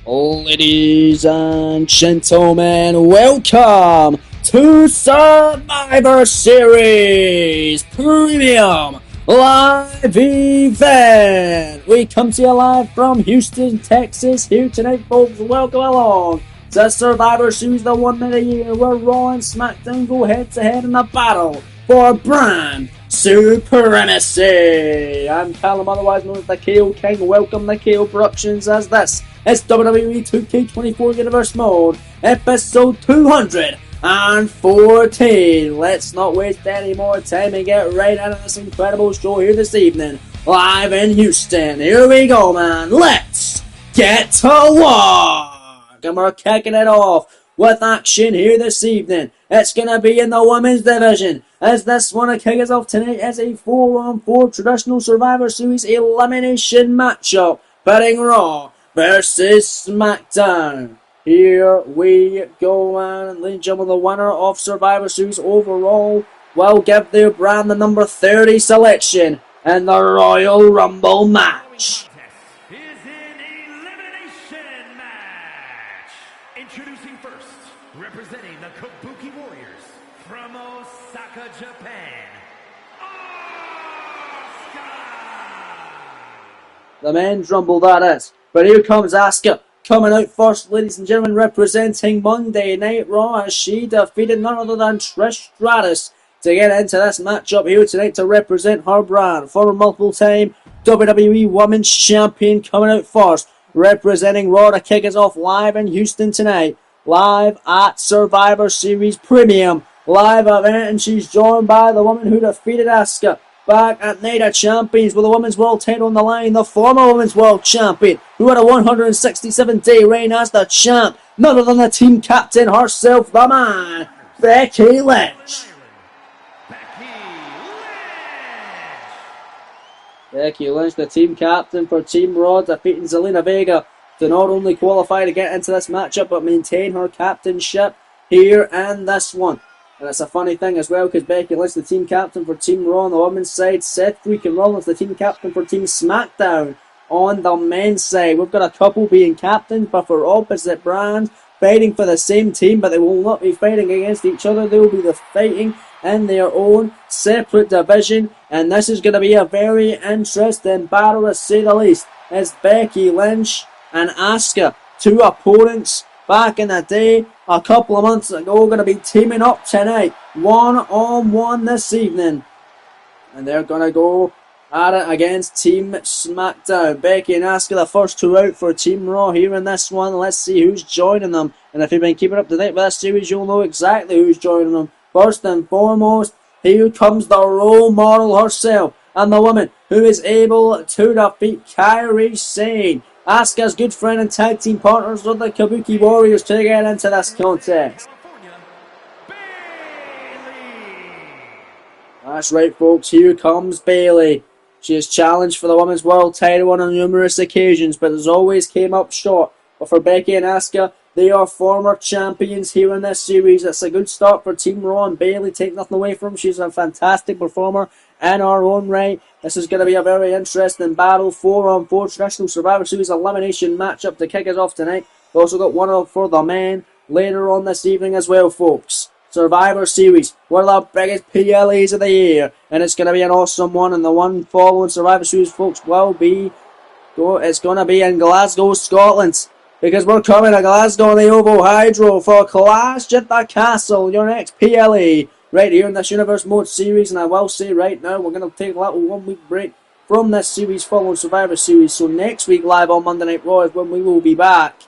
Ladies and gentlemen, welcome to Survivor Series Premium Live Event. We come to you live from Houston, Texas. Here tonight, folks. Welcome along to Survivor Series, the 1 minute a year where Raw and SmackDown go head to head in a battle for brand supremacy. I'm Callum, otherwise known as the KO King. Welcome to KO Productions as this is WWE 2K24 Universe Mode, episode 214. Let's not waste any more time and get right into this incredible show here this evening, live in Houston. Here we go, man. Let's get to work. And we're kicking it off with action here this evening. It's going to be in the women's division, as this one to kick us off tonight as a 4-on-4 traditional Survivor Series elimination matchup, betting Raw versus SmackDown. Here we go, man. Ladies and gentlemen, the winner of Survivor Series overall will give their brand the number 30 selection in the Royal Rumble match. Introducing first, representing the Kabuki Warriors from Osaka, Japan, Asuka! The men's rumble, that is. But here comes Asuka, coming out first, ladies and gentlemen, representing Monday Night Raw, as she defeated none other than Trish Stratus to get into this matchup here tonight to represent her brand. Former multiple-time WWE Women's Champion coming out first, representing Raw to kick us off live in Houston tonight, live at Survivor Series Premium live event, and she's joined by the woman who defeated Asuka back at Night of Champions with the Women's World title on the line, the former Women's World Champion who had a 167-day reign as the champ, none other than the team captain herself, the man, Becky Lynch. Becky Lynch, the team captain for Team Raw, defeating Zelina Vega to not only qualify to get into this matchup, but maintain her captainship here in this one. And it's a funny thing as well, because Becky Lynch, the team captain for Team Raw on the women's side, Seth freaking Rollins, the team captain for Team SmackDown on the men's side. We've got a couple being captains, but for opposite brands, fighting for the same team, but they will not be fighting against each other. They will be fighting in their own separate division, and this is going to be a very interesting battle, to say the least, as Becky Lynch and Asuka, two opponents back in the day, a couple of months ago, going to be teaming up tonight, one-on-one this evening, and they're going to go at it against Team SmackDown. Becky and Asuka, the first two out for Team Raw here in this one. Let's see who's joining them, and if you've been keeping up to date with this series, you'll know exactly who's joining them. First and foremost, here comes the role model herself, and the woman who is able to defeat Kairi Sane, Asuka's good friend and tag team partners of the Kabuki Warriors, to get into this contest. That's right, folks, here comes Bayley. She has challenged for the Women's World title on numerous occasions, but has always came up short. But for Becky and Asuka, they are former champions here in this series. It's a good start for Team Raw, and Bayley, take nothing away from her. She's a fantastic performer in her own right. This is going to be a very interesting battle, 4-on-4 traditional Survivor Series elimination matchup to kick us off tonight. We've also got one up for the men later on this evening as well, folks. Survivor Series, one of the biggest PLEs of the year, and it's going to be an awesome one. And the one following Survivor Series, folks, it's going to be in Glasgow, Scotland, because we're coming to Glasgow on the OVO Hydro for Clash at the Castle, your next PLE, right here in this Universe Mode series. And I will say right now, we're going to take a little 1 week break from this series following Survivor Series. So next week, live on Monday Night Raw, is when we will be back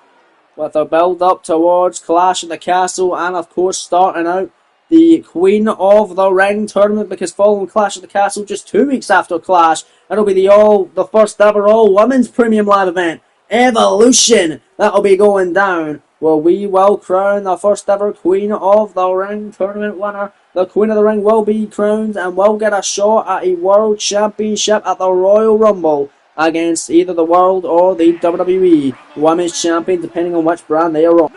with our build up towards Clash at the Castle, and of course starting out the Queen of the Ring tournament, because following Clash at the Castle, just 2 weeks after Clash, it'll be the first ever all women's premium live event, Evolution, that'll be going down, where we will crown the first ever Queen of the Ring tournament winner. The Queen of the Ring will be crowned and will get a shot at a World Championship at the Royal Rumble against either the World or the WWE Women's Champion, depending on which brand they are on.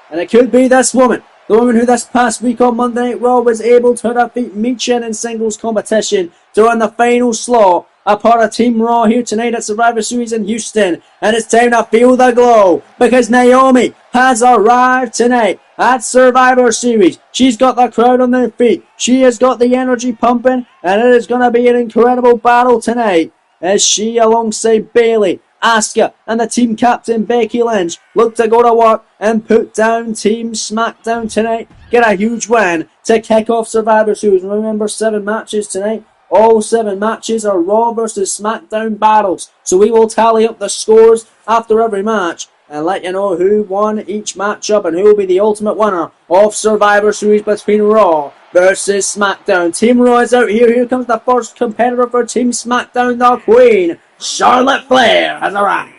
And it could be this woman, the woman who this past week on Monday Night Raw was able to defeat Michin in singles competition during the final slot a part of Team Raw here tonight at Survivor Series in Houston. And it's time to feel the glow, because Naomi has arrived tonight at Survivor Series. She's got the crowd on their feet. She has got the energy pumping, and it is going to be an incredible battle tonight as she, alongside Bayley, Asuka, and the team captain Becky Lynch, look to go to work and put down Team SmackDown tonight. Get a huge win to kick off Survivor Series. Remember, 7 matches tonight. All 7 matches are Raw versus SmackDown battles. So we will tally up the scores after every match and let you know who won each matchup and who will be the ultimate winner of Survivor Series between Raw versus SmackDown. Team Raw is out here. Here comes the first competitor for Team SmackDown, the Queen. Charlotte Flair has arrived.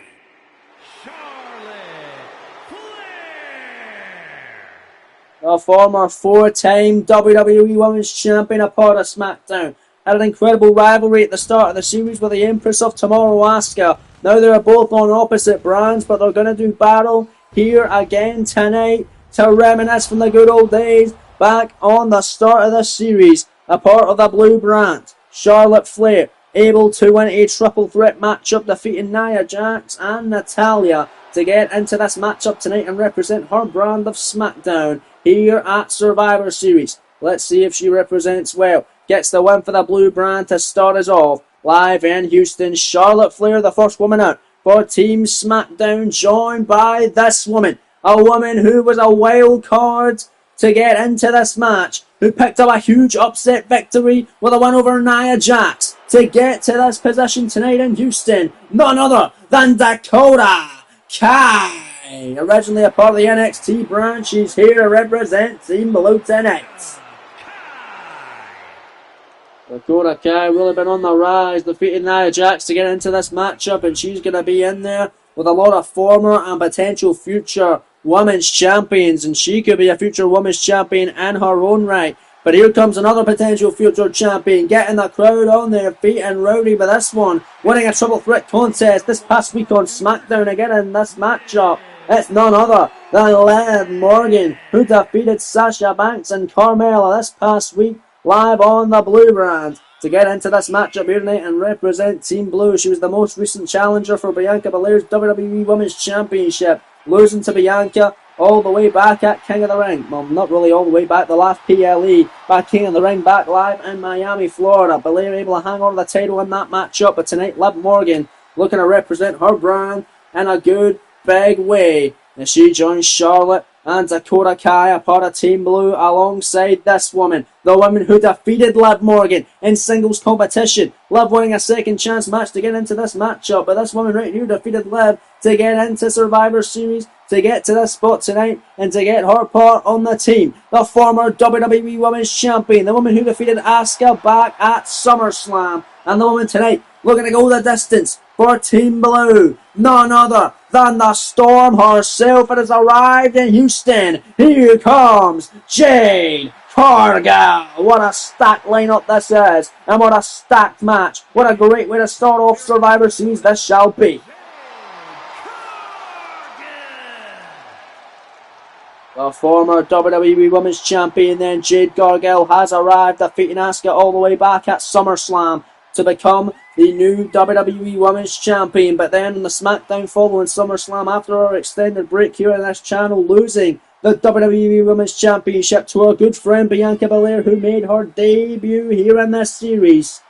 The former 4-time WWE Women's Champion, a part of SmackDown, had an incredible rivalry at the start of the series with the Empress of Tomorrow, Asuka. Now they're both on opposite brands, but they're going to do battle here again tonight to reminisce from the good old days back on the start of the series. A part of the blue brand, Charlotte Flair, able to win a triple threat matchup, defeating Nia Jax and Natalya to get into this matchup tonight and represent her brand of SmackDown here at Survivor Series. Let's see if she represents well. Gets the win for the blue brand to start us off. Live in Houston, Charlotte Flair, the first woman out for Team SmackDown, joined by this woman. A woman who was a wild card to get into this match, who picked up a huge upset victory with a win over Nia Jax to get to this position tonight in Houston. None other than Dakota Kai. Originally a part of the NXT brand, she's here to represent Team Blue tonight. Dakota Kai really been on the rise, defeating Nia Jax to get into this matchup, and she's going to be in there with a lot of former and potential future women's champions, and she could be a future women's champion in her own right. But here comes another potential future champion, getting the crowd on their feet and rowdy with this one, winning a triple threat contest this past week on SmackDown again in this matchup. It's none other than Liv Morgan, who defeated Sasha Banks and Carmella this past week live on the blue brand to get into this matchup here tonight and represent Team Blue. She was the most recent challenger for Bianca Belair's WWE Women's Championship, losing to Bianca all the way back at King of the Ring. Well, not really all the way back, the last PLE, back King of the Ring, back live in Miami, Florida. Belair able to hang on to the title in that matchup, but tonight Liv Morgan looking to represent her brand in a good big way as she joins Charlotte and Dakota Kai, a part of Team Blue, alongside this woman, the woman who defeated Liv Morgan in singles competition. Liv winning a second chance match to get into this matchup, but this woman right here defeated Liv to get into Survivor Series, to get to this spot tonight, and to get her part on the team. The former WWE Women's Champion, the woman who defeated Asuka back at SummerSlam, and the woman tonight looking to go the distance for Team Blue. None other than the Storm herself. It has arrived in Houston. Here comes Jade Cargill. What a stacked lineup this is, and what a stacked match. What a great way to start off Survivor Series this shall be. The former WWE Women's Champion then, Jade Cargill, has arrived, defeating Asuka all the way back at SummerSlam to become the new WWE Women's Champion. But then on the SmackDown following SummerSlam, after our extended break here on this channel, losing the WWE Women's Championship to our good friend Bianca Belair, who made her debut here in this series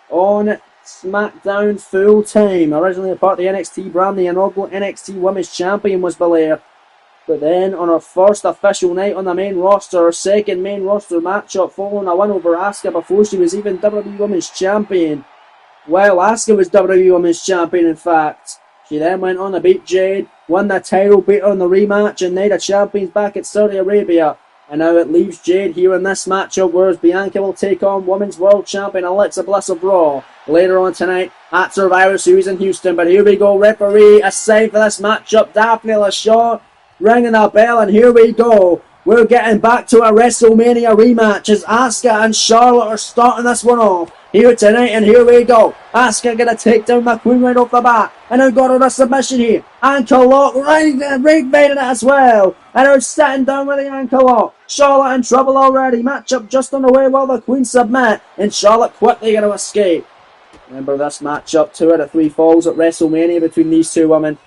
on SmackDown full time. Originally a part of the NXT brand, the inaugural NXT Women's Champion was Belair. But then on her first official night on the main roster, her second main roster matchup, following a win over Asuka before she was even WWE Women's Champion. Well, Asuka was WWE Women's Champion, in fact. She then went on to beat Jade, won the title, beat her in the rematch, and Night of Champions back at Saudi Arabia. And now it leaves Jade here in this matchup, whereas Bianca will take on Women's World Champion Alexa Bliss of Raw later on tonight at Survivor Series in Houston. But here we go, referee assigned for this matchup, Daphne LaShaw, ringing a bell, and here we go. We're getting back to a WrestleMania rematch as Asuka and Charlotte are starting this one off here tonight, and here we go. Asuka gonna take down the Queen right off the bat, and now got her a submission here. Ankle lock, right baiting it as well, and now sitting down with the ankle lock. Charlotte in trouble already. Matchup just on the way while the Queen submit, and Charlotte quickly gonna escape. Remember this matchup, 2 out of 3 falls at WrestleMania between these two women.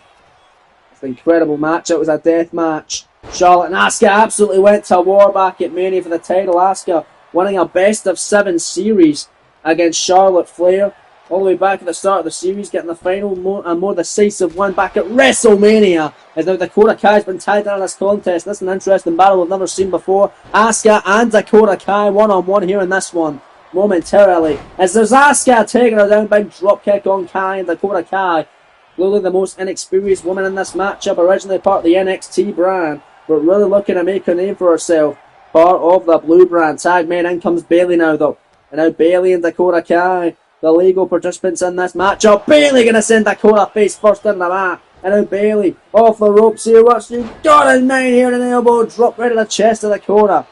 It's an incredible match. It was a death match. Charlotte and Asuka absolutely went to war back at Mania for the title. Asuka winning a best of 7 series against Charlotte Flair. All the way back at the start of the series, getting the final more decisive win back at WrestleMania. As now Dakota Kai has been tied down in this contest. This is an interesting battle we've never seen before. Asuka and Dakota Kai one-on-one here in this one. Momentarily. As there's Asuka taking her down, big drop kick on Kai, and Dakota Kai, clearly the most inexperienced woman in this matchup, originally part of the NXT brand, but really looking to make a name for herself. Part of the Blue brand. Tag man, in comes Bayley now though. And now Bayley and Dakota Kai, the legal participants in this matchup. Bayley gonna send Dakota face first in the mat. And now Bayley off the ropes here. What's she got in mind here? An elbow drop right in the chest of Dakota.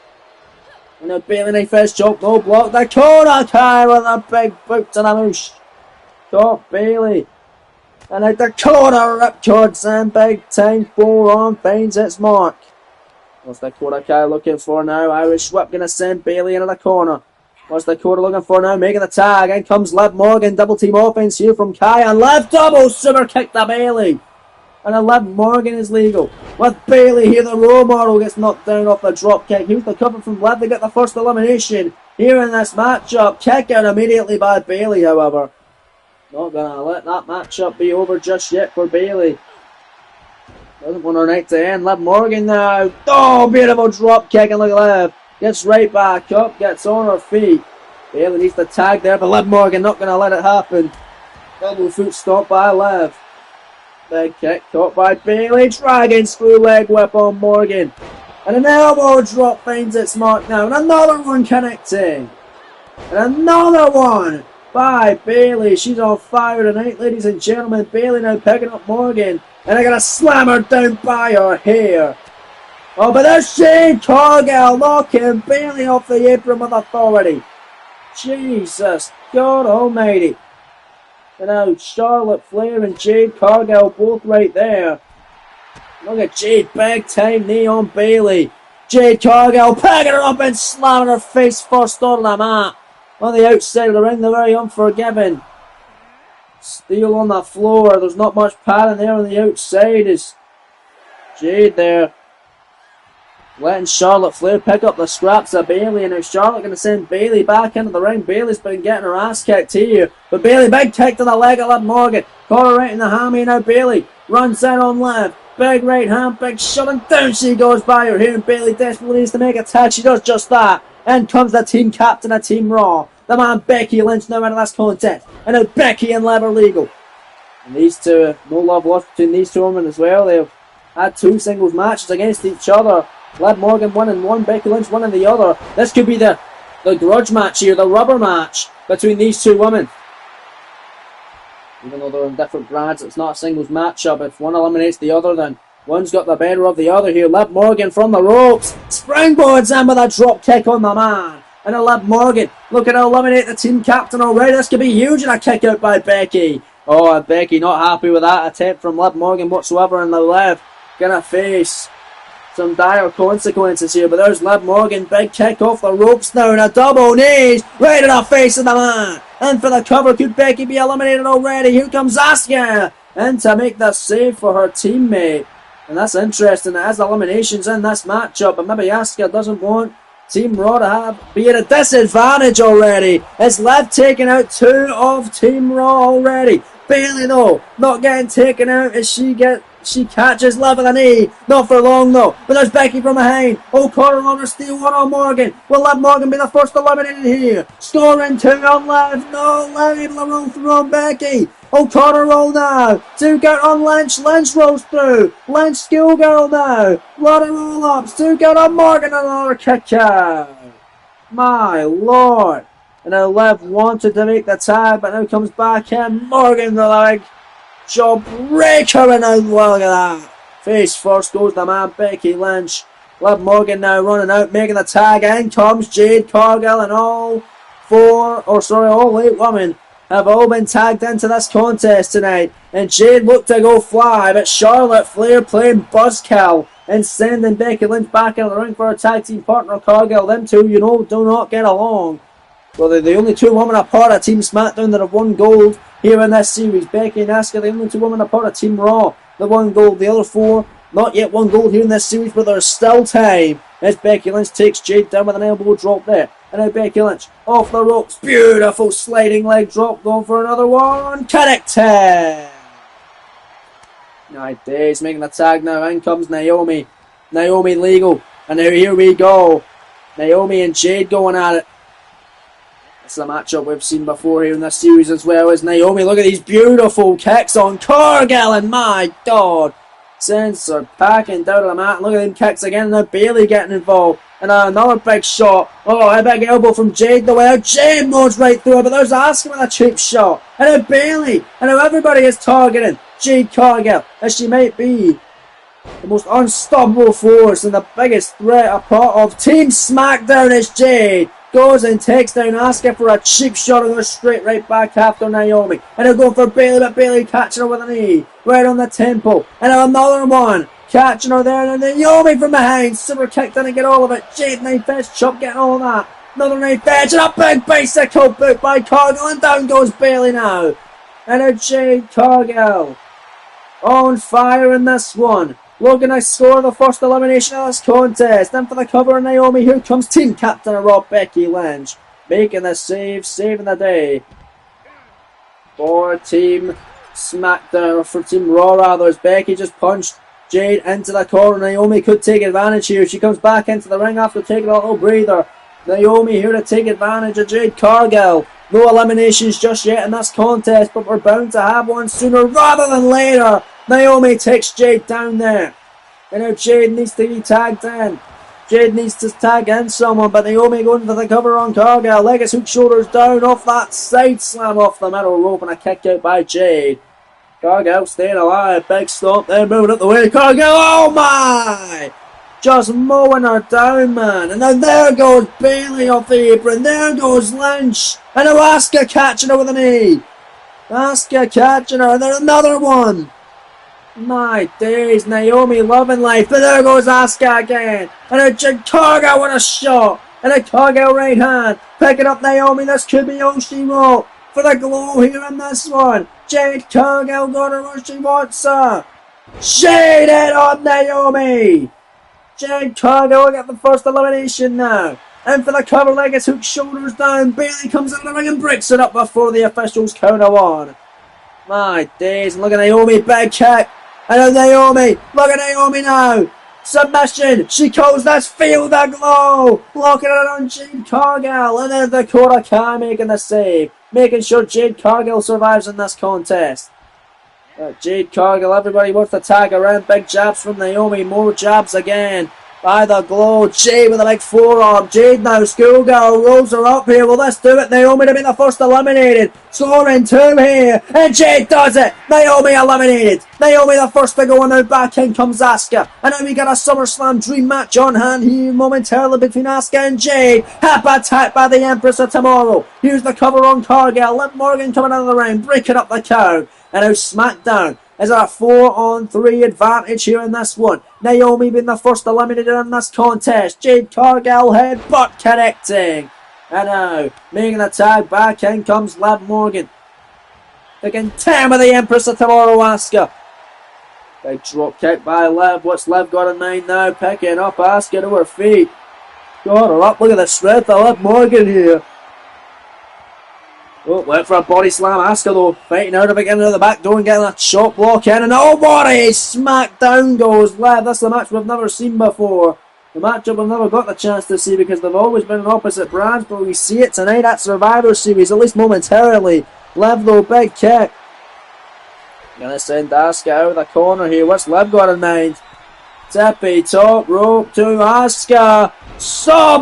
And now Bayley knife first choke, no block. Dakota Kai with a big boot to the moosh. Got Bayley. And now Dakota ripcords and big time forearm finds its mark. What's Dakota Kai looking for now? Irish whip gonna send Bayley into the corner. What's Dakota looking for now? Making the tag. In comes Liv Morgan. Double team offense here from Kai. And Liv double super kick to Bayley. And a Liv Morgan is legal. With Bayley here, the role model gets knocked down off the drop kick. Here's the cover from Liv. They get the first elimination here in this matchup. Kick out immediately by Bayley, however. Not gonna let that matchup be over just yet for Bayley. Doesn't want her night to end. Liv Morgan now. Oh, beautiful drop kick, and look at Liv. Gets right back up, gets on her feet. Bayley needs the tag there, but Liv Morgan not going to let it happen. Double foot stop by Liv. Big kick caught by Bayley. Dragon screw leg whip on Morgan. And an elbow drop finds its mark now. And another one connecting. And another one by Bayley. She's on fire tonight, ladies and gentlemen. Bayley now picking up Morgan. And they're going to slam her down by her hair. Oh, but there's Jade Cargill knocking Bayley off the apron with authority. Jesus, God almighty. And now Charlotte Flair and Jade Cargill both right there. Look at Jade, big time knee on Bayley. Jade Cargill picking her up and slamming her face first on the mat. On the outside of the ring, they're very unforgiving. Steel on the floor, there's not much padding there on the outside. Is Jade there letting Charlotte Flair pick up the scraps of Bayley, and now Charlotte going to send Bayley back into the ring. Bayley's been getting her ass kicked here, but Bayley, big kick to the leg of Liv Morgan. Caught her right in the hammy, and now Bayley runs in on Liv. Big right hand, big shot, and down she goes by her here, and Bayley desperately needs to make a tag. She does just that. In comes the team captain of Team Raw, the man Becky Lynch, now into this contest. And now Becky and Liv are legal. And these two, no love lost between these two women as well. They've had 2 singles matches against each other. Liv Morgan winning one, Becky Lynch winning the other. This could be the grudge match here, the rubber match between these two women. Even though they're in different brands, it's not a singles matchup. If one eliminates the other, then one's got the better of the other here. Liv Morgan from the ropes. Springboards in with a drop kick on the man. And a Liv Morgan looking to eliminate the team captain already. This could be huge, and a kick out by Becky. Oh, and Becky not happy with that attempt from Liv Morgan whatsoever, and the Liv gonna face some dire consequences here, but there's Liv Morgan, big kick off the ropes now, and a double knees right in the face of the man. And for the cover, could Becky be eliminated already? Here comes Asuka, and to make the save for her teammate. And that's interesting, as eliminations in this matchup, but maybe Asuka doesn't want Team Raw to be at a disadvantage already. It's Liv taking out 2 of Team Raw already. Bayley though, not getting taken out as she catches Liv with a knee. Not for long though. But there's Becky from behind. O'Connor on her steal one on Morgan. Will Liv Morgan be the first eliminated here? Scoring 2 on Liv. No, Liv able to roll through on Becky. O'Connor roll now. 2 count on Lynch. Lynch rolls through. Lynch schoolgirl now. Lot of roll ups. 2 count on Morgan. Another kick out. My lord. And now Liv wanted to make the tag, but now comes back in. Morgan the leg. Jawbreaker, and now look at that. Face first goes the man Becky Lynch. Liv Morgan now running out, making the tag. In comes Jade Cargill, and all 8 women have all been tagged into this contest tonight. And Jade looked to go fly, but Charlotte Flair playing buzzkill and sending Becky Lynch back into the ring for her tag team partner Cargill. Them two, do not get along. Well, they're the only two women apart of Team SmackDown that have won gold here in this series. Becky and Asuka, the only two women apart of Team Raw that won gold. The other four not yet won gold here in this series, but there's still time. As Becky Lynch takes Jade down with an elbow drop there. And now Becky Lynch off the ropes. Beautiful sliding leg drop. Going for another one. Connected. Nice days. Making the tag now. In comes Naomi. Naomi legal. And now here we go. Naomi and Jade going at it. It's a matchup we've seen before here in this series as well as Naomi. Look at these beautiful kicks on Cargill. And my God. Sends her packing down to the mat. Look at them kicks again. And now Bayley getting involved. And another big shot. Oh, a big elbow from Jade. The way out. Jade moves right through it. But there's Asuka with a cheap shot. And now Bayley. And now everybody is targeting Jade Cargill. As she might be the most unstoppable force and the biggest threat a part of Team SmackDown is Jade. Goes and takes down Asuka for a cheap shot and goes straight right back after Naomi. And they're going for Bayley, but Bayley catching her with a knee right on the temple. And another one catching her there. And Naomi from behind. Super kick, didn't get all of it. Jade knife edge chop getting all of that. Another knife edge and a big bicycle boot by Cargill. And down goes Bayley now. And a Jade Cargill on fire in this one. Looking to score the first elimination of this contest. Then for the cover of Naomi, here comes Team Captain of Raw, Becky Lynch. Making the save, saving the day. For Team SmackDown, or for Team Raw rather, as Becky just punched Jade into the corner. Naomi could take advantage here. She comes back into the ring after taking a little breather. Naomi here to take advantage of Jade Cargill. No eliminations just yet in this contest, but we're bound to have one sooner rather than later. Naomi takes Jade down there. And now Jade needs to be tagged in. Jade needs to tag in someone, but Naomi going for the cover on Cargill. Legs hook shoulders down off that side slam off the middle rope and a kick out by Jade. Cargill staying alive. Big stomp there, moving up the way. Cargill, oh my! Just mowing her down, man. And then there goes Bayley off the apron. There goes Lynch. And now Asuka catching her with a knee. Asuka catching her. And then another one. My days, Naomi loving life. But there goes Asuka again. And a Jade Cargill with a shot. And a Cargill right hand. Picking up Naomi. This could be all she wrote for the glow here in this one. Jade Cargill got her where she wants her. Shaded on Naomi. Jade Cargill got the first elimination now. And for the cover, legs hook shoulders down. Bayley comes in the ring and breaks it up before the officials count her one. My days, and look at Naomi, big kick. And now Naomi, look at Naomi now. Submission, she calls this Feel the Glow. Locking it on Jade Cargill. And then Dakota Kai making the save. Making sure Jade Cargill survives in this contest. Jade Cargill, everybody wants to tag around. Big jabs from Naomi, more jabs again by the Glow. Jade with a big forearm. Jade now, schoolgirl, rolls her up here. Will this do it? Naomi to be the first eliminated. Scoring two here, and Jade does it. Naomi eliminated. Naomi the first to go, and now back in comes Asuka. And now we got a SummerSlam dream match on hand here momentarily between Asuka and Jade. Half attacked by the Empress of Tomorrow. Here's the cover on Cargill. Liv Morgan coming out of the ring, breaking up the count. And now SmackDown is a 4-on-3 advantage here in this one. Naomi being the first eliminated in this contest. Jade Cargill headbutt connecting. And now, making the tag back in comes Liv Morgan. Taking 10 with the Empress of Tomorrow, Asuka. Big drop kick by Liv. What's Liv got in mind now? Picking up Asuka to her feet. Got her up. Look at the strength of Liv Morgan here. Oh, went for a body slam. Asuka though, fighting out of it, getting out of the back door and getting a shot block in. And oh, body smack down goes Liv. That's a match we've never seen before. The matchup we've never got the chance to see because they've always been in opposite brands, but we see it tonight at Survivor Series, at least momentarily. Liv though, big kick. Gonna send Asuka out of the corner here. What's Liv got in mind? Tippy top rope to Asuka.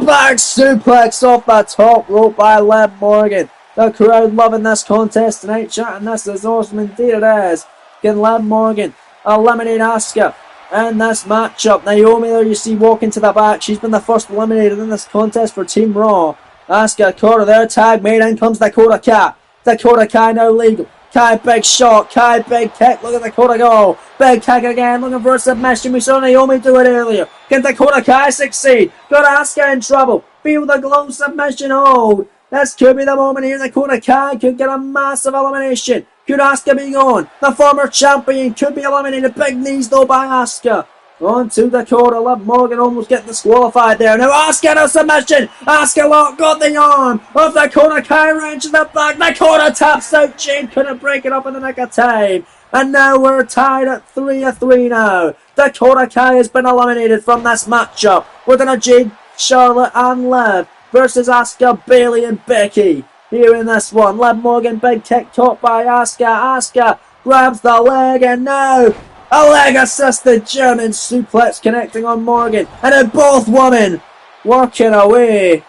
Back suplex off the top rope by Liv Morgan. The crowd loving this contest tonight, chatting this is awesome indeed it is. Can Liv Morgan eliminate Asuka in this matchup? Naomi there you see walking to the back. She's been the first eliminated in this contest for Team Raw. Asuka caught her there, tag made, in comes Dakota Kai. Dakota Kai now legal. Kai big shot, Kai big kick, look at Dakota go. Big kick again, looking for a submission. We saw Naomi do it earlier. Can Dakota Kai succeed? Got Asuka in trouble. Feel the Glow submission hold. This could be the moment here. Dakota Kai could get a massive elimination. Could Asuka be gone? The former champion could be eliminated. Big knees though by Asuka. On to Dakota. Liv Morgan almost getting disqualified there. Now Asuka no submission. Asuka lock got the arm of Dakota Kai, wrenches it back. Dakota taps out. Jade couldn't break it up in the nick of time. And now we're tied at 3-3 now. Dakota Kai has been eliminated from this matchup. We're going to Jade, Charlotte and Liv versus Asuka, Bayley and Becky. Here in this one, Liv Morgan, big kick caught by Asuka. Asuka grabs the leg and now a leg assisted German suplex connecting on Morgan. And then both women working away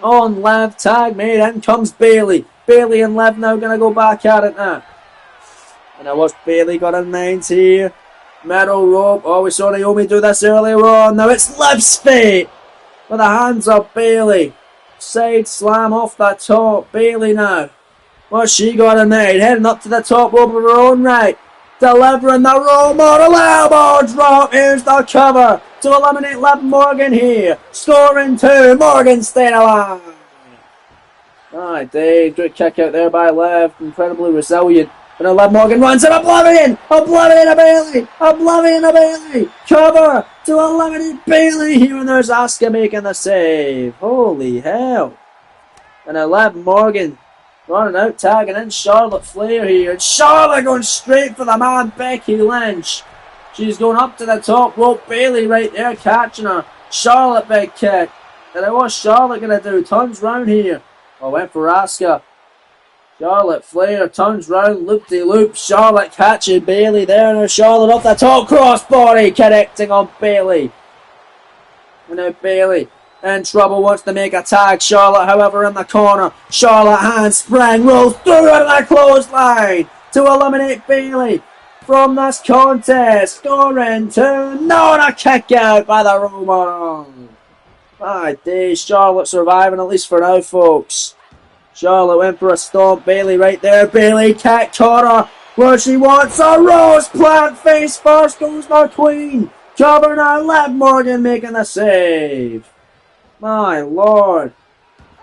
on Liv. Tag made, in comes Bayley. Bayley and Liv now going to go back at it now. And I watched Bayley got a 90 here. Metal rope. Oh, we saw Naomi do this earlier on. Now it's Liv's fate. With the hands of Bayley. Side slam off the top. Bayley now. What's she got in there? Heading up to the top rope of her own right. Delivering the role model elbow drop. Here's the cover to eliminate Liv Morgan here. Scoring 2. Morgan staying alive. Alright, Dave. Good kick out there by Liv. Incredibly resilient. And Liv Morgan runs in. Oblivion! Oblivion of Bayley! Oblivion of Bayley! Cover to eliminate Bayley here, and there's Asuka making the save. Holy hell. And Liv Morgan running out, tagging in Charlotte Flair here. And Charlotte going straight for the man, Becky Lynch. She's going up to the top rope. Bayley right there catching her. Charlotte big kick. And what's Charlotte going to do? Turns round here. Oh, went for Asuka. Charlotte Flair turns round, loop-de-loop. Charlotte catching Bayley there. Now Charlotte off the top, crossbody connecting on Bayley. And now Bayley in trouble, wants to make a tag. Charlotte, however, in the corner. Charlotte handspring, rolls through it and a clothesline to eliminate Bayley from this contest. Scoring 2. No, and a kick out by the Roman. My days, Charlotte surviving at least for now, folks. Charlotte went for a stomp. Bayley right there. Bayley kick caught her where she wants a rose plant. Face first goes the Queen. Cover now. Liv Morgan making the save. My lord.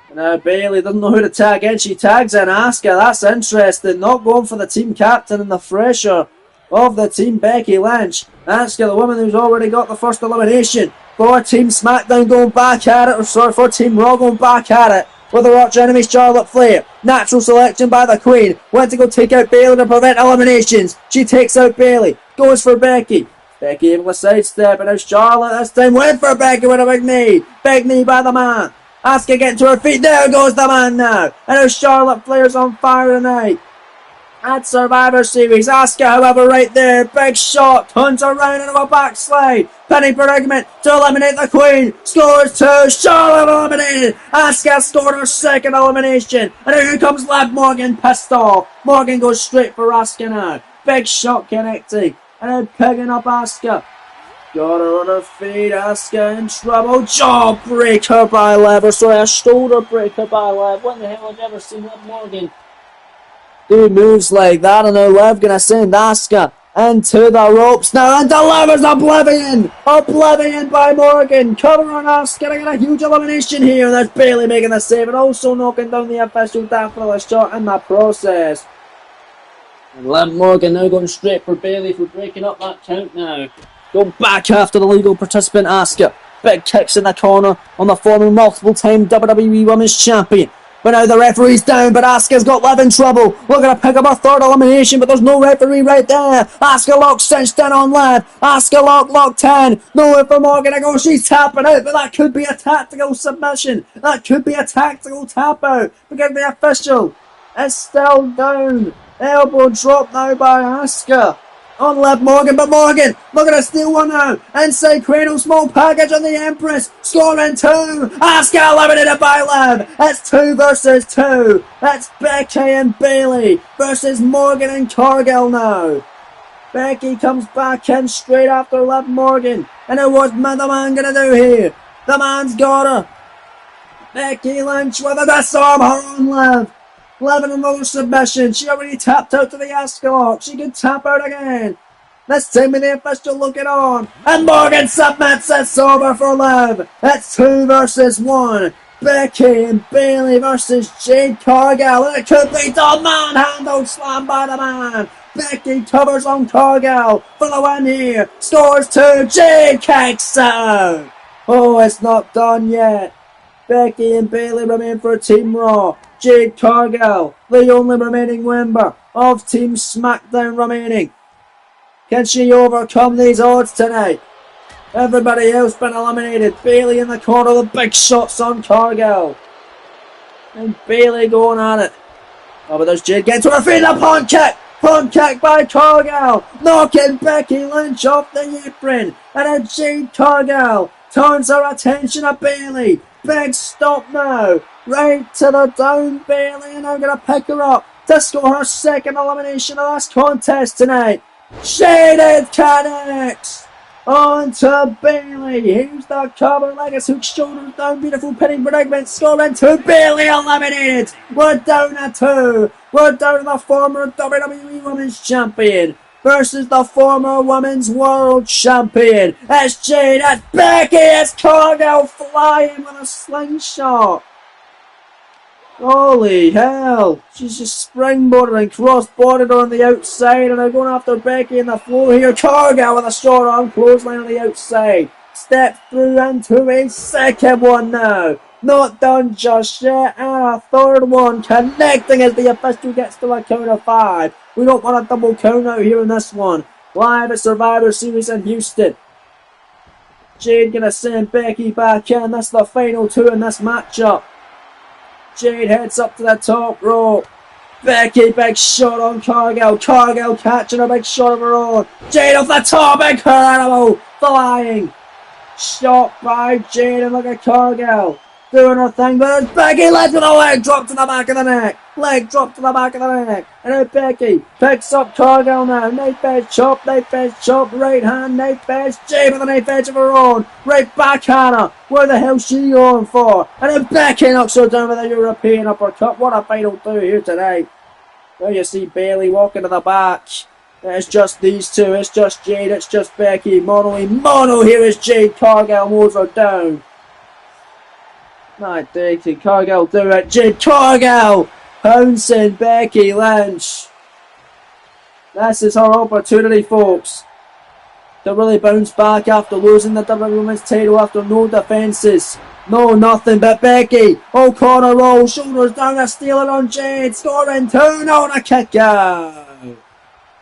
And now Bayley doesn't know who to tag in. She tags in Asuka. That's interesting. Not going for the team captain and the fresher of the team, Becky Lynch. Asuka, the woman who's already got the first elimination for Team SmackDown, going back at it. Or sorry, for Team Raw going back at it with her arch enemy Charlotte Flair. Natural selection by the Queen. Went to go take out Bayley to prevent eliminations. She takes out Bayley. Goes for Becky. Becky able to sidestep, and now Charlotte this time went for Becky with a big knee. Big knee by the man. Asuka getting to her feet. There goes the man now. And now Charlotte Flair's on fire tonight. At Survivor Series, Asuka, however, right there, big shot, turns around into a backslide, penny predicament to eliminate the Queen, scores 2, Charlotte eliminated, Asuka scored her second elimination, and here comes Liv Morgan, pissed off. Morgan goes straight for Asuka now, big shot connecting, and then picking up Asuka. Got her on her feet, Asuka in trouble, jawbreaker by Liv, or sorry, a shoulder breaker by Liv. When the hell have you ever seen Liv Morgan do moves like that? And now Liv gonna send Asuka into the ropes now and delivers Oblivion! Oblivion by Morgan. Cover on Asuska to get a huge elimination here. And there's Bayley making the save and also knocking down the official Daffodil shot in that process. And Liv Morgan now going straight for Bayley for breaking up that count now. Going back after the legal participant Asuka. Big kicks in the corner on the former multiple-time WWE Women's Champion. But now the referee's down, but Asuka's got Liv in trouble. We're going to pick up a third elimination, but there's no referee right there. Asuka lock cinched in on Liv. Asuka locked in. Nowhere for Morgan to go. She's tapping out, but that could be a tactical submission. That could be a tactical tap out. Because the official is still down. Elbow drop now by Asuka on Liv Morgan, but Morgan looking to steal one now. Inside Cradle, small package on the Empress. Scoring 2. Asuka eliminated by Liv. It's 2 versus 2. That's Becky and Bayley versus Morgan and Cargill now. Becky comes back in straight after Liv Morgan. And what's the man gonna do here? The man's got her. Becky Lynch with a disarm her on Liv. Liv in another submission. She already tapped out to the Asuka lock. She can tap out again. This time with the official looking on. And Morgan submits. It's over for Liv. It's 2 versus 1. Becky and Bayley versus Jade Cargill, and it could be the manhandle slam by the man. Becky covers on Cargill for the win here. Scores 2. Jade kicks out. Oh, it's not done yet. Becky and Bayley remain for Team Raw. Jade Cargill, the only remaining member of Team SmackDown remaining. Can she overcome these odds tonight? Everybody else been eliminated. Bayley in the corner, the big shots on Cargill. And Bayley going at it. Oh, but there's Jade getting to her feet, a punt kick. Punt kick by Cargill, knocking Becky Lynch off the apron. And a Jade Cargill turns her attention to Bayley. Big stop now. Right to the down Bayley, and I'm going to pick her up to score her second elimination of this contest tonight. Shaded connects on to Bayley. Here's the cover, Legacy hook, shoulders down, beautiful pinning predicament, scoring 2. Bayley eliminated. We're down to 2. We're down to the former WWE Women's Champion versus the former Women's World Champion. It's Jade, it's Becky, it's Cargill flying with a slingshot. Holy hell, she's just springboarded and cross-boarded on the outside, and they're going after Becky in the floor here. Cargill with a short arm clothesline on the outside. Step through into a second one now. Not done just yet, and a third one connecting as the official gets to a count of 5. We don't want a double count out here in this one. Live at Survivor Series in Houston. Jade gonna send Becky back in. That's the final 2 in this matchup. Jade heads up to the top rope. Becky, big shot on Cargill. Cargill catching a big shot of her own. Jade off the top, big animal flying. Shot by Jade, and look at Cargill doing her thing, but it's Becky Lynch with a leg drop to the back of the neck. Leg drop to the back of the neck. And now Becky picks up Cargill now. Knife edge chop, right hand, knife edge. Jade with a knife edge of her own. Right back at her. Where the hell's she going for? And then Becky knocks her down with a European uppercut. What a final 2 here tonight. There you see Bayley walking to the back. It's just these two. It's just Jade. It's just Becky. Mono here is Jade. Cargill moves her down. My dick, can Cargill do it? Jade Cargill pouncing Becky Lynch. This is her opportunity, folks, to really bounce back after losing the WWE Women's title after no defences. No, nothing but Becky. Oh, corner roll, shoulders down, a stealing on Jade, scoring 2, no, and a kick out.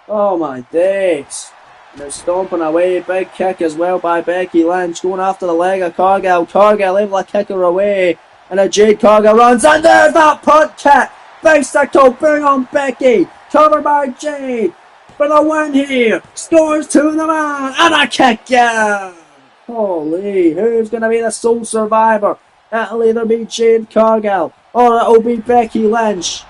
Oh my days. They're stomping away, big kick as well by Becky Lynch, going after the leg of Cargill. Cargill able to kick her away, and a Jade Cargill runs, and there's that punt kick. Bicycle boom on Becky, covered by Jade for the win here. Scores 2 in the man, and a kick out. Holy, who's going to be the sole survivor? It'll either be Jade Cargill, or it'll be Becky Lynch.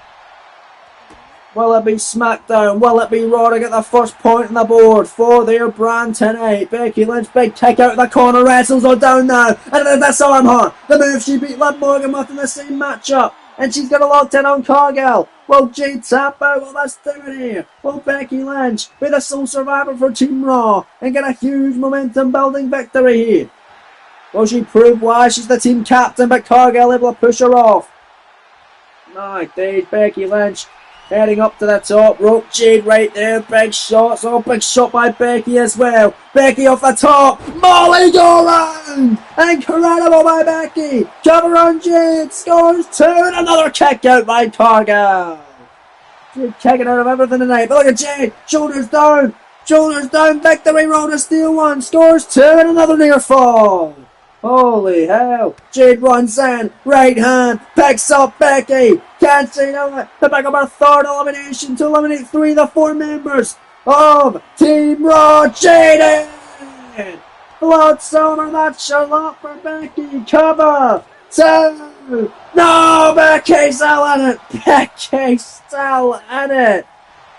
Will it be SmackDown? Will it be Raw to get the first point on the board for their brand tonight? Becky Lynch, big kick out of the corner, wrestles her down now. And that's arm her. The move she beat Liv Morgan with in the same matchup. And she's got a locked in on Cargill. Will Jade tap out? Well, that's doing here. Will Becky Lynch be the sole survivor for Team Raw and get a huge momentum building victory here? Will she prove why she's the team captain, but Cargill able to push her off? My days, Becky Lynch heading up to the top rope. Jade right there. Big shots. Oh, big shot by Becky as well. Becky off the top. Molly go round. Incredible by Becky. Cover on Jade. Scores 2. And another kick out by Cargill. Jade kicking out of everything tonight. But look at Jade. Shoulders down. Shoulders down. Victory roll to steal 1. Scores 2. And another near fall. Holy hell. Jade runs in. Right hand. Picks up Becky. Can't say no. To pick up our 3rd elimination to eliminate 3 of the 4 members of Team Raw. Jade in. Blood silver. That's your lot for Becky. Cover. 2. No. Becky's still in it. Becky's still in it.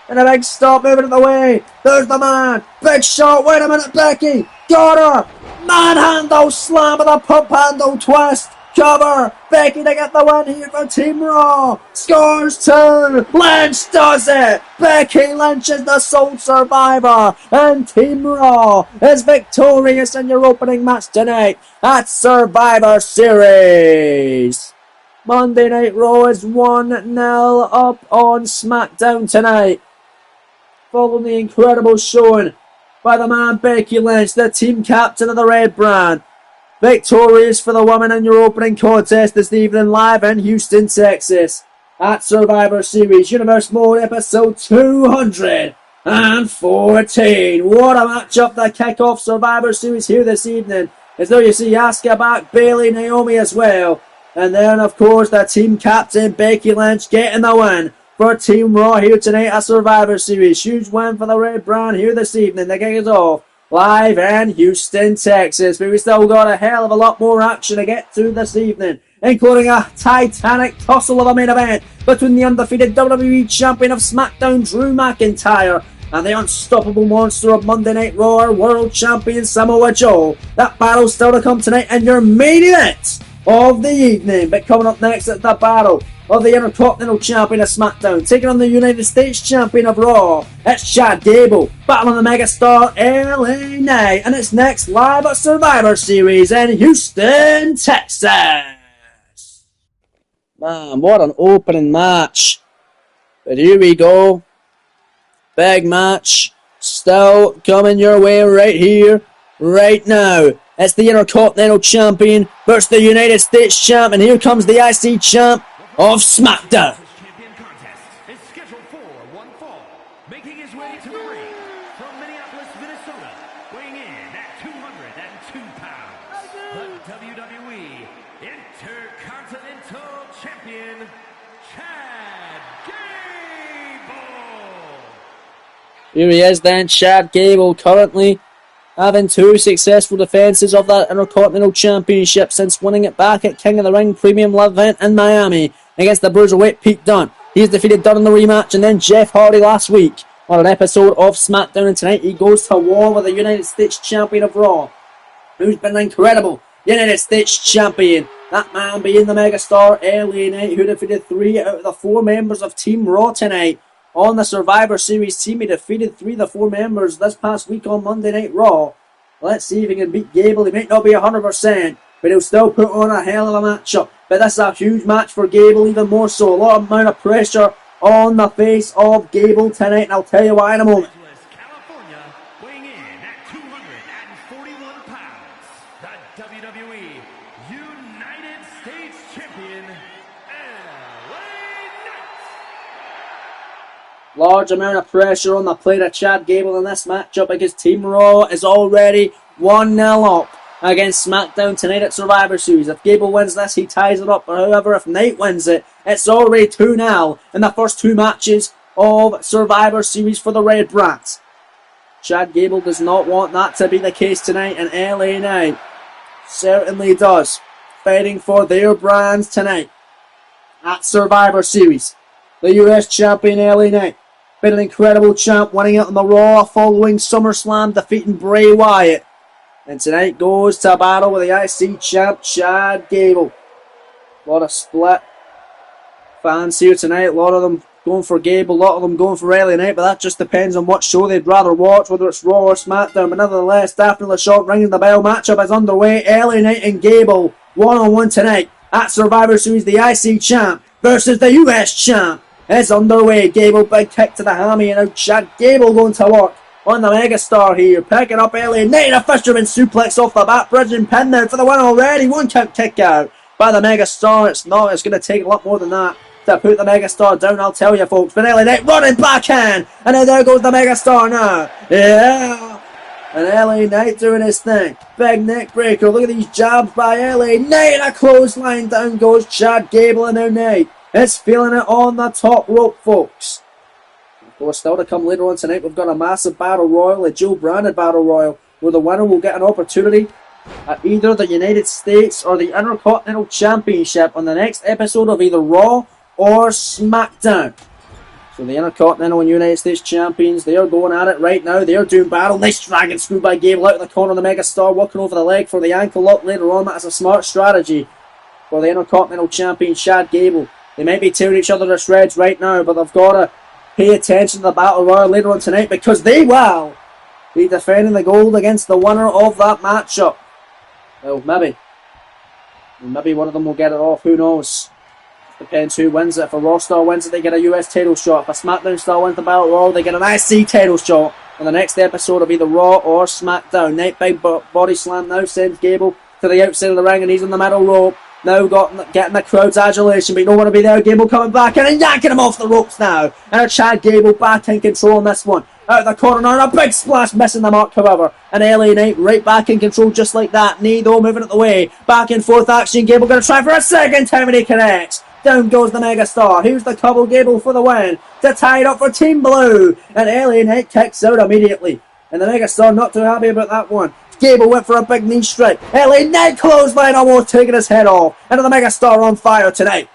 And a big stop moving in the way. There's the man. Big shot. Wait a minute, Becky. Got her. Manhandle slam with a pump handle twist. Cover. Becky to get the win here for Team Raw. Scores 2. Lynch does it. Becky Lynch is the sole survivor. And Team Raw is victorious in your opening match tonight at Survivor Series. Monday Night Raw is 1-0 up on SmackDown tonight. Following the incredible showing by the man Becky Lynch, the team captain of the Red Brand. Victorious for the women in your opening contest this evening live in Houston, Texas. At Survivor Series Universe Mode episode 214. What a matchup to kick off Survivor Series here this evening. As though you see Asuka back, Bayley, Naomi as well. And then of course the team captain Becky Lynch getting the win for Team Raw here tonight at Survivor Series. Huge win for the Red Brand here this evening. The kick is off live in Houston, Texas. But we still got a hell of a lot more action to get through this evening, including a titanic tussle of a main event between the undefeated WWE Champion of SmackDown, Drew McIntyre, and the unstoppable monster of Monday Night Raw, World Champion Samoa Joe. That battle's still to come tonight in your main event of the evening. But coming up next is the battle of the Intercontinental Champion of SmackDown taking on the United States Champion of Raw. It's Chad Gable battling the megastar LA Knight, and it's next live at Survivor Series in Houston, Texas. Man, what an opening match. But here we go. Big match still coming your way right here, right now. It's the Intercontinental Champion versus the United States Champ, and here comes the IC Champ of SmackDown. Champion contest is scheduled for one fall. Making his way to the ring from Minneapolis, Minnesota, weighing in at 202 pounds, the WWE Intercontinental Champion, Chad Gable. Here he is then, Chad Gable, currently having 2 successful defenses of that Intercontinental Championship since winning it back at King of the Ring Premium Live event in Miami against the Bruiserweight Pete Dunne. He's defeated Dunne in the rematch, and then Jeff Hardy last week on an episode of SmackDown, and tonight he goes to war with the United States Champion of Raw, who's been an incredible United States Champion. That man being the megastar LA Knight, who defeated 3 out of the 4 members of Team Raw tonight. On the Survivor Series team, he defeated 3 of the 4 members this past week on Monday Night Raw. Let's see if he can beat Gable. He might not be 100%, but he'll still put on a hell of a matchup. But this is a huge match for Gable, even more so. A lot of amount of pressure on the face of Gable tonight, and I'll tell you why in a moment. California, weighing in at 241 pounds, the WWE United States Champion, LA Knight. Large amount of pressure on the plate of Chad Gable in this matchup because Team Raw is already 1-0 up against SmackDown tonight at Survivor Series. If Gable wins this, he ties it up. However, if Knight wins it, it's already 2-0 in the first 2 matches of Survivor Series for the Red Brats. Chad Gable does not want that to be the case tonight, and LA Knight certainly does. Fighting for their brands tonight at Survivor Series. The US Champion LA Knight, been an incredible champ, winning it on the Raw following SummerSlam, defeating Bray Wyatt. And tonight goes to battle with the IC Champ, Chad Gable. A lot of split fans here tonight. A lot of them going for Gable, a lot of them going for LA Knight, but that just depends on what show they'd rather watch, whether it's Raw or SmackDown. But nevertheless, definitely the shot ringing the bell. Matchup is underway. LA Knight and Gable, 1-on-1 tonight at Survivor Series. The IC Champ versus the US Champ is underway. Gable, big kick to the hammy, and now Chad Gable going to work on the megastar here, picking up LA Knight, a fisherman suplex off the back, bridging pin there for the win already. 1 count kick out by the megastar. It's going to take a lot more than that to put the megastar down, I'll tell you folks. But LA Knight running backhand, and then there goes the megastar now. Yeah, and LA Knight doing his thing. Big neck breaker. Look at these jabs by LA Knight, and a clothesline. Down goes Chad Gable, and now Knight is feeling it on the top rope, folks. Of course, still to come later on tonight, we've got a massive battle royal, a Joe Branded battle royal, where the winner will get an opportunity at either the United States or the Intercontinental Championship on the next episode of either Raw or SmackDown. So the Intercontinental and United States Champions, they are going at it right now. They are doing battle. Nice dragon screw by Gable out of the corner of the megastar, working over the leg for the ankle lock later on. That is a smart strategy for the Intercontinental Champion, Chad Gable. They might be tearing each other to shreds right now, but they've got to pay attention to the Battle Royal later on tonight, because they will be defending the gold against the winner of that matchup. Well, maybe one of them will get it off, who knows. Depends who wins it. If a Raw star wins it, they get a US title shot. If a SmackDown star wins the Battle Royal, they get an IC title shot. And the next episode will be the Raw or SmackDown. Night big body slam now sends Gable to the outside of the ring, and he's on the middle rope. Now getting the crowd's adulation, but you don't want to be there. Gable coming back in and yanking him off the ropes now. And Chad Gable back in control on this one. Out of the corner now, and a big splash, missing the mark, however. And LA Knight right back in control just like that. Knee though, moving out the way. Back and forth action. Gable going to try for a second time, and he connects. Down goes the Megastar. Here's the couple. Gable for the win to tie it up for Team Blue. And LA Knight kicks out immediately. And the Megastar not too happy about that one. Gable went for a big knee strike. LA Knight clothesline, almost taking his head off. And the Megastar on fire tonight.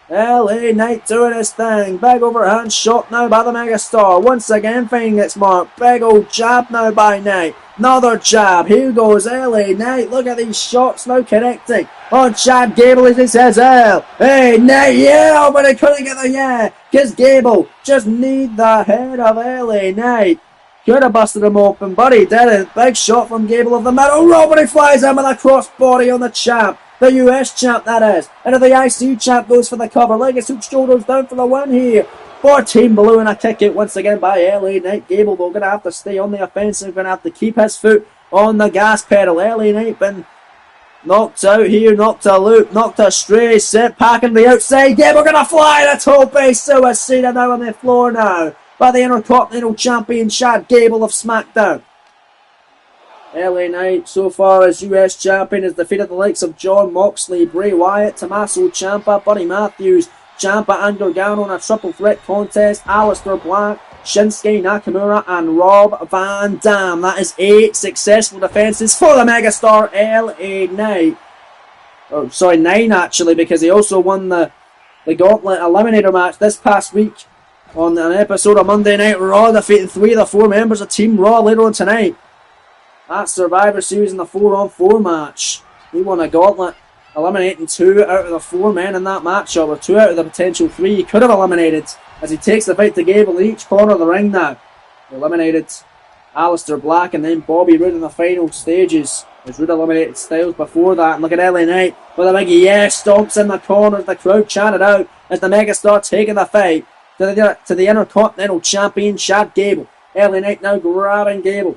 LA Knight doing his thing. Big overhand shot now by the Megastar. Once again finding its mark. Big old jab now by Knight. Another jab. Here goes LA Knight. Look at these shots now connecting on Chad Gable as he says, hey Knight, yeah, but he couldn't get the yeah. Because Gable just need the head of LA Knight. Could have busted him open, but he didn't. Big shot from Gable of the middle rope, and he flies in with a crossbody on the champ. The US champ, that is. And the IC champ goes for the cover. Legacy shoulders down for the win here. For Team Blue, and a kick out once again by LA Knight. Gable, though, going to have to stay on the offensive. Going to have to keep his foot on the gas pedal. LA Knight been knocked out here, knocked a loop, knocked a stray, set packing the outside. Gable going to fly the top base. Suicide now on the floor now by the Intercontinental Champion Chad Gable of SmackDown. LA Knight, so far as US Champion, has defeated the likes of Jon Moxley, Bray Wyatt, Tommaso Ciampa, Buddy Matthews, Ciampa and Gargano in a triple threat contest, Aleister Black, Shinsuke Nakamura and Rob Van Dam. That is 8 successful defences for the Megastar LA Knight. Oh, sorry, 9 actually, because he also won the Gauntlet Eliminator match this past week on an episode of Monday Night Raw, defeating 3 of the 4 members of Team Raw later on tonight. At Survivor Series in the 4-on-4 match. He won a Gauntlet, eliminating 2 out of the 4 men in that matchup, or 2 out of the potential 3 he could have eliminated, as he takes the fight to Gable in each corner of the ring now. He eliminated Aleister Black and then Bobby Roode in the final stages, as Roode eliminated Styles before that. And look at LA Knight with a big yes, stomps in the corners, the crowd chanted out as the Megastar taking the fight to the Intercontinental Champion Chad Gable. LA Knight now grabbing Gable.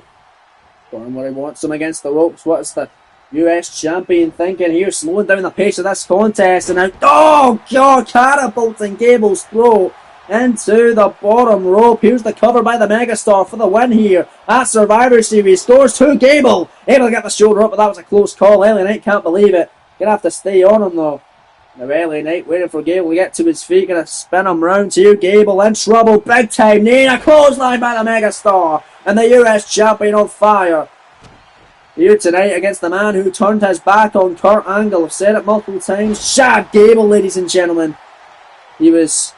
Going where he wants him against the ropes. What is the US Champion thinking here? Slowing down the pace of this contest. And now, oh God, catapulting Gable's throat into the bottom rope. Here's the cover by the Megastar for the win here at Survivor Series. Scores to Gable. Able to get the shoulder up, but that was a close call. LA Knight can't believe it. Gonna have to stay on him though. Now LA Knight waiting for Gable to get to his feet. Gonna spin him round here. Gable in trouble. Big time knee. A clothesline by the Megastar. And the US Champion on fire. Here tonight against the man who turned his back on Kurt Angle. I've said it multiple times. Chad Gable, ladies and gentlemen. He was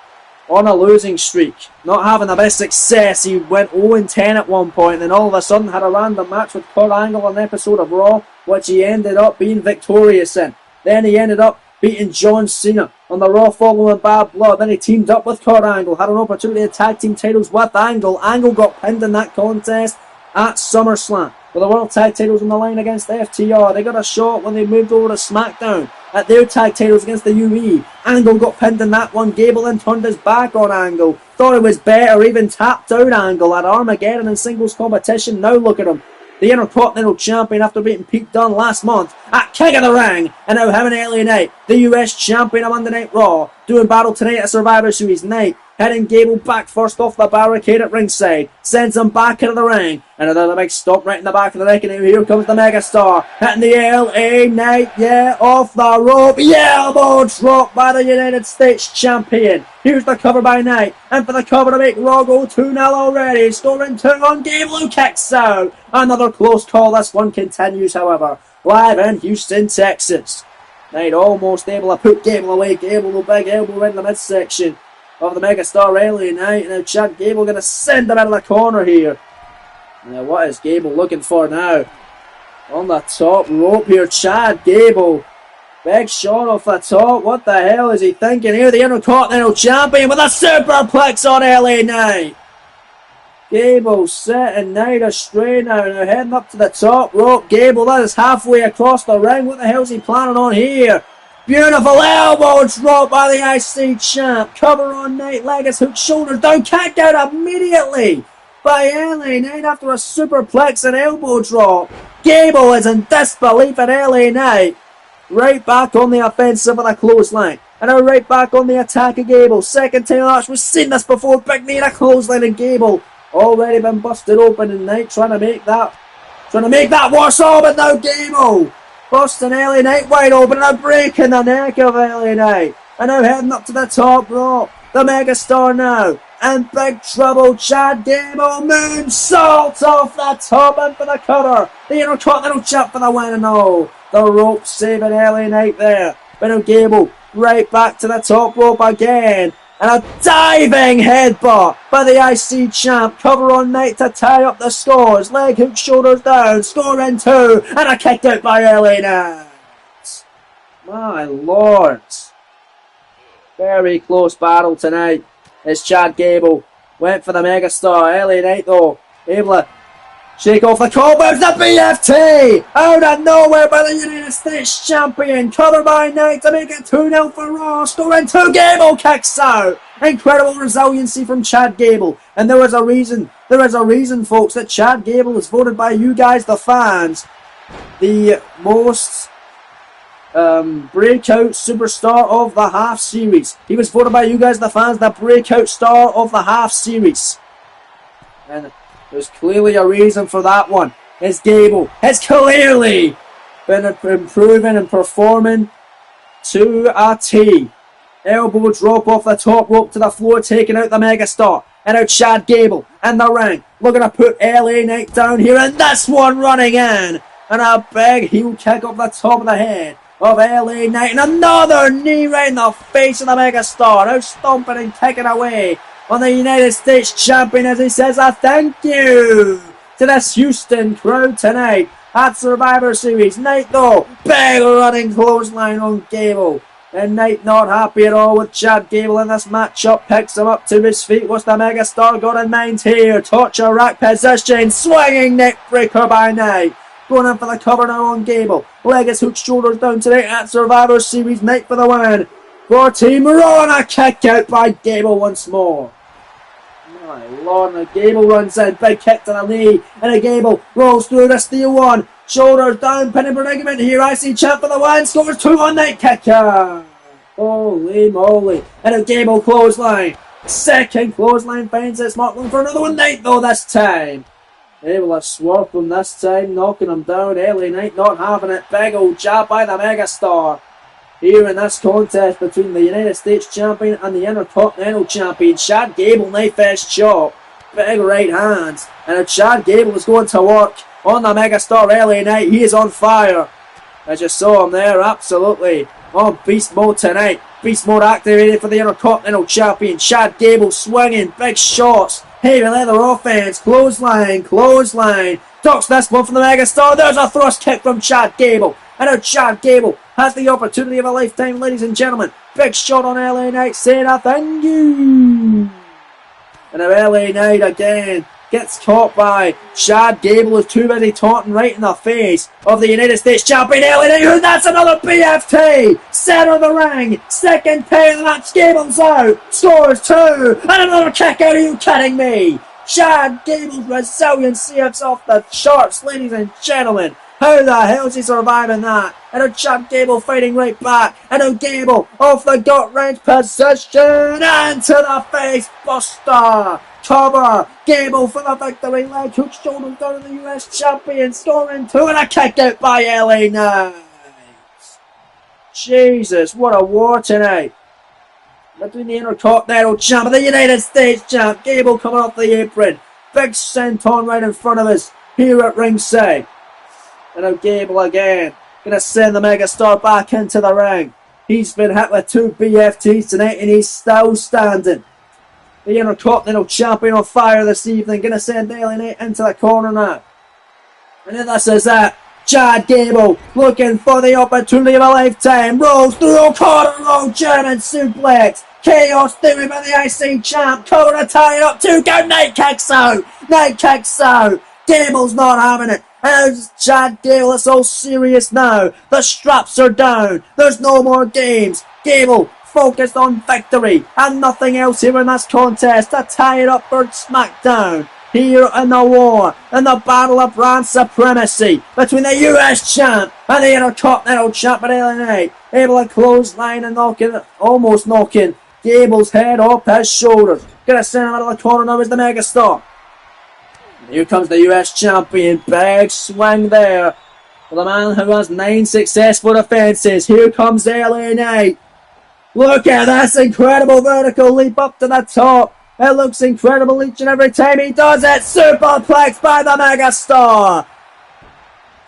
on a losing streak. Not having the best success. He went 0-10 at one point. And then all of a sudden had a random match with Kurt Angle on an episode of Raw, which he ended up being victorious in. Then he ended up beating John Cena on the Raw following Bad Blood. Then he teamed up with Kurt Angle, had an opportunity to tag team titles with Angle. Angle got pinned in that contest at SummerSlam with the World Tag Titles on the line against FTR. They got a shot when they moved over to SmackDown at their tag titles against the UE. Angle got pinned in that one. Gable then turned his back on Angle. Thought it was better, even tapped out Angle at Armageddon in singles competition. Now look at him. The Intercontinental Champion after beating Pete Dunne last month at King of the Ring. And now him and LA Knight, the US Champion of Monday Night Raw, doing battle tonight at Survivor Series. Knight heading Gable back first off the barricade at ringside. Sends him back into the ring. And another big stomp right in the back of the neck. And here comes the Megastar. Hitting the LA Knight. Yeah, off the rope. Yeah, elbow drop by the United States Champion. Here's the cover by Knight. And for the cover to make Raw go 2-0 already. Scoring 2 on Gable, who kicks out. Another close call. This one continues, however. Live in Houston, Texas. Knight almost able to put Gable away. Gable with big elbow right in the midsection of the Megastar LA Knight. Now Chad Gable going to send him out of the corner here. Now what is Gable looking for now? On the top rope here, Chad Gable. Big shot off the top. What the hell is he thinking here? The Intercontinental Champion with a superplex on LA Knight. Gable setting Knight astray now. Now heading up to the top rope. Gable, that is halfway across the ring. What the hell is he planning on here? Beautiful elbow drop by the IC champ. Cover on Knight. Leg hook, shoulders down. Kicked out immediately by LA Knight after a superplex and elbow drop. Gable is in disbelief at LA Knight. Right back on the offensive with a clothesline. And now right back on the attack of Gable. Second time match. We've seen this before. Big knee and a clothesline, and Gable already been busted open, and Knight trying to make that worse. Oh, but now Gable busting LA Knight wide open, and a break in the neck of LA Knight. And now heading up to the top rope. The Megastar now in big trouble. Chad Gable moonsault off the top in for the cover. The Intercontinental Champ for the win, and all the rope saving LA Knight there. But now Gable right back to the top rope again. And a diving headbutt by the IC champ. Cover on Knight to tie up the scores. Leg hook, shoulders down. Score in 2. And a kicked out by LA Knight. My lord. Very close battle tonight as Chad Gable went for the Megastar. LA Knight though able to shake off the cobwebs. The BFT out of nowhere by the United States champion. Cover by Knight to make it 2-0 for Raw. Scoring 2. Gable kicks out. Incredible resiliency from Chad Gable. And there is a reason, folks, that Chad Gable is voted by you guys, the fans, the most breakout superstar of the half series. He was voted by you guys, the fans, the breakout star of the half series. And there's clearly a reason for that one. As Gable has clearly been improving and performing to a T. Elbow drop off the top rope to the floor, taking out the Megastar. And now Chad Gable in the ring, looking to put LA Knight down here, and this one running in. And a big heel kick off the top of the head of LA Knight, and another knee right in the face of the Megastar. Now stomping and kicking away on the United States champion as he says a thank you to this Houston crowd tonight at Survivor Series. Knight though, big running clothesline on Gable. And Knight not happy at all with Chad Gable in this matchup. Picks him up to his feet. What's the Megastar got in mind here? Torture rack position. Swinging neck breaker by Knight. Going in for the cover now on Gable. Leg is hooked, shoulders down tonight at Survivor Series. Knight for the win. For Team Raw, and a kick out by Gable once more. My lord, and a Gable runs in. Big kick to the knee. And a Gable rolls through the steel one. Shoulders down, pinning predicament here. IC champ for the win. Scores 2 on Knight kicker. Holy moly. And a Gable clothesline. Second clothesline finds its mark. Looking for another one. Knight though this time. Able to swerve him this time, knocking him down. LA Knight not having it. Big old jab by the Megastar. Here in this contest between the United States champion and the Intercontinental champion. Chad Gable, knife edge chop. Big right hands. And if Chad Gable is going to work on the Megastar LA Knight, he is on fire. I just saw him there, absolutely. On beast mode tonight. Beast mode activated for the Intercontinental champion. Chad Gable swinging, big shots. Heavy leather offense, clothesline. Ducks this one from the Megastar. There's a thrust kick from Chad Gable. And now Chad Gable has the opportunity of a lifetime, ladies and gentlemen. Big shot on LA Knight, saying a thank you. And now LA Knight again gets caught by Chad Gable, is too busy taunting right in the face of the United States champion LA Knight. And that's another BFT. Center of the ring. Second pay of the match. Gable's out. Scores 2. And another kick out. Are you kidding me? Chad Gable's resiliency is off the charts, ladies and gentlemen. How the hell is he surviving that? And now Chad Gable fighting right back. And now Gable off the gut wrench position. And to the face buster. Cover. Gable for the victory. Leg hook, shoulders down to the US champion. Scoring 2 and a kick out by LA Knight. Jesus, what a war tonight. Between the Intercontinental champ and the United States champ. Gable coming off the apron. Big senton right in front of us here at ringside. And now Gable again. Going to send the Megastar back into the ring. He's been hit with 2 BFTs tonight and he's still standing. The Intercontinental champion on fire this evening. Going to send LA Knight into the corner now. And then this is it. Chad Gable looking for the opportunity of a lifetime. Rolls through a corner roll. German suplex. Chaos theory by the IC champ. Cover to tie it up. 2 count. Knight kicks out. Gable's not having it. And Chad Gable, it's all serious now. The straps are down. There's no more games. Gable focused on victory and nothing else here in this contest to tie it up for SmackDown. Here in the war, in the battle of brand supremacy between the US champ and the Intercontinental champ at LA Knight. Able to clothesline and almost knocking Gable's head off his shoulders. Gonna send him out of the corner now as the Megastar. Here comes the US champion. Big swing there for the man who has 9 successful defenses. Here comes LA Knight. Look at this incredible vertical leap up to the top. It looks incredible each and every time he does it. Superplex by the Megastar.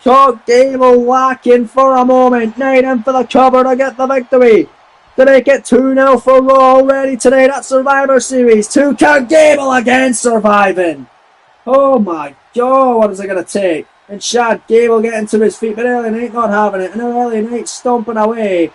Caught Gable lacking for a moment. Knight in for the cover to get the victory. To make it 2-0 for Raw already tonight at Survivor Series. 2 count. Gable again surviving. Oh my God, what is it going to take? And Chad Gable getting to his feet, but LA Knight not having it. And now LA Knight stomping away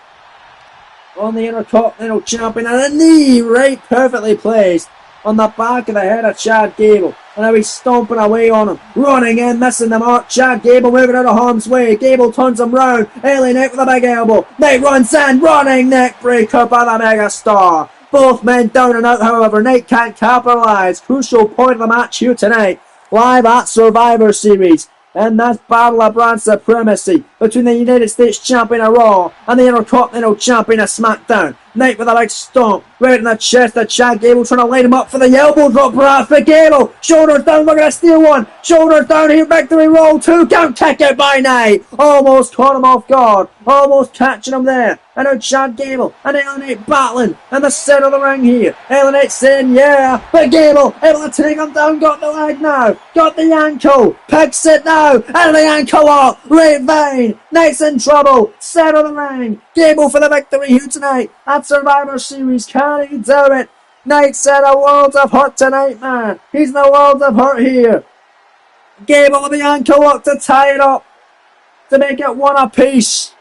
on the Intercontinental Champion. And a knee right perfectly placed on the back of the head of Chad Gable. And now he's stomping away on him. Running in, missing the mark. Chad Gable moving out of harm's way. Gable turns him round. LA Knight with a big elbow. Knight runs in. Running neck breaker by the Megastar. Both men down and out, however. Knight can't capitalise. Crucial point of the match here tonight. Live at Survivor Series. And that's battle of brand supremacy between the United States Champion of Raw and the Intercontinental Champion of SmackDown. Knight with a big stomp right in the chest of Chad Gable, trying to line him up for the elbow drop perhaps for Gable. Shoulders down, we're going to steal one. Shoulders down here, victory roll. 2 count, kick out by Knight. Almost caught him off guard. Almost catching him there. And now Chad Gable and LA Knight battling in the centre of the ring here. LA Knight saying yeah, but Gable able to take him down. Got the leg now. Got the ankle. Picks it now. And the ankle up. Right vein. Knight's in trouble. Centre of the ring. Gable for the victory here tonight at Survivor Series. Can he do it? Knight said a world of hurt tonight, man. He's in a world of hurt here. Gable with the ankle lock to tie it up. To make it 1 apiece.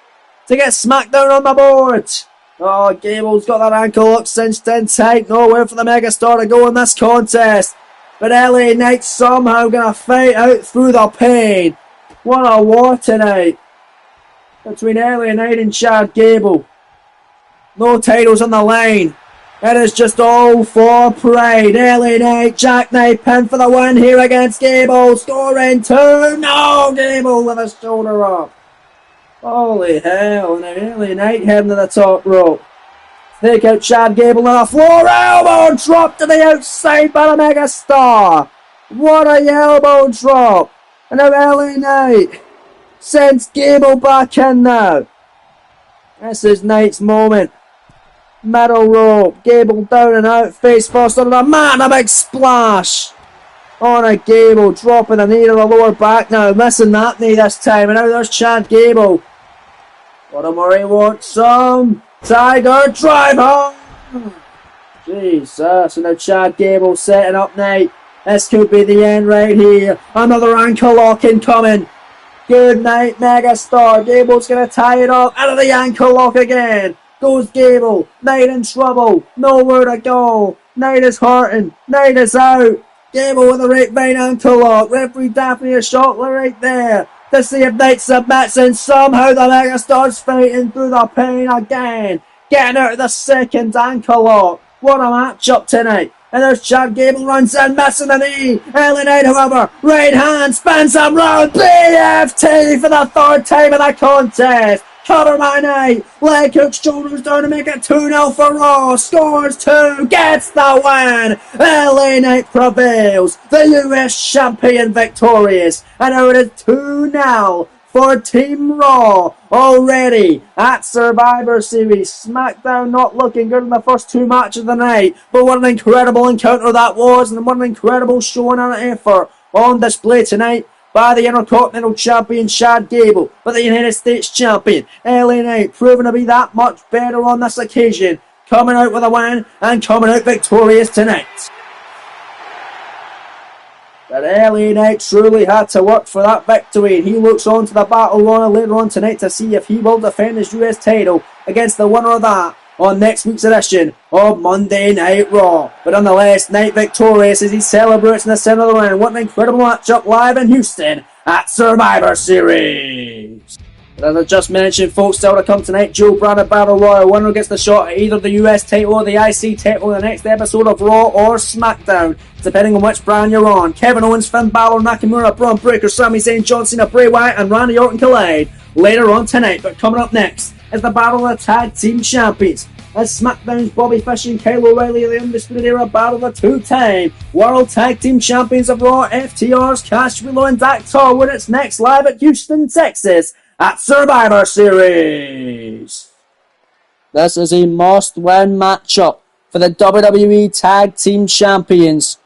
To get SmackDown on the board. Oh, Gable's got that ankle lock cinched in tight. Nowhere for the Megastar to go in this contest. But LA Knight somehow going to fight out through the pain. What a war tonight between LA Knight and Chad Gable. No titles on the line. It is just all for pride. LA Knight, Jackknife pin for the win here against Gable. Scoring 2. No, Gable with his shoulder up. Holy hell. And LA Knight heading to the top rope. Take out Chad Gable on the floor. Elbow drop to the outside by the Megastar. What a elbow drop. And now LA Knight sends Gable back in now. This is Knight's moment. Middle rope. Gable down and out. Face first under the man. A big splash. On a Gable. Dropping the knee to the lower back now. Missing that knee this time. And now there's Chad Gable. What a Murray wants some. Tiger drive home. Jesus. And now Chad Gable setting up Knight. This could be the end right here. Another ankle lock incoming. Good night, Megastar. Gable's going to tie it up. Out of the ankle lock again. Goes Gable. Knight in trouble. Nowhere to go. Knight is hurting. Knight is out. Gable with a right vein ankle lock. Referee Daphne Shotler right there to see if Knight submits, and somehow the Megastar's fighting through the pain again. Getting out of the second ankle lock. What a matchup tonight. And there's Chad Gable runs in, missing the knee. LA Knight, however, right hand spins him round. BFT for the 3rd time in the contest. Cover my Knight. Leg hook, shoulders down to make it 2-0 for Raw. Scores 2, gets the win. LA Knight prevails. The US champion victorious. And now it is 2-0 for Team Raw already at Survivor Series. SmackDown not looking good in the first 2 matches of the night, but what an incredible encounter that was, and what an incredible showing and effort on display tonight by the Intercontinental Champion Chad Gable, but the United States Champion LA Knight proving to be that much better on this occasion, coming out with a win and coming out victorious tonight. But LA Knight truly had to work for that victory, and he looks on to the Battle Royal later on tonight to see if he will defend his US title against the winner of that on next week's edition of Monday Night Raw. But nonetheless, Knight victorious as he celebrates in the centre of the ring. What an incredible matchup live in Houston at Survivor Series. As I just mentioned, folks, still to come tonight, Joe Brandon Battle Royal. Winner gets the shot at either the US title or the IC title in the next episode of Raw or SmackDown, depending on which brand you're on. Kevin Owens, Finn Balor, Nakamura, Braun Breaker, Sami Zayn, John Cena, Bray Wyatt and Randy Orton collide later on tonight. But coming up next is the Battle of the Tag Team Champions, as SmackDown's Bobby Fish and Kyle O'Reilly of the Undisputed Era battle the two-time World Tag Team Champions of Raw, FTR's Cash Wheeler and Dax Harwood. It's next live at Houston, Texas, at Survivor Series. This is a must-win matchup for the WWE Tag Team Champions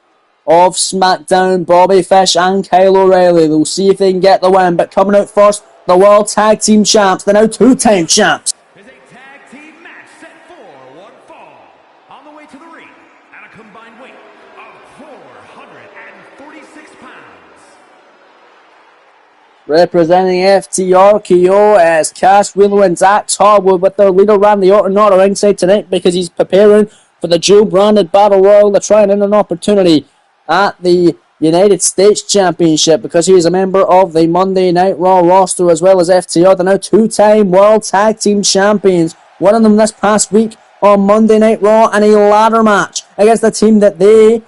of SmackDown, Bobby Fish and Kyle O'Reilly. We'll see if they can get the win, but coming out first, the World Tag Team Champs, the now two-time champs. Is a tag team match set for one fall. On the way to the ring, at a combined weight of 446 pounds. Representing FTR, KO as Cash Wheeler and Dax Harwood, with their leader Randy Orton not at ringside tonight because he's preparing for the Joe Brandon Battle Royal to try and earn an opportunity at the United States Championship, because he is a member of the Monday Night Raw roster, as well as FTR, the now two-time World Tag Team Champions, winning them this past week on Monday Night Raw in a ladder match against the team that they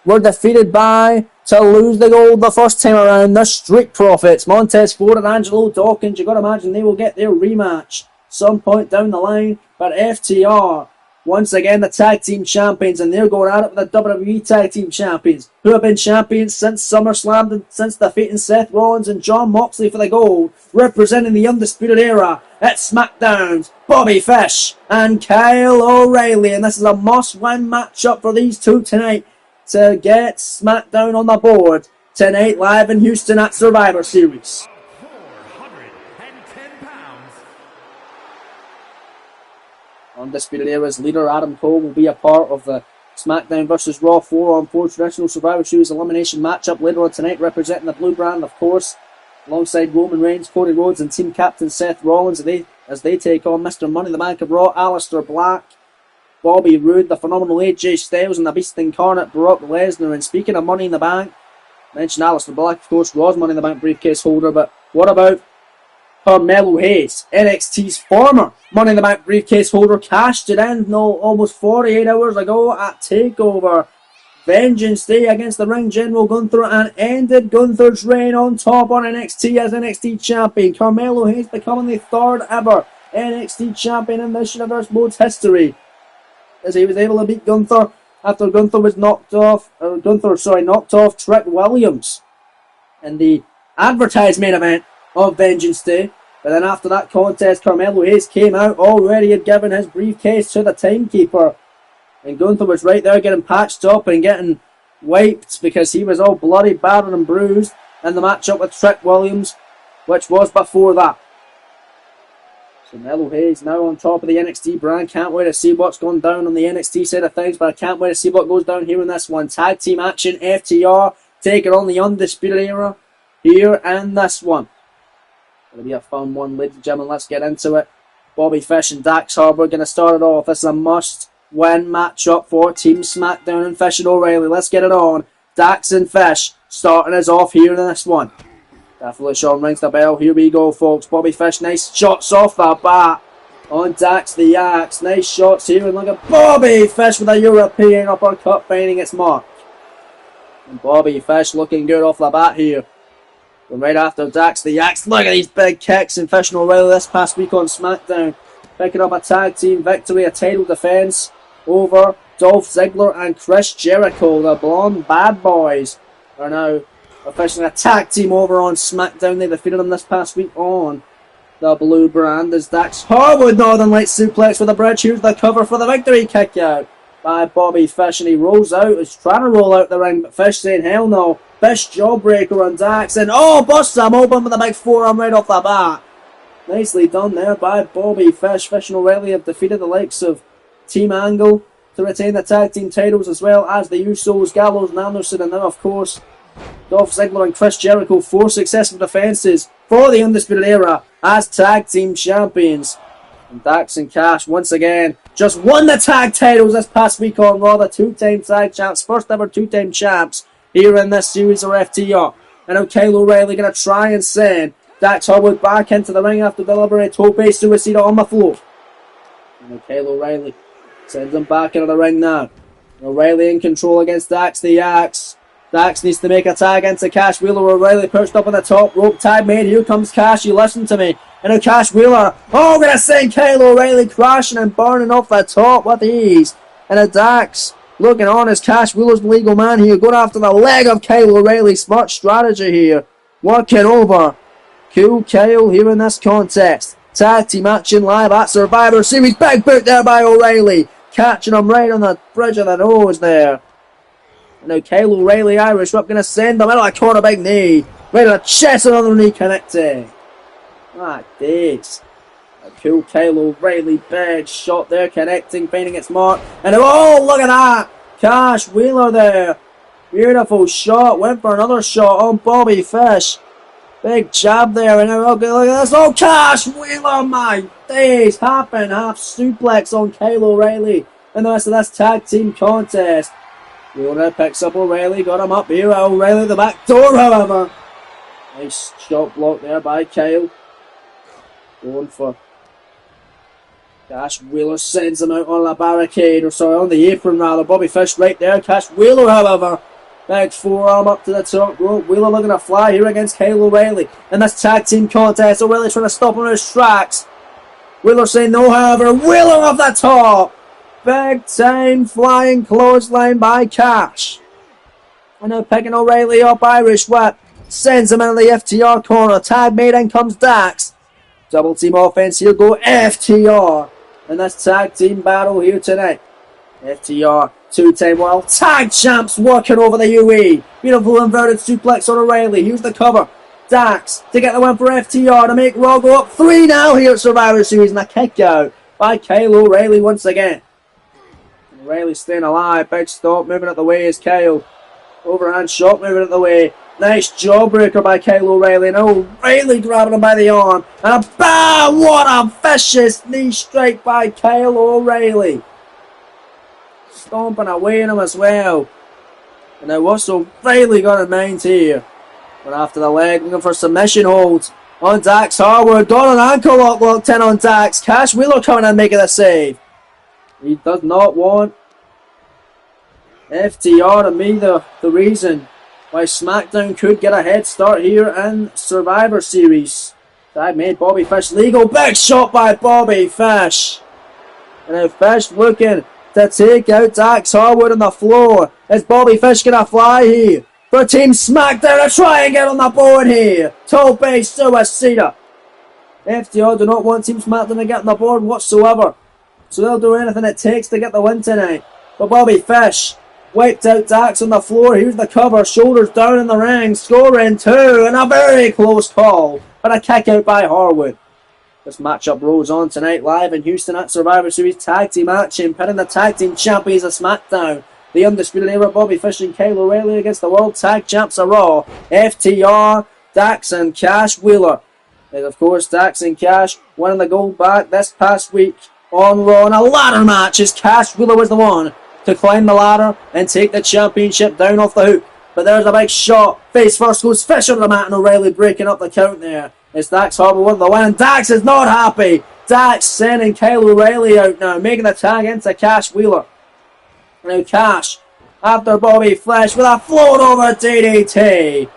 were defeated by to lose the gold the first time around, the Street Profits. Montez Ford and Angelo Dawkins, you got to imagine they will get their rematch some point down the line. But FTR, once again, the Tag Team Champions, and they're going at it with the WWE Tag Team Champions, who have been champions since SummerSlam, since defeating Seth Rollins and Jon Moxley for the gold. Representing the Undisputed Era at SmackDown's Bobby Fish and Kyle O'Reilly. And this is a must-win matchup for these two tonight to get SmackDown on the board tonight live in Houston at Survivor Series. 410 pounds. Undisputed Era's leader Adam Cole will be a part of the SmackDown vs. Raw 4-on-4 traditional Survivor Series elimination matchup later on tonight, representing the blue brand, of course, alongside Roman Reigns, Cody Rhodes and team captain Seth Rollins as they take on Mr. Money in the Bank of Raw, Aleister Black, Bobby Roode, the phenomenal AJ Styles, and the Beast Incarnate, Brock Lesnar. And speaking of Money in the Bank, mentioned Aleister Black, of course, was Money in the Bank briefcase holder, but what about Carmelo Hayes, NXT's former Money in the Bank briefcase holder, cashed it in almost 48 hours ago at TakeOver Vengeance Day against the Ring General Gunther, and ended Gunther's reign on top on NXT as NXT champion. Carmelo Hayes becoming the third ever NXT champion in this Universe Mode's history, as he was able to beat Gunther after Gunther was knocked off Trick Williams in the advertised main event of Vengeance Day. But then after that contest, Carmelo Hayes came out, already had given his briefcase to the timekeeper, and Gunther was right there getting patched up and getting wiped because he was all bloody, battered and bruised in the matchup with Trick Williams, which was before that. So Carmelo Hayes now on top of the NXT brand. Can't wait to see what's going down on the NXT side of things, but I can't wait to see what goes down here in this one. Tag team action, FTR taking on the Undisputed Era here in this one. It'll be a fun one, ladies and gentlemen. Let's get into it. Bobby Fish and Dax Harwood going to start it off. This is a must-win matchup for Team SmackDown and Fish and O'Reilly. Let's get it on. Dax and Fish starting us off here in this one. Definitely Sean rings the bell. Here we go, folks. Bobby Fish, nice shots off the bat on Dax the Axe. Nice shots here, and look at Bobby Fish with a European uppercut finding its mark. And Bobby Fish looking good off the bat here. And right after Dax the Axe, look at these big kicks. And Fish and O'Reilly this past week on SmackDown picking up a tag team victory, a title defense over Dolph Ziggler and Chris Jericho. The Blonde Bad Boys are now officially a tag team over on SmackDown. They defeated them this past week on the blue brand as Dax Harwood Northern Light suplex with a bridge. Here's the cover for the victory kick out by Bobby Fish, and he rolls out. He's trying to roll out the ring, but Fish saying hell no. Fish jawbreaker on Dax, and busts him open with a big forearm right off the bat. Nicely done there by Bobby Fish. Fish and O'Reilly have defeated the likes of Team Angle to retain the tag team titles, as well as the Usos, Gallows and Anderson, and now of course Dolph Ziggler and Chris Jericho, 4 successful defenses for the Undisputed Era as tag team champions. And Dax and Cash once again just won the tag titles this past week on Raw. The 2-time tag champs, first ever 2-time champs here in this series of FTR. And now Kyle O'Reilly going to try and send Dax Harwood back into the ring after delivering a tope suicida on the floor. And now Kyle O'Reilly sends him back into the ring now. O'Reilly in control against Dax the Axe. Dax needs to make a tag into Cash Wheeler. O'Reilly pushed up on the top rope. Tag made. Here comes Cash. You listen to me. And now Cash Wheeler. Oh, going to send Kyle O'Reilly crashing and burning off the top with ease. And a Dax looking on as Cash Wheeler's the legal man here. Going after the leg of Kyle O'Reilly. Smart strategy here. Working over Cool Kyle here in this contest. Tag team action live at Survivor Series. Big boot there by O'Reilly. Catching him right on the bridge of the nose there. And now Kyle O'Reilly, Irish Whip, going to send him into a corner, big knee. Right on the chest, another knee connecting. Ah, days. A cool Kyle O'Reilly, big shot there, connecting, finding its mark. And oh, look at that. Cash Wheeler there. Beautiful shot. Went for another shot on Bobby Fish. Big jab there. And now look at this. Oh, Cash Wheeler, my days. Half and half suplex on Kyle O'Reilly. And the rest of this tag team contest. Wheeler picks up O'Reilly, got him up here. O'Reilly at the back door, however. Nice shot block there by Kyle. Going for Cash Wheeler, sends him out on the barricade, or sorry, on the apron rather. Bobby Fish right there. Cash Wheeler, however, big forearm up to the top rope. Wheeler looking to fly here against Kyle O'Reilly. In this tag team contest, O'Reilly trying to stop him in his tracks. Wheeler saying no, however. Wheeler off the top. Big time flying clothesline by Cash. And now picking O'Reilly up, Irish Whip. Sends him into the FTR corner. Tag made in comes Dax. Double team offense here go FTR. And this tag team battle here tonight. FTR, two-time world tag champs working over the UE. Beautiful inverted suplex on O'Reilly. Here's the cover. Dax to get the win for FTR to make Raw go up 3 now here at Survivor Series. And a kick out by Kyle O'Reilly once again. O'Reilly staying alive. Big stop. Moving out the way is Kyle. Overhand shot moving out the way. Nice jawbreaker by Kyle O'Reilly. And O'Reilly grabbing him by the arm. And a bam! What a vicious knee strike by Kyle O'Reilly. Stomping away in him as well. And now what's O'Reilly got in mind here? But after the leg, looking for submission holds on Dax Harwood. Got an ankle lock locked in on Dax. Cash Wheeler coming in making a save. He does not want FTR to be the reason why SmackDown could get a head start here in Survivor Series. That made Bobby Fish legal. Big shot by Bobby Fish. And now Fish looking to take out Dax Harwood on the floor. Is Bobby Fish going to fly here for Team SmackDown to try and get on the board here? Tope suicida. FTR do not want Team SmackDown to get on the board whatsoever. So they'll do anything it takes to get the win tonight. But Bobby Fish wiped out Dax on the floor. Here's the cover. Shoulders down in the ring. Scoring 2. And a very close call. But a kick out by Harwood. This matchup rolls on tonight live in Houston at Survivor Series Tag Team action. Pitting the Tag Team Champions of SmackDown. The Undisputed Era, Bobby Fish and Kyle O'Reilly against the World Tag Champs of Raw. FTR, Dax and Cash Wheeler. And of course Dax and Cash winning the gold back this past week on Raw in a ladder match as Cash Wheeler was the one to climb the ladder and take the championship down off the hook. But there's a big shot. Face first goes Fish on the mat and O'Reilly breaking up the count there. It's Dax Harwood with the win. Dax is not happy. Dax sending Kyle O'Reilly out now, making the tag into Cash Wheeler. Now Cash, after Bobby Fish with a float over DDT.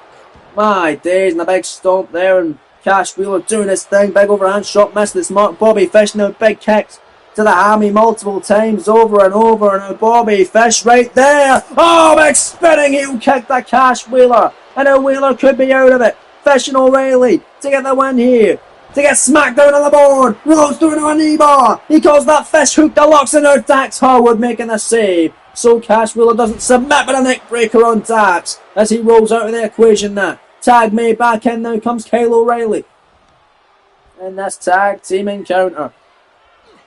My days, and a big stomp there, and Cash Wheeler doing his thing. Big overhand shot, missed his mark. Bobby Fish now big kicks to the hammy multiple times over and over. Now Bobby Fish right there. Oh, big spinning heel kick to Cash Wheeler. And now Wheeler could be out of it. Fish and O'Reilly to get the win here. To get SmackDown on the board. Rolls through to a knee bar. He calls that Fish hook deluxe, and now Dax Harwood making the save. So Cash Wheeler doesn't submit, but a neck breaker on Dax as he rolls out of the equation now. Tag made back in, now comes Kyle O'Reilly. And this tag team encounter.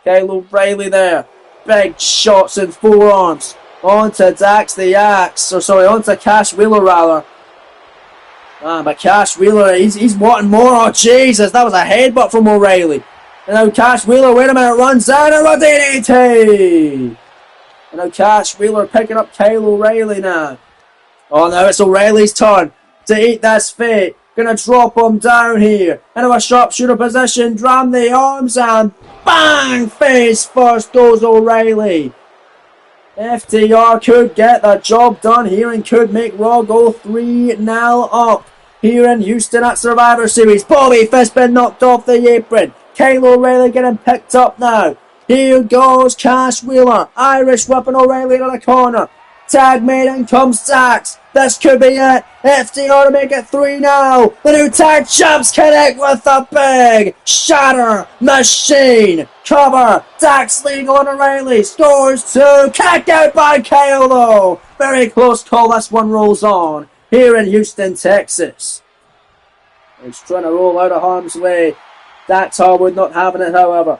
Kyle O'Reilly there. Big shots and forearms. Onto Dax the Axe. Or sorry, onto Cash Wheeler rather. But Cash Wheeler, he's wanting more. Oh Jesus, that was a headbutt from O'Reilly. And now Cash Wheeler, wait a minute, runs down and a DDT. And now Cash Wheeler picking up Kyle O'Reilly now. Oh, now it's O'Reilly's turn. to eat this fate. Gonna drop him down here. Into a sharpshooter position, dram the arms, and bang! Face first goes O'Reilly. FTR could get the job done here and could make Raw go 3-0 up here in Houston at Survivor Series. Bobby Fish been knocked off the apron. Kyle O'Reilly getting picked up now. Here goes Cash Wheeler. Irish whipping O'Reilly to the corner. Tag made, in comes Dax. This could be it. FTR to make it 3-0. The new tag champs connect with a big shatter machine cover. Dax legal on O'Reilly. Scores 2. Kicked out by Kyle though. Very close call. This one rolls on here in Houston, Texas. He's trying to roll out of harm's way. Dax Harwood not having it, however.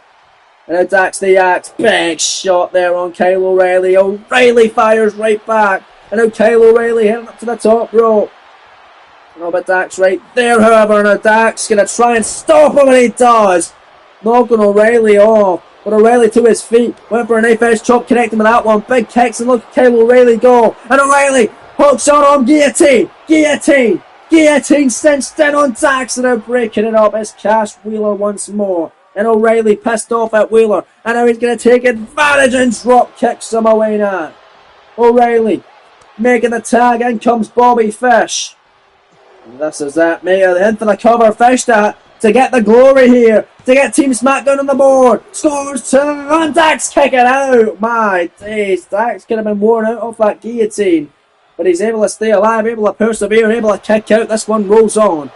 And now Dax the Axe. Big shot there on Kyle O'Reilly. O'Reilly fires right back. And now Kyle O'Reilly heading up to the top rope. No, but Dax right there, however. Now Dax going to try and stop him, and he does. Knocking O'Reilly off. But O'Reilly to his feet. Went for a knife edge chop, connecting with that one. Big kicks, and look at Kyle O'Reilly go. And O'Reilly hooks on him. Guillotine. Guillotine. Guillotine cinched in on Dax, and now breaking it up as Cash Wheeler once more. And O'Reilly pissed off at Wheeler. And now he's going to take advantage and drop kicks him away now. O'Reilly making the tag. In comes Bobby Fish. And this is that. In for the cover. Fish to get the glory here. To get Team SmackDown on the board. Scores 2. And Dax kicking out. My days. Dax could have been worn out off that guillotine. But he's able to stay alive. Able to persevere. Able to kick out. This one rolls on.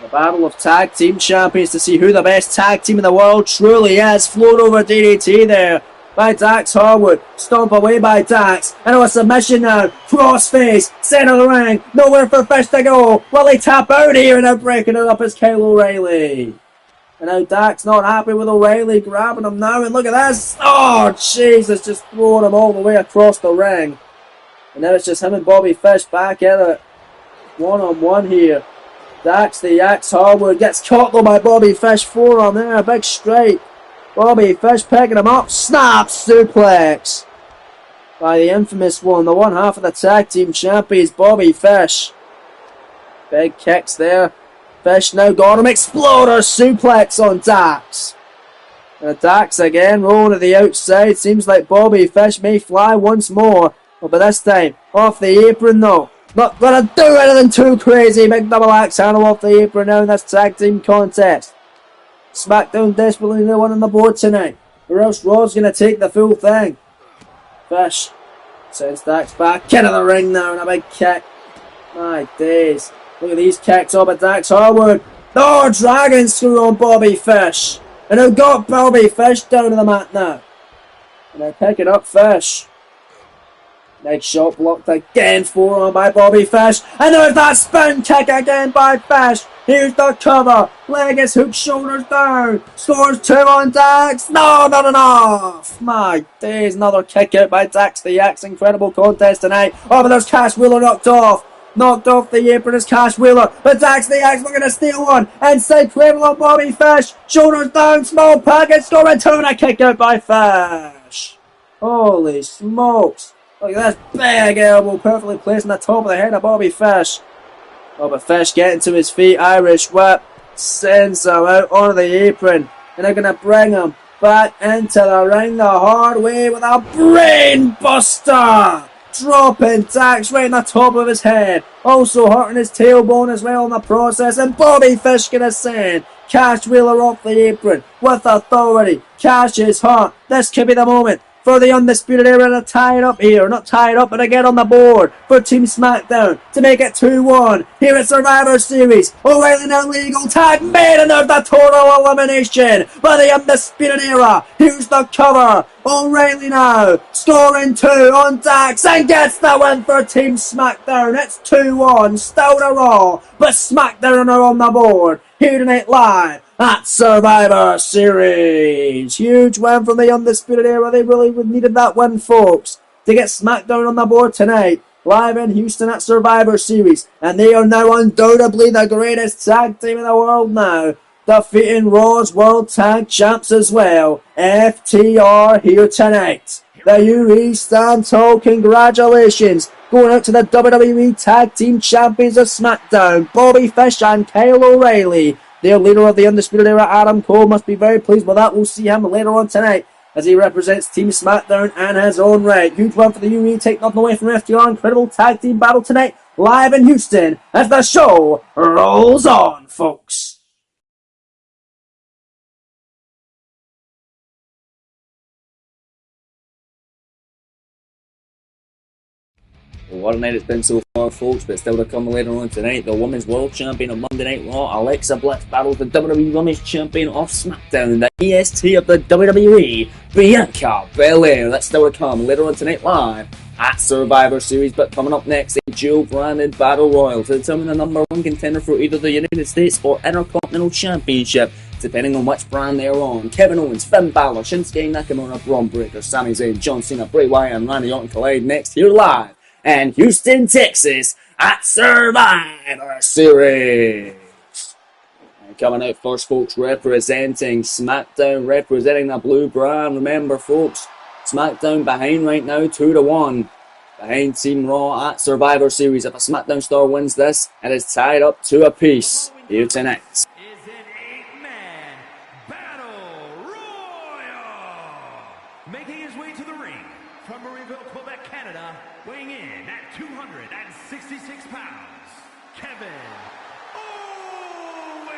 The battle of tag team champions to see who the best tag team in the world truly is. Float over DDT there by Dax Harwood. Stomp away by Dax. And a submission now. Crossface. Center of the ring. Nowhere for Fish to go. Will he tap out here? And now breaking it up is Kyle O'Reilly. And now Dax not happy with O'Reilly. Grabbing him now. And look at this. Oh, Jesus. Just throwing him all the way across the ring. And now it's just him and Bobby Fish back at it. One-on-one here. Dax the Axe Harwood gets caught though by Bobby Fish. Forearm there, a big strike. Bobby Fish picking him up. Snap suplex by the infamous one, the one half of the tag team champions, Bobby Fish. Big kicks there. Fish now got him. Exploder suplex on Dax. And Dax again rolling to the outside. Seems like Bobby Fish may fly once more. But this time, off the apron though. Not gonna do anything too crazy. Big double axe handle off the apron now in this tag team contest. SmackDown desperately need one on the board tonight, or else Raw's gonna take the full thing. Fish sends Dax back into the ring now and a big kick. My days. Look at these kicks up at Dax Harwood. Oh, dragon screw on Bobby Fish. And they've got Bobby Fish down to the mat now. And they're picking up Fish. Big shot blocked again, forearm by Bobby Fish. And there's that spin kick again by Fish. Here's the cover. Leg is hooked, shoulders down. Scores 2 on Dax. No, not enough. My days, another kick out by Dax the Axe. Incredible contest tonight. Oh, but there's Cash Wheeler knocked off. Knocked off the apron is Cash Wheeler. But Dax the Axe looking to steal one. Inside cradle on Bobby Fish. Shoulders down, small package. Scoring 2 and a kick out by Fish. Holy smokes. Look at this big elbow perfectly placed on the top of the head of Bobby Fish. Oh, but Fish getting to his feet. Irish whip. Sends him out onto the apron. And they're going to bring him back into the ring the hard way with a brain buster. Dropping Dax right on the top of his head. Also hurting his tailbone as well in the process. And Bobby Fish going to send Cash Wheeler off the apron with authority. Cash is hot. This could be the moment for the Undisputed Era to tie it up here. Not tie it up, but to get on the board for Team SmackDown to make it 2-1 here at Survivor Series. O'Reilly now legal tag made, and there's the total elimination by the Undisputed Era. Here's the cover. O'Reilly now scoring 2 on Dax and gets the win for Team SmackDown. It's 2-1, still to Raw, but SmackDown are on the board here tonight live at Survivor Series. Huge win from the Undisputed Era. They really needed that win, folks, to get SmackDown on the board tonight, live in Houston at Survivor Series. And they are now undoubtedly the greatest tag team in the world now, defeating Raw's World Tag Champs as well. FTR here tonight. The UE stand tall. Congratulations going out to the WWE Tag Team Champions of SmackDown, Bobby Fish and Kyle O'Reilly. Their leader of the Undisputed Era, Adam Cole, must be very pleased with that. We'll see him later on tonight as he represents Team SmackDown in his own right. Huge one for the UE, take nothing away from FTR. Incredible tag team battle tonight, live in Houston, as the show rolls on, folks. What a night it's been so far, folks, but still to come later on tonight. The Women's World Champion of Monday Night Raw, Alexa Bliss, battles the WWE Women's Champion of SmackDown, the EST of the WWE, Bianca Belair. That's still to come later on tonight live at Survivor Series. But coming up next, a dual-branded Battle Royal to determine the number one contender for either the United States or Intercontinental Championship, depending on which brand they are on. Kevin Owens, Finn Balor, Shinsuke Nakamura, Braun Breaker, Sami Zayn, John Cena, Bray Wyatt, and Randy Orton collide next here live and Houston, Texas at Survivor Series. And coming out first, folks, representing SmackDown, representing the blue brand. Remember, folks, SmackDown behind right now, 2-1. Behind Team Raw at Survivor Series. If a SmackDown star wins this, it is tied up 2 apiece. Here tonight. Is an 8-man battle royal. Making his way to the ring from Marieville, Quebec, Canada, weighing in at 266 pounds, Kevin Owens.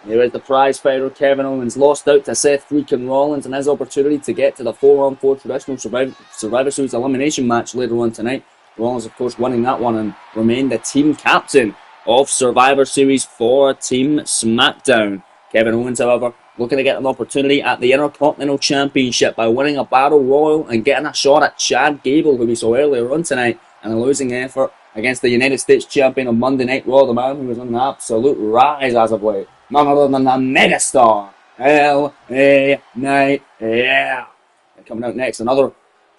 Here is the prize fighter. Kevin Owens lost out to Seth freaking Rollins, and his opportunity to get to the 4-on-4 traditional Survivor Series elimination match later on tonight. Rollins, of course, winning that one and remained the team captain of Survivor Series for Team SmackDown. Kevin Owens, however, looking to get an opportunity at the Intercontinental Championship by winning a Battle Royal and getting a shot at Chad Gable, who we saw earlier on tonight, and a losing effort against the United States Champion of Monday Night Raw, the man who was on an absolute rise as of late. None other than the megastar, L.A. Knight. Yeah. And coming out next, another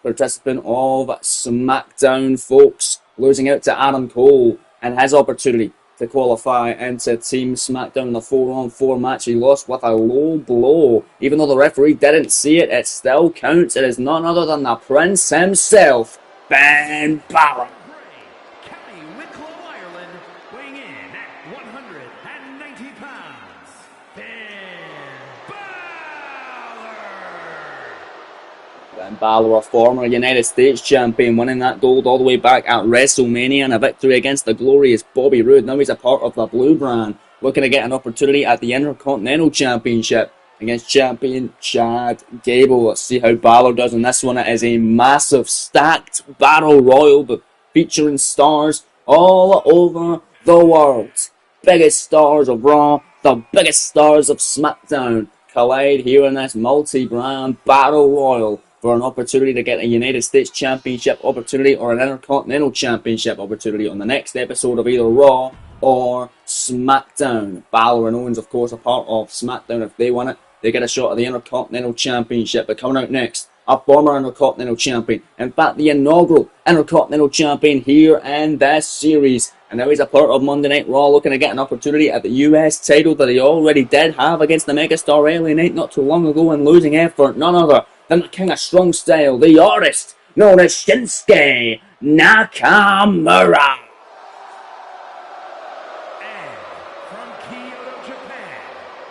participant of SmackDown, folks, losing out to Adam Cole and his opportunity to qualify into Team SmackDown in the 4-on-4 match. He lost with a low blow. Even though the referee didn't see it, it still counts. It is none other than the Prince himself, Ben Balor. County Wicklow, Ireland, weighing in at 190 pounds, Ben Balor. Ben Balor, a former United States champion, winning that gold all the way back at WrestleMania and a victory against the glorious Bobby Roode. Now he's a part of the blue brand, looking to get an opportunity at the Intercontinental Championship against champion Chad Gable. Let's see how Balor does in this one. It is a massive stacked battle royal, but featuring stars all over the world. Biggest stars of Raw, the biggest stars of SmackDown collide here in this multi-brand battle royal for an opportunity to get a United States Championship opportunity or an Intercontinental Championship opportunity on the next episode of either Raw or SmackDown. Balor and Owens, of course, a part of SmackDown. If they win it, they get a shot at the Intercontinental Championship. But coming out next, a former Intercontinental Champion. In fact, the inaugural Intercontinental Champion here in this series. And now he's a part of Monday Night Raw, looking to get an opportunity at the US title that he already did have against the megastar LA Knight not too long ago, and losing effort, none other than the King of Strong Style, the artist known as Shinsuke Nakamura. And from Kyoto, Japan,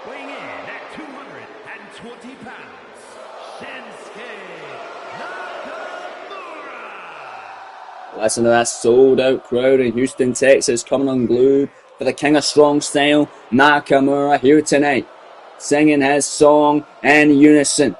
weighing in at 220 pounds, Shinsuke Nakamura. Listen to that sold out crowd in Houston, Texas, coming unglued for the King of Strong Style, Nakamura, here tonight, singing his song in unison.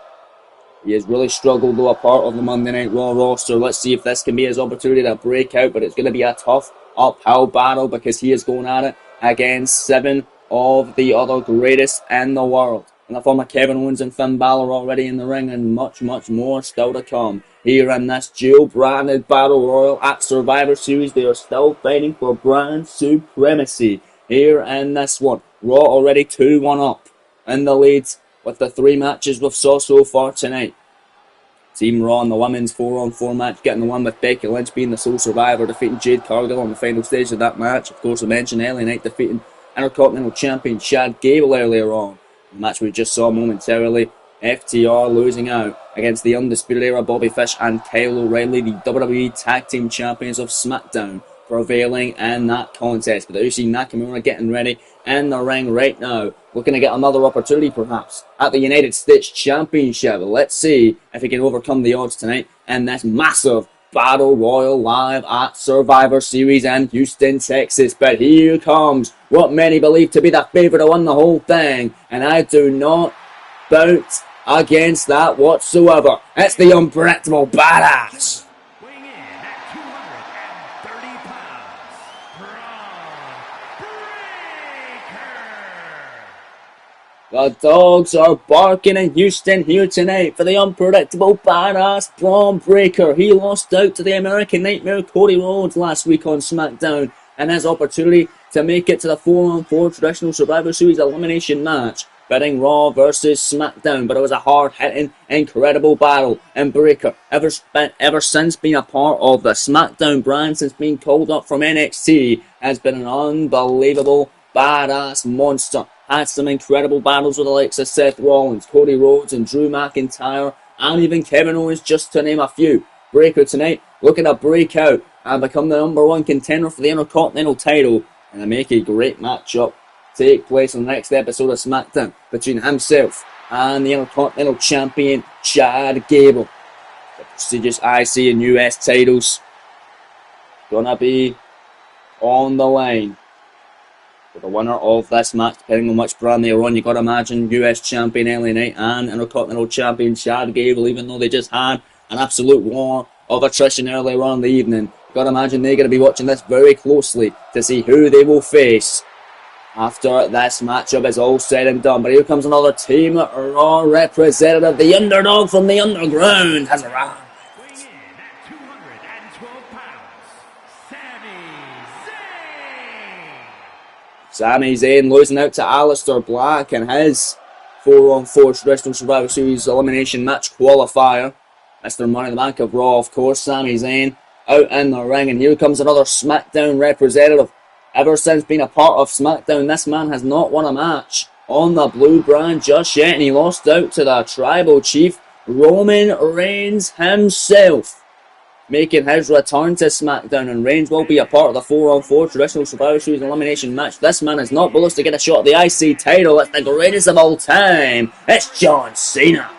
He has really struggled, though, a part of the Monday Night Raw roster. Let's see if this can be his opportunity to break out, but it's going to be a tough uphill battle because he is going at it against 7 of the other greatest in the world. And the former Kevin Owens and Finn Balor already in the ring, and much, much more still to come. Here in this dual-branded Battle Royal at Survivor Series, they are still fighting for brand supremacy. Here in this one, Raw already 2-1 up in the lead with the 3 matches we've saw so far tonight. Team Raw in the women's 4-on-4 match, getting the one with Becky Lynch being the sole survivor, defeating Jade Cargill on the final stage of that match. Of course, I mentioned LA Knight defeating Intercontinental Champion Chad Gable earlier on. The match we just saw momentarily, FTR losing out against the Undisputed Era, Bobby Fish and Kyle O'Reilly, the WWE Tag Team Champions of SmackDown, prevailing in that contest. But Yuji Nakamura getting ready in the ring right now, looking to get another opportunity perhaps at the United States Championship. Let's see if he can overcome the odds tonight in this massive Battle Royal live at Survivor Series in Houston, Texas. But here comes what many believe to be the favourite to win the whole thing, and I do not bounce against that whatsoever. It's the unpredictable badass. Weighing in at 230 pounds, Braun Breaker. The dogs are barking in Houston here tonight for the unpredictable badass Braun Breaker. He lost out to the American Nightmare Cody Rhodes last week on SmackDown, and his opportunity to make it to the 4-on-4 traditional Survivor Series elimination match, betting Raw versus SmackDown. But it was a hard-hitting, incredible battle, and Breaker, ever since being a part of the SmackDown brand, since being called up from NXT, has been an unbelievable badass monster. Had some incredible battles with the likes of Seth Rollins, Cody Rhodes, and Drew McIntyre, and even Kevin Owens, just to name a few. Breaker tonight looking to break out and become the #1 contender for the Intercontinental title, and to make a great matchup take place on the next episode of SmackDown between himself and the Intercontinental Champion Chad Gable. The prestigious IC and US titles gonna be on the line for the winner of this match, depending on which brand they're on. You gotta imagine US Champion LA Knight and Intercontinental Champion Chad Gable, even though they just had an absolute war of attrition earlier on in the evening, you gotta imagine they're gonna be watching this very closely to see who they will face after this matchup is all said and done. But here comes another Team Raw representative. The underdog from the underground has arrived. Weighing in at 212 pounds, Sami Zayn. Sami Zayn losing out to Aleister Black in his 4-on-4 traditional Survivor Series elimination match qualifier. Mr. Money in the Bank of Raw, of course. Sami Zayn out in the ring, and here comes another SmackDown representative. Ever since being a part of SmackDown, this man has not won a match on the blue brand just yet, and he lost out to the Tribal Chief, Roman Reigns himself, making his return to SmackDown. And Reigns will be a part of the 4-on-4 traditional Survivor Series elimination match. This man is not bullish to get a shot at the IC title. It's the greatest of all time. It's John Cena.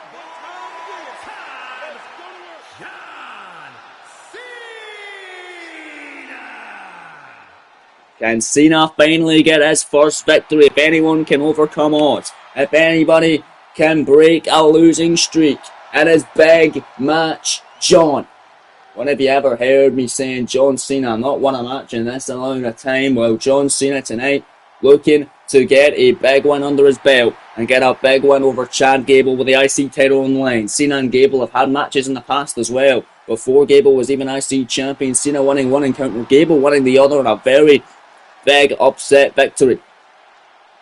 Can Cena finally get his first victory? If anyone can overcome odds, if anybody can break a losing streak, it is Big Match John. When have you ever heard me saying John Cena not won a match in this amount of time? Well, John Cena tonight looking to get a big win under his belt and get a big win over Chad Gable with the IC title on the line. Cena and Gable have had matches in the past as well. Before Gable was even IC champion, Cena winning one encounter, Gable winning the other in a very big upset victory.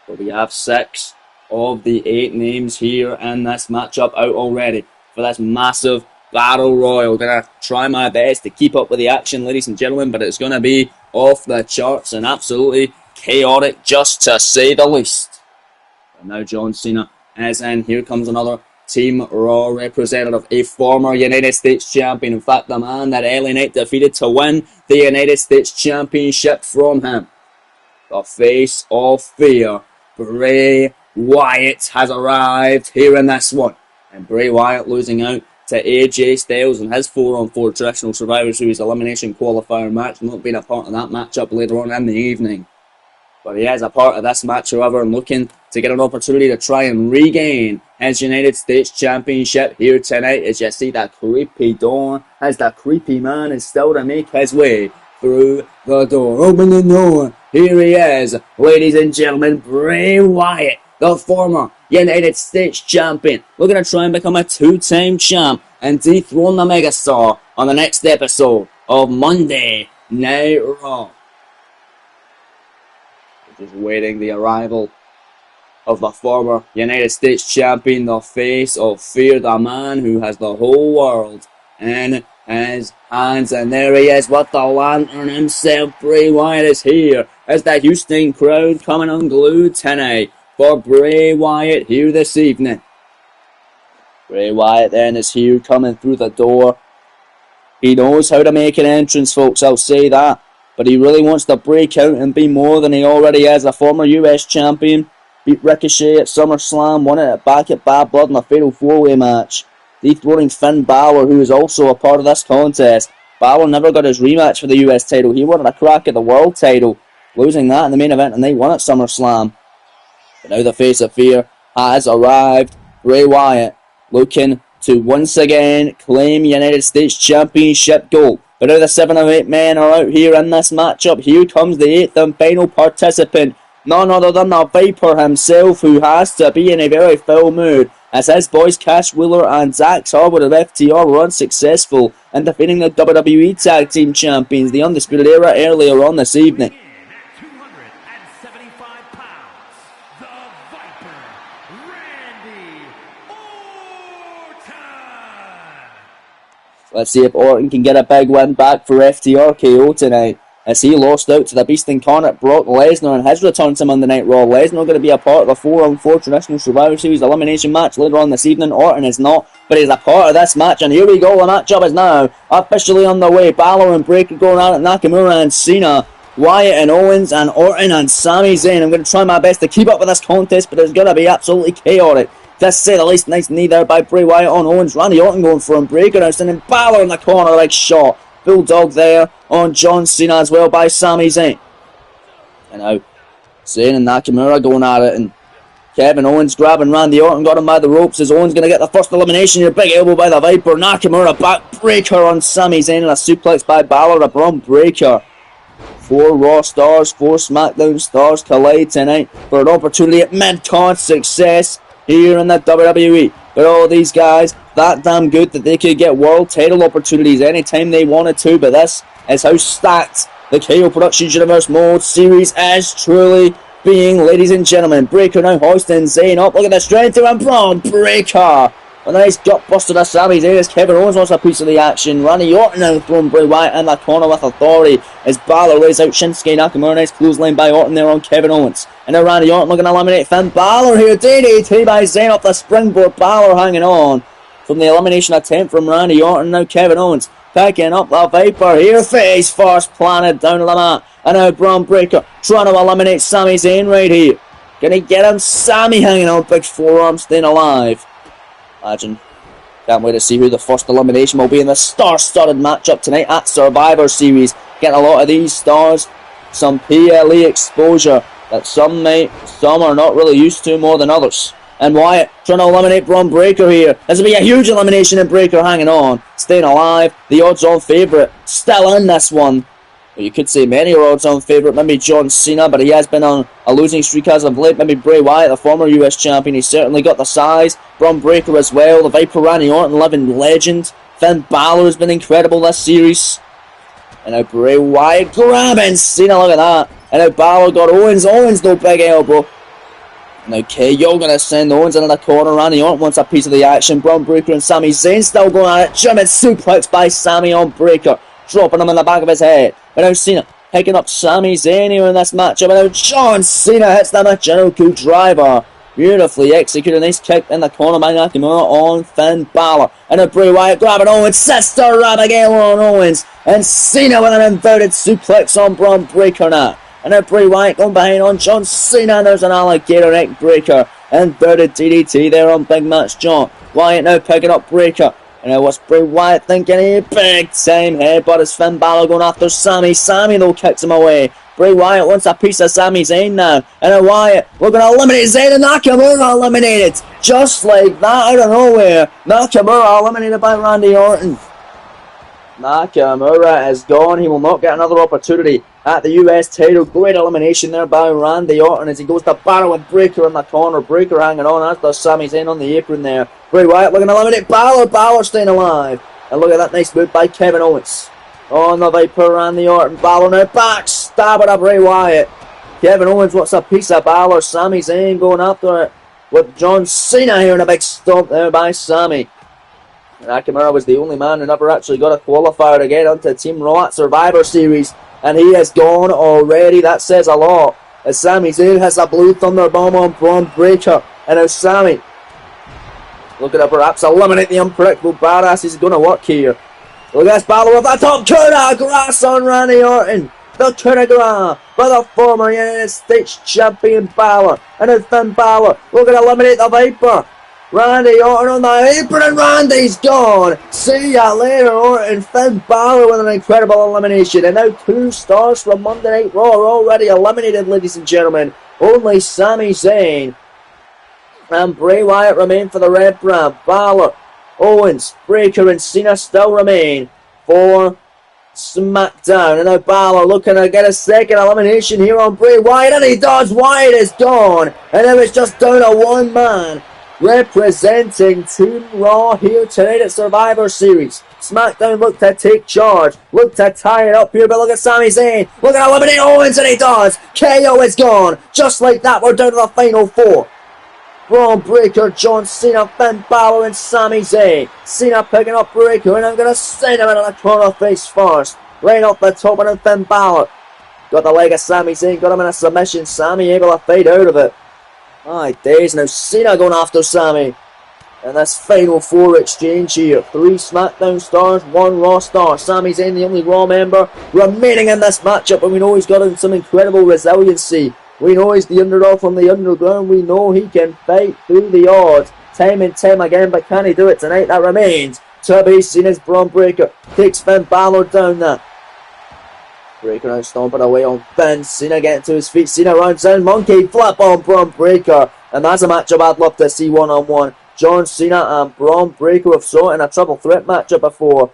But we have 6 of the 8 names here in this matchup out already for this massive Battle Royal. Gonna try my best to keep up with the action, ladies and gentlemen, but it's gonna be off the charts and absolutely chaotic, just to say the least. But now John Cena is in. Here comes another Team Raw representative, a former United States champion. In fact, the man that LA Knight defeated to win the United States Championship from him. The face of fear, Bray Wyatt, has arrived here in this one. And Bray Wyatt losing out to AJ Styles in his 4-on-4 traditional Survivor Series elimination qualifier match, not being a part of that matchup later on in the evening. But he is a part of this match, however, and looking to get an opportunity to try and regain his United States Championship here tonight. As you see that creepy door, as the creepy man is still to make his way through the door. Open the door. Here he is, ladies and gentlemen, Bray Wyatt, the former United States champion, looking to try and become a 2-time champ and dethrone the megastar on the next episode of Monday Night Raw. We're just waiting the arrival of the former United States champion, the face of fear, the man who has the whole world in his hands. And there he is with the lantern himself. Bray Wyatt is here as the Houston crowd coming unglued tonight for Bray Wyatt here this evening. Bray Wyatt then is here coming through the door. He knows how to make an entrance, folks, I'll say that. But he really wants to break out and be more than he already is. A former US champion. Beat Ricochet at SummerSlam. Won it back at Bad Blood in a fatal 4-way match. Dethroning Finn Balor, who is also a part of this contest. Balor never got his rematch for the US title. He wanted a crack at the world title, losing that in the main event, and they won at SummerSlam. But now the face of fear has arrived. Bray Wyatt looking to once again claim United States Championship gold. But now the 7 of 8 men are out here in this matchup. Here comes the 8th and final participant. None other than the Viper himself, who has to be in a very foul mood, as his boys Cash Wheeler and Dax Harwood of FTR were unsuccessful in defeating the WWE Tag Team Champions, the Undisputed Era, earlier on this evening. At 275 pounds, the Viper, Randy Orton. Let's see if Orton can get a big win back for FTR KO tonight, as he lost out to the Beast Incarnate Brock Lesnar in his return to Monday Night Raw. Lesnar going to be a part of the 4-on-4 traditional Survivor Series elimination match later on this evening. Orton is not, but he's a part of this match, and here we go. The matchup is now officially underway. Balor and Breakker going out at Nakamura and Cena, Wyatt and Owens, and Orton and Sami Zayn. I'm going to try my best to keep up with this contest, but it's going to be absolutely chaotic, to say the least. Nice knee there by Bray Wyatt on Owens. Randy Orton going for him. Breakker now sending Balor in the corner, big shot. Bulldog there on John Cena as well by Sami Zayn. And now Zayn and Nakamura going at it, and Kevin Owens grabbing Randy Orton, got him by the ropes. As Owens going to get the first elimination here. Big elbow by the Viper. Nakamura back breaker on Sami Zayn, and a suplex by Balor, a Braun Breaker. 4 Raw stars, 4 SmackDown stars collide tonight for an opportunity at mid-card success here in the WWE. But all these guys that damn good that they could get world title opportunities anytime they wanted to. But this is how stacked the KO Productions Universe Mode Series is truly being, ladies and gentlemen. Breakker now hoisting Zayn up. Look at the strength to him. Braun Breaker. A nice gut buster to Sami Zayn as Kevin Owens wants a piece of the action. Randy Orton now throwing Bray Wyatt in the corner with authority as Balor lays out Shinsuke Nakamura. Nice clothesline by Orton there on Kevin Owens. And now Randy Orton looking to eliminate Finn Balor here. DDT by Zayn off the springboard. Balor hanging on from the elimination attempt from Randy Orton. Now Kevin Owens picking up the Viper here. Face first planted down to the mat. And now Braun Breaker trying to eliminate Sami Zayn right here. Can he get him? Sami hanging on, big forearm, staying alive. Imagine. Can't wait to see who the first elimination will be in the star-studded matchup tonight at Survivor Series. Getting a lot of these stars, some PLE exposure that some are not really used to more than others. And Wyatt trying to eliminate Braun Breaker here. This will be a huge elimination, and Breaker hanging on, staying alive. The odds-on favourite still in this one. Well, you could say many are odds-on favourite. Maybe John Cena, but he has been on a losing streak as of late. Maybe Bray Wyatt, the former US champion. He's certainly got the size. Braun Breaker as well. The Viper Randy Orton, living legend. Finn Balor has been incredible this series. And now Bray Wyatt grabbing Cena. Look at that. And now Balor got Owens. Owens, no big elbow. Now KO going to send Owens into the corner. Randy Orton wants a piece of the action. Braun Breaker and Sami Zayn still going at it. German suplex by Sami on Breaker, dropping him in the back of his head. But now Cena picking up Sami Zayn here in this matchup. And now John Cena hits them with Jericho driver. Beautifully executed. Nice kick in the corner by Nakamura on Finn Balor. And now Bray Wyatt grabbing Owens. Sister Abigail on Owens. And Cena with an inverted suplex on Braun Breaker now. And now Bray Wyatt going behind on John Cena. And there's an alligator neck breaker. Inverted DDT there on Big Match John. Wyatt now picking up Breaker. And now what's Bray Wyatt thinking here? Big time headbutt as Finn Balor going after Sami. Sami though kicks him away. Bray Wyatt wants a piece of Sami Zayn now. And now Wyatt, we're going to eliminate Zayn, and Nakamura eliminated. Just like that out of nowhere. Nakamura eliminated by Randy Orton. Nakamura is gone. He will not get another opportunity at the US title. Great elimination there by Randy Orton as he goes to battle with Breaker in the corner. Breaker hanging on, as does Sami Zayn on the apron there. Bray Wyatt looking to eliminate Balor. Balor staying alive. And look at that nice move by Kevin Owens. On the Viper, Randy Orton. Balor now back. Stab at Bray Wyatt. Kevin Owens wants a piece of Balor. Sami Zayn going after it with John Cena here, and a big stomp there by Sami. Nakamura was the only man who never actually got a qualifier to get onto Team Raw at Survivor Series, and he has gone already. That says a lot. As Sami Zayn has a blue thunder bomb on Braun Breaker, and now Sami Looking to perhaps eliminate the unpredictable badass. He's going to work here. Look at this battle with that top coup de grace on Randy Orton. The coup de grace by the former United States champion Balor. And then Finn Balor looking to eliminate the Viper. Randy Orton on the apron and Randy's gone. See ya later, Orton. Finn Balor with an incredible elimination. And now 2 stars from Monday Night Raw are already eliminated, ladies and gentlemen. Only Sami Zayn and Bray Wyatt remain for the red brand. Balor, Owens, Breakker and Cena still remain for SmackDown. And now Balor looking to get a second elimination here on Bray Wyatt. And he does. Wyatt is gone. And now it's just down to 1 man. Representing Team Raw here tonight at Survivor Series. SmackDown look to take charge. Look to tie it up here, but look at Sami Zayn. Look at eliminate Owens, and he does. KO is gone. Just like that, we're down to the final 4. Braun Breaker, John Cena, Finn Balor, and Sami Zayn. Cena picking up Breaker, and I'm going to send him into the corner face first. Right off the top, and then Finn Balor. Got the leg of Sami Zayn, got him in a submission. Sami able to fade out of it. My days, now Cena going after Sami. And this final 4 exchange here. 3 SmackDown stars, 1 Raw star. Sami Zayn, the only Raw member remaining in this matchup. And we know he's got some incredible resiliency. We know he's the underdog from the underground. We know he can fight through the odds time and time again. But can he do it tonight? That remains to be seen as Braun Breaker takes Finn Balor down there. Breaker now stomping away on Finn. Cena getting to his feet. Cena runs in. Monkey flip on Braun Breaker. And that's a matchup I'd love to see one-on-one. John Cena and Braun Breaker have saw it in a triple threat matchup before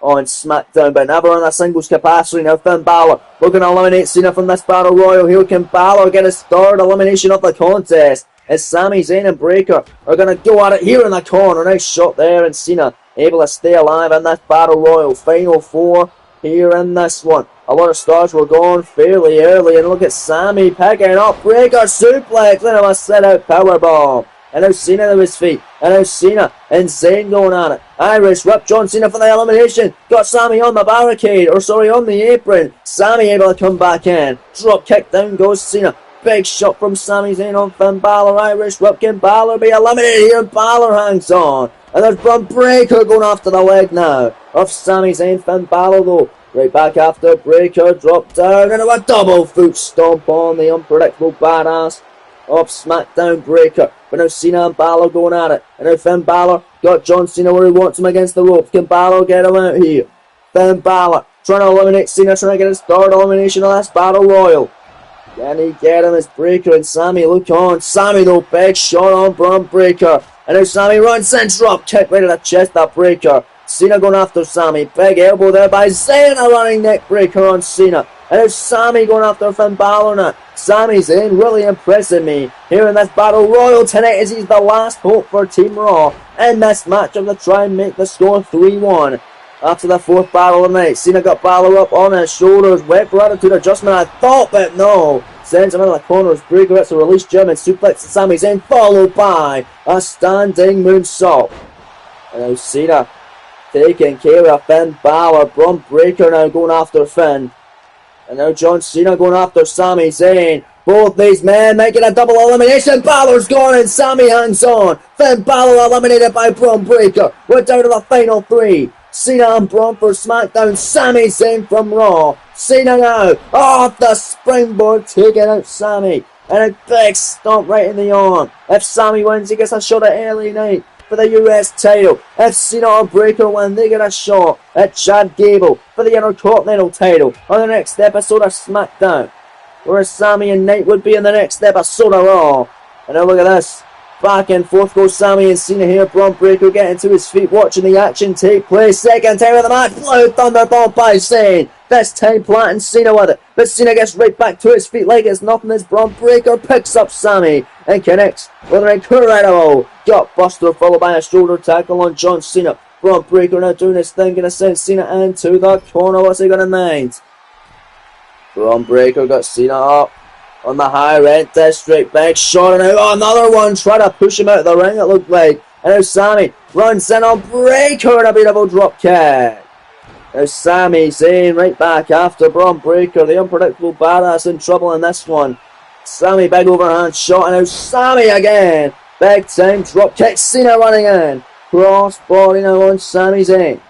on SmackDown, but never in a singles capacity. Now Finn Balor looking to eliminate Cena from this Battle Royal. Here can Balor get his 3rd elimination of the contest as Sami Zayn and Breaker are going to go at it here in the corner. Nice shot there, and Cena able to stay alive in this Battle Royal. Final 4 here in this one. A lot of stars were gone fairly early, and look at Sami picking up Breaker suplex and a set out powerbomb. And now Cena to his feet. And now Cena and Zayn going at it. Irish whip John Cena for the elimination. Got Sami on the barricade, on the apron. Sami able to come back in. Drop kick, down goes Cena. Big shot from Sami Zayn on Finn Balor. Irish whip, can Balor be eliminated here? Balor hangs on. And there's Braun Breaker going after the leg now of Sami Zayn. Finn Balor though. Right back after Breaker, drop down into a double foot stomp on the unpredictable badass of SmackDown Breaker. But now Cena and Balor going at it. And now Finn Balor got John Cena where he wants him against the ropes. Can Balor get him out here? Finn Balor trying to eliminate Cena, trying to get his 3rd elimination of this Battle Royal. Can he get him as Breaker and Sami look on? Sami though, big shot on Braun Breaker. And now Sami runs in, drop kick right to the chest of Breaker. Cena going after Sami. Big elbow there by Zayn. A running neck breaker on Cena. And now Sami going after Finn Balor now. Sami's in, really impressing me here in this Battle Royal tonight as he's the last hope for Team Raw in this matchup to try and make the score 3-1. After the 4th battle of the night, Cena got Balor up on his shoulders. Went for attitude adjustment, I thought, but no. Sends him into the corner as Breaker gets a release German suplex. Sami's in, followed by a standing moonsault. And now Cena taking care of Finn Balor. Braun Breaker now going after Finn. And now John Cena going after Sami Zayn. Both these men making a double elimination. Balor's gone and Sami hangs on. Finn Balor eliminated by Braun Breaker. We're down to the final 3. Cena and Braun for SmackDown. Sami Zayn from Raw. Cena now off the springboard, taking out Sami. And a big stomp right in the arm. If Sami wins, he gets a shot at LA Knight for the US title. If Cena or Breaker win, they get a shot at Chad Gable for the Intercontinental title on the next episode of SmackDown. Whereas Sami and Knight would be in the next episode of Raw. And now look at this. Back and forth goes Sami and Cena here. Braun Breaker getting to his feet, watching the action take place. Second time of the match. Blue Thunderbolt by Zayn. This time planting Cena with it. But Cena gets right back to his feet like it's nothing as Braun Breaker picks up Sami and connects with an incredible gut buster followed by a shoulder tackle on John Cena. Braun Breaker now doing his thing, gonna send Cena into the corner. What's he gonna mind? Braun Breaker got Cena up on the high red district. Big shot and out. Another one. Try to push him out of the ring, it looked like. And now Sami runs in on Breaker and a beautiful drop kick. Now Sami Zayn right back after Braun Breaker. The unpredictable badass in trouble in this one. Sami big overhand shot and now Sami again Big time drop kick. Cena running in. Cross body now on Sami Zayn.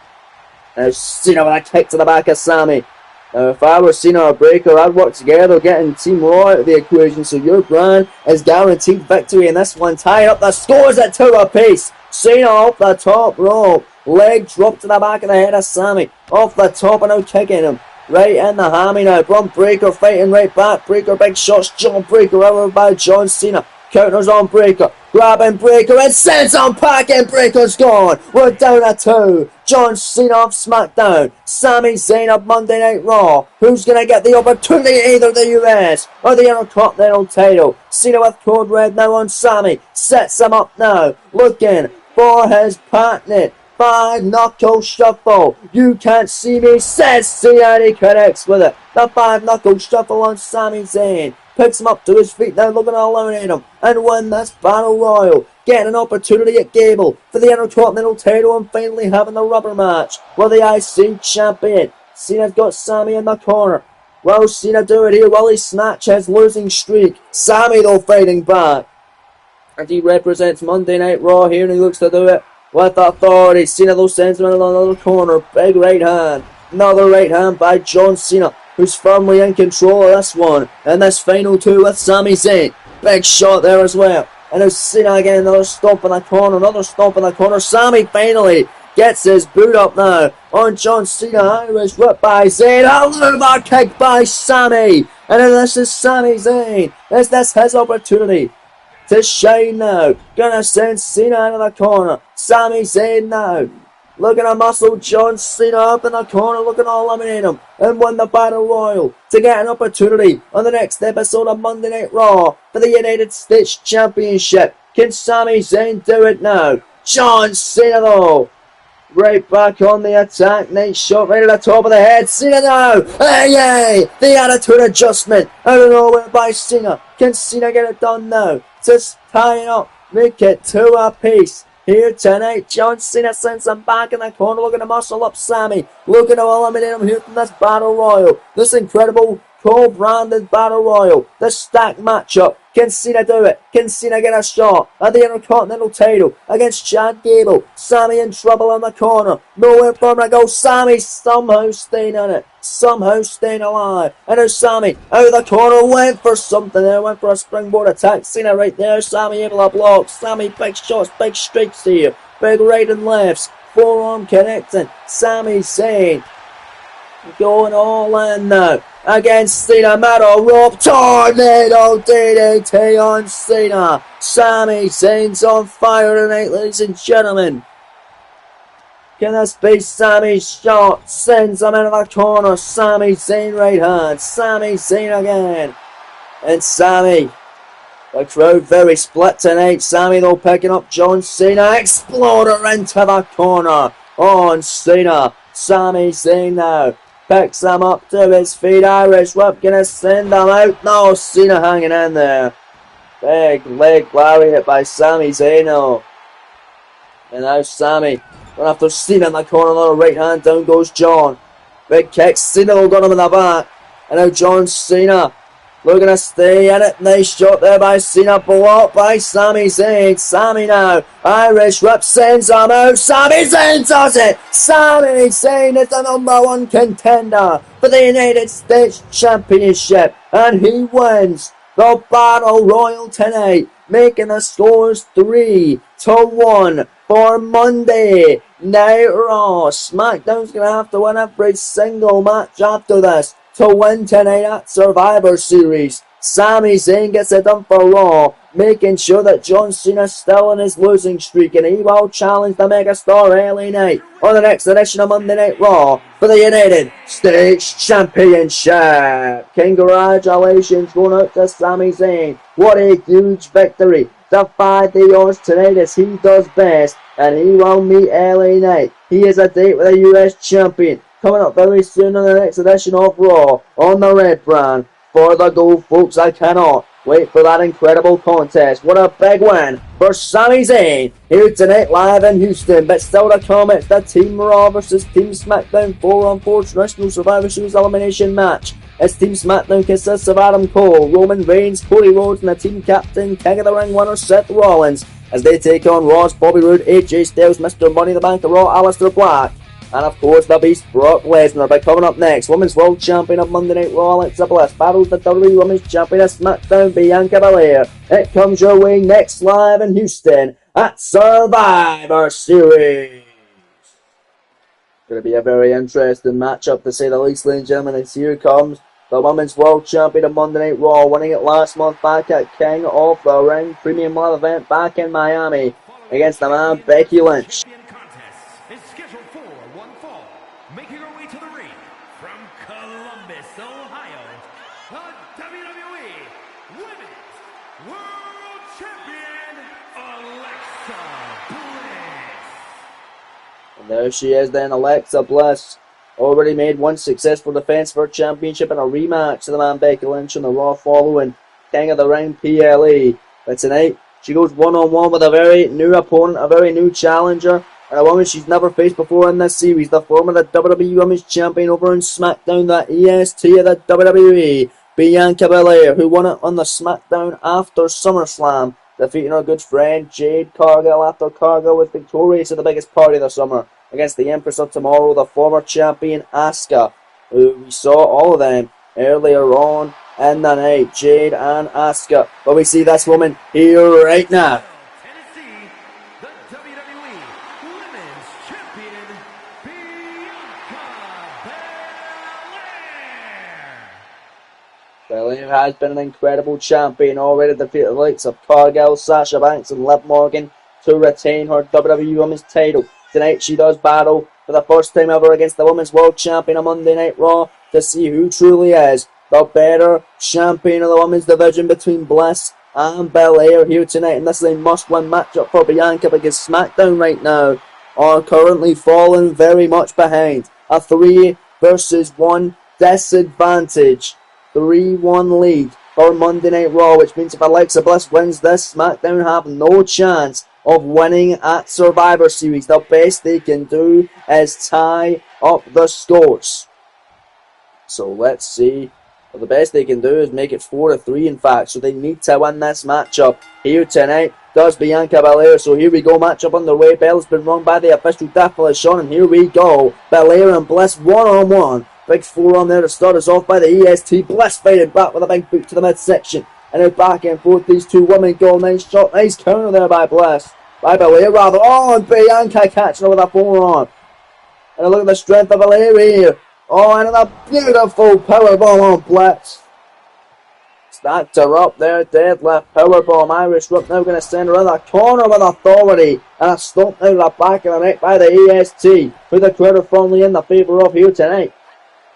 Now Cena with a kick to the back of Sami. Now if I were Cena or Breaker, I'd work together getting Team Raw out of the equation, so your brand is guaranteed victory in this one. Tying up the scores at 2 apiece. Cena off the top rope. Leg drop to the back of the head of Sami. Off the top and now kicking him. Right in the hammy now. Braun Breaker fighting right back. Breaker big shots. John Breaker over by John Cena. Counters on Breaker. Grabbing Breaker and sends on packing. Breaker's gone. We're down at 2. John Cena off SmackDown. Sami Zayn of Monday Night Raw. Who's going to get the opportunity, either the US or the Intercontinental title? Cena with Code Red now on Sami. Sets him up now. Looking for his partner. 5 knuckle shuffle. You can't see me, says Cena, and he connects with it. The 5 knuckle shuffle on Sami Zayn. Picks him up to his feet now, looking to eliminate him and win this Battle Royal. Getting an opportunity at Gable for the Intercontinental title and finally having the rubber match with the IC champion. Cena's got Sami in the corner. Will Cena do it here? Will he snatch his losing streak? Sami though fighting back. And he represents Monday Night Raw here and he looks to do it with authority. Cena though sends him in another corner. Big right hand. Another right hand by John Cena, who's firmly in control of this one. And this final 2 with Sami Zayn. Big shot there as well. And now Cena again, another stomp in the corner. Another stomp in the corner. Sami finally gets his boot up now on John Cena. Irish whip by Zayn. A lumbar kick by Sami. And then this is Sami Zayn. Is this his opportunity to shine now? Gonna send Cena into the corner. Sami Zayn now. Looking to muscle John Cena up in the corner, looking to eliminate him and win the Battle Royal to get an opportunity on the next episode of Monday Night Raw for the United States Championship. Can Sami Zayn do it now? John Cena though, right back on the attack. Nice shot right at the top of the head. Cena now. Hey, the attitude adjustment out of nowhere by Cena. Can Cena get it done now? Just tie it up, make it 2 apiece. Here tonight, John Cena sends him back in the corner, looking to muscle up Sami, looking to eliminate him here from this Battle Royal, this incredible co-branded Battle Royal, this stacked matchup. Can Cena do it? Can Cena get a shot at the Intercontinental title against Chad Gable? Sami in trouble in the corner, nowhere for him to go. Sami somehow staying in it, somehow staying alive. And now Sami out of the corner, went for something there, went for a springboard attack. Cena right there, Sami able to block. Sami big shots, big strikes here, big right and lefts, forearm connecting. Sami Zayn going all in now against Cena. Metal rope tornado DDT on Cena. Sami Zayn's on fire tonight, ladies and gentlemen. Can this be Sami's shot? Sends him into the corner. Sami Zayn right hand. Sami Zayn again. And Sami. The crowd very split tonight. Sami though picking up John Cena. Exploder into the corner on Cena. Sami Zayn now picks him up to his feet. Irish whip gonna send him out. No, Cena hanging in there. Big leg lariat by Sami Zayn now. And now Sami going after Cena in the corner. Another right hand. Down goes John. Big kick. Cena will got him in the back. And now John Cena looking to stay in it. Nice shot there by Cena. Blocked by Sami Zayn. Sami now. Irish whip sends him out. Sami Zayn does it. Sami Zayn is the #1 contender for the United States Championship. And he wins the Battle Royal tonight, making the scores 3-1 for Monday Night Raw. SmackDown's going to have to win every single match after this to win tonight at Survivor Series. Sami Zayn gets it done for Raw, making sure that John Cena's still in his losing streak, and he will challenge the megastar LA Knight on the next edition of Monday Night Raw for the United States Championship. Congratulations going out to Sami Zayn. What a huge victory. Defy the odds tonight as he does best, and he will meet LA Knight. He is a date with a US champion coming up very soon on the next edition of Raw on the Red brand. For the gold, folks, I cannot wait for that incredible contest. What a big win for Sami Zayn here tonight live in Houston. But still to come, it's the Team Raw versus Team SmackDown 4-on-4 Traditional Survivor Series elimination match. As Team SmackDown consists of Adam Cole, Roman Reigns, Cody Rhodes, and the team captain, King of the Ring winner Seth Rollins. as they take on Ross, Bobby Roode, AJ Styles, Mr. Money in the Bank, The Raw, Aleister Black, and of course the Beast, Brock Lesnar. But coming up next, Women's World Champion of Monday Night Raw, Alexa Bliss, battles the WWE Women's Champion of SmackDown, Bianca Belair. It comes your way next live in Houston at Survivor Series. Going to be a very interesting matchup to say the least, ladies and gentlemen, as here comes the Women's World Champion of Monday Night Raw, winning it last month back at King of the Ring Premium Live event back in Miami against the man Becky Lynch. Is scheduled for one fall, making her way to the ring from Columbus, Ohio, the WWE Women's World Champion, Alexa Bliss. And there she is then, Alexa Bliss. Already made one successful defense for her championship in a rematch to the man Becky Lynch on the Raw following King of the Ring PLE. But tonight, she goes one-on-one with a very new opponent, a very new challenger, and a woman she's never faced before in this series, the former WWE Women's Champion over on SmackDown, the EST of the WWE, Bianca Belair, who won it on the SmackDown after SummerSlam, defeating her good friend Jade Cargill after Cargill was victorious at the biggest party of the summer against the Empress of Tomorrow, the former champion Asuka, who we saw all of them earlier on in the night, Jade and Asuka. But we see this woman here right now. Tennessee, the WWE Women's Champion, Bianca Belair. Belair has been an incredible champion, already defeated the likes of Cargill, Sasha Banks and Liv Morgan to retain her WWE Women's title. Tonight she does battle for the first time ever against the Women's World Champion on Monday Night Raw to see who truly is the better champion of the women's division between Bliss and Belair here tonight. And this is a must-win matchup for Bianca because SmackDown right now are currently falling very much behind. A 3 versus 1 disadvantage. 3-1 lead for Monday Night Raw, which means if Alexa Bliss wins this, SmackDown have no chance of winning at Survivor Series. The best they can do is tie up the scores. So let's see. Well, the best they can do is make it 4-3 in fact. So they need to win this matchup here tonight. Does Bianca Belair. So here we go. Matchup underway. Bell has been rung by the official Deathful Sean. And here we go. Belair and Bliss one-on-one. Big forearm there to start us off by the EST. Bliss fighting back with a big boot to the midsection. And now back and forth these two women go. Nice shot. Nice counter there by Bliss. By Belair rather. Oh, and Bianca catching her with a forearm. And look at the strength of Belair here. Oh, and a beautiful powerbomb on Bliss. Stacked her up there. Deadlift powerbomb. Irish whip now going to send her in the corner with authority. And a stomp out of the back of the neck by the EST. Who the crowd are firmly in the favour of here tonight.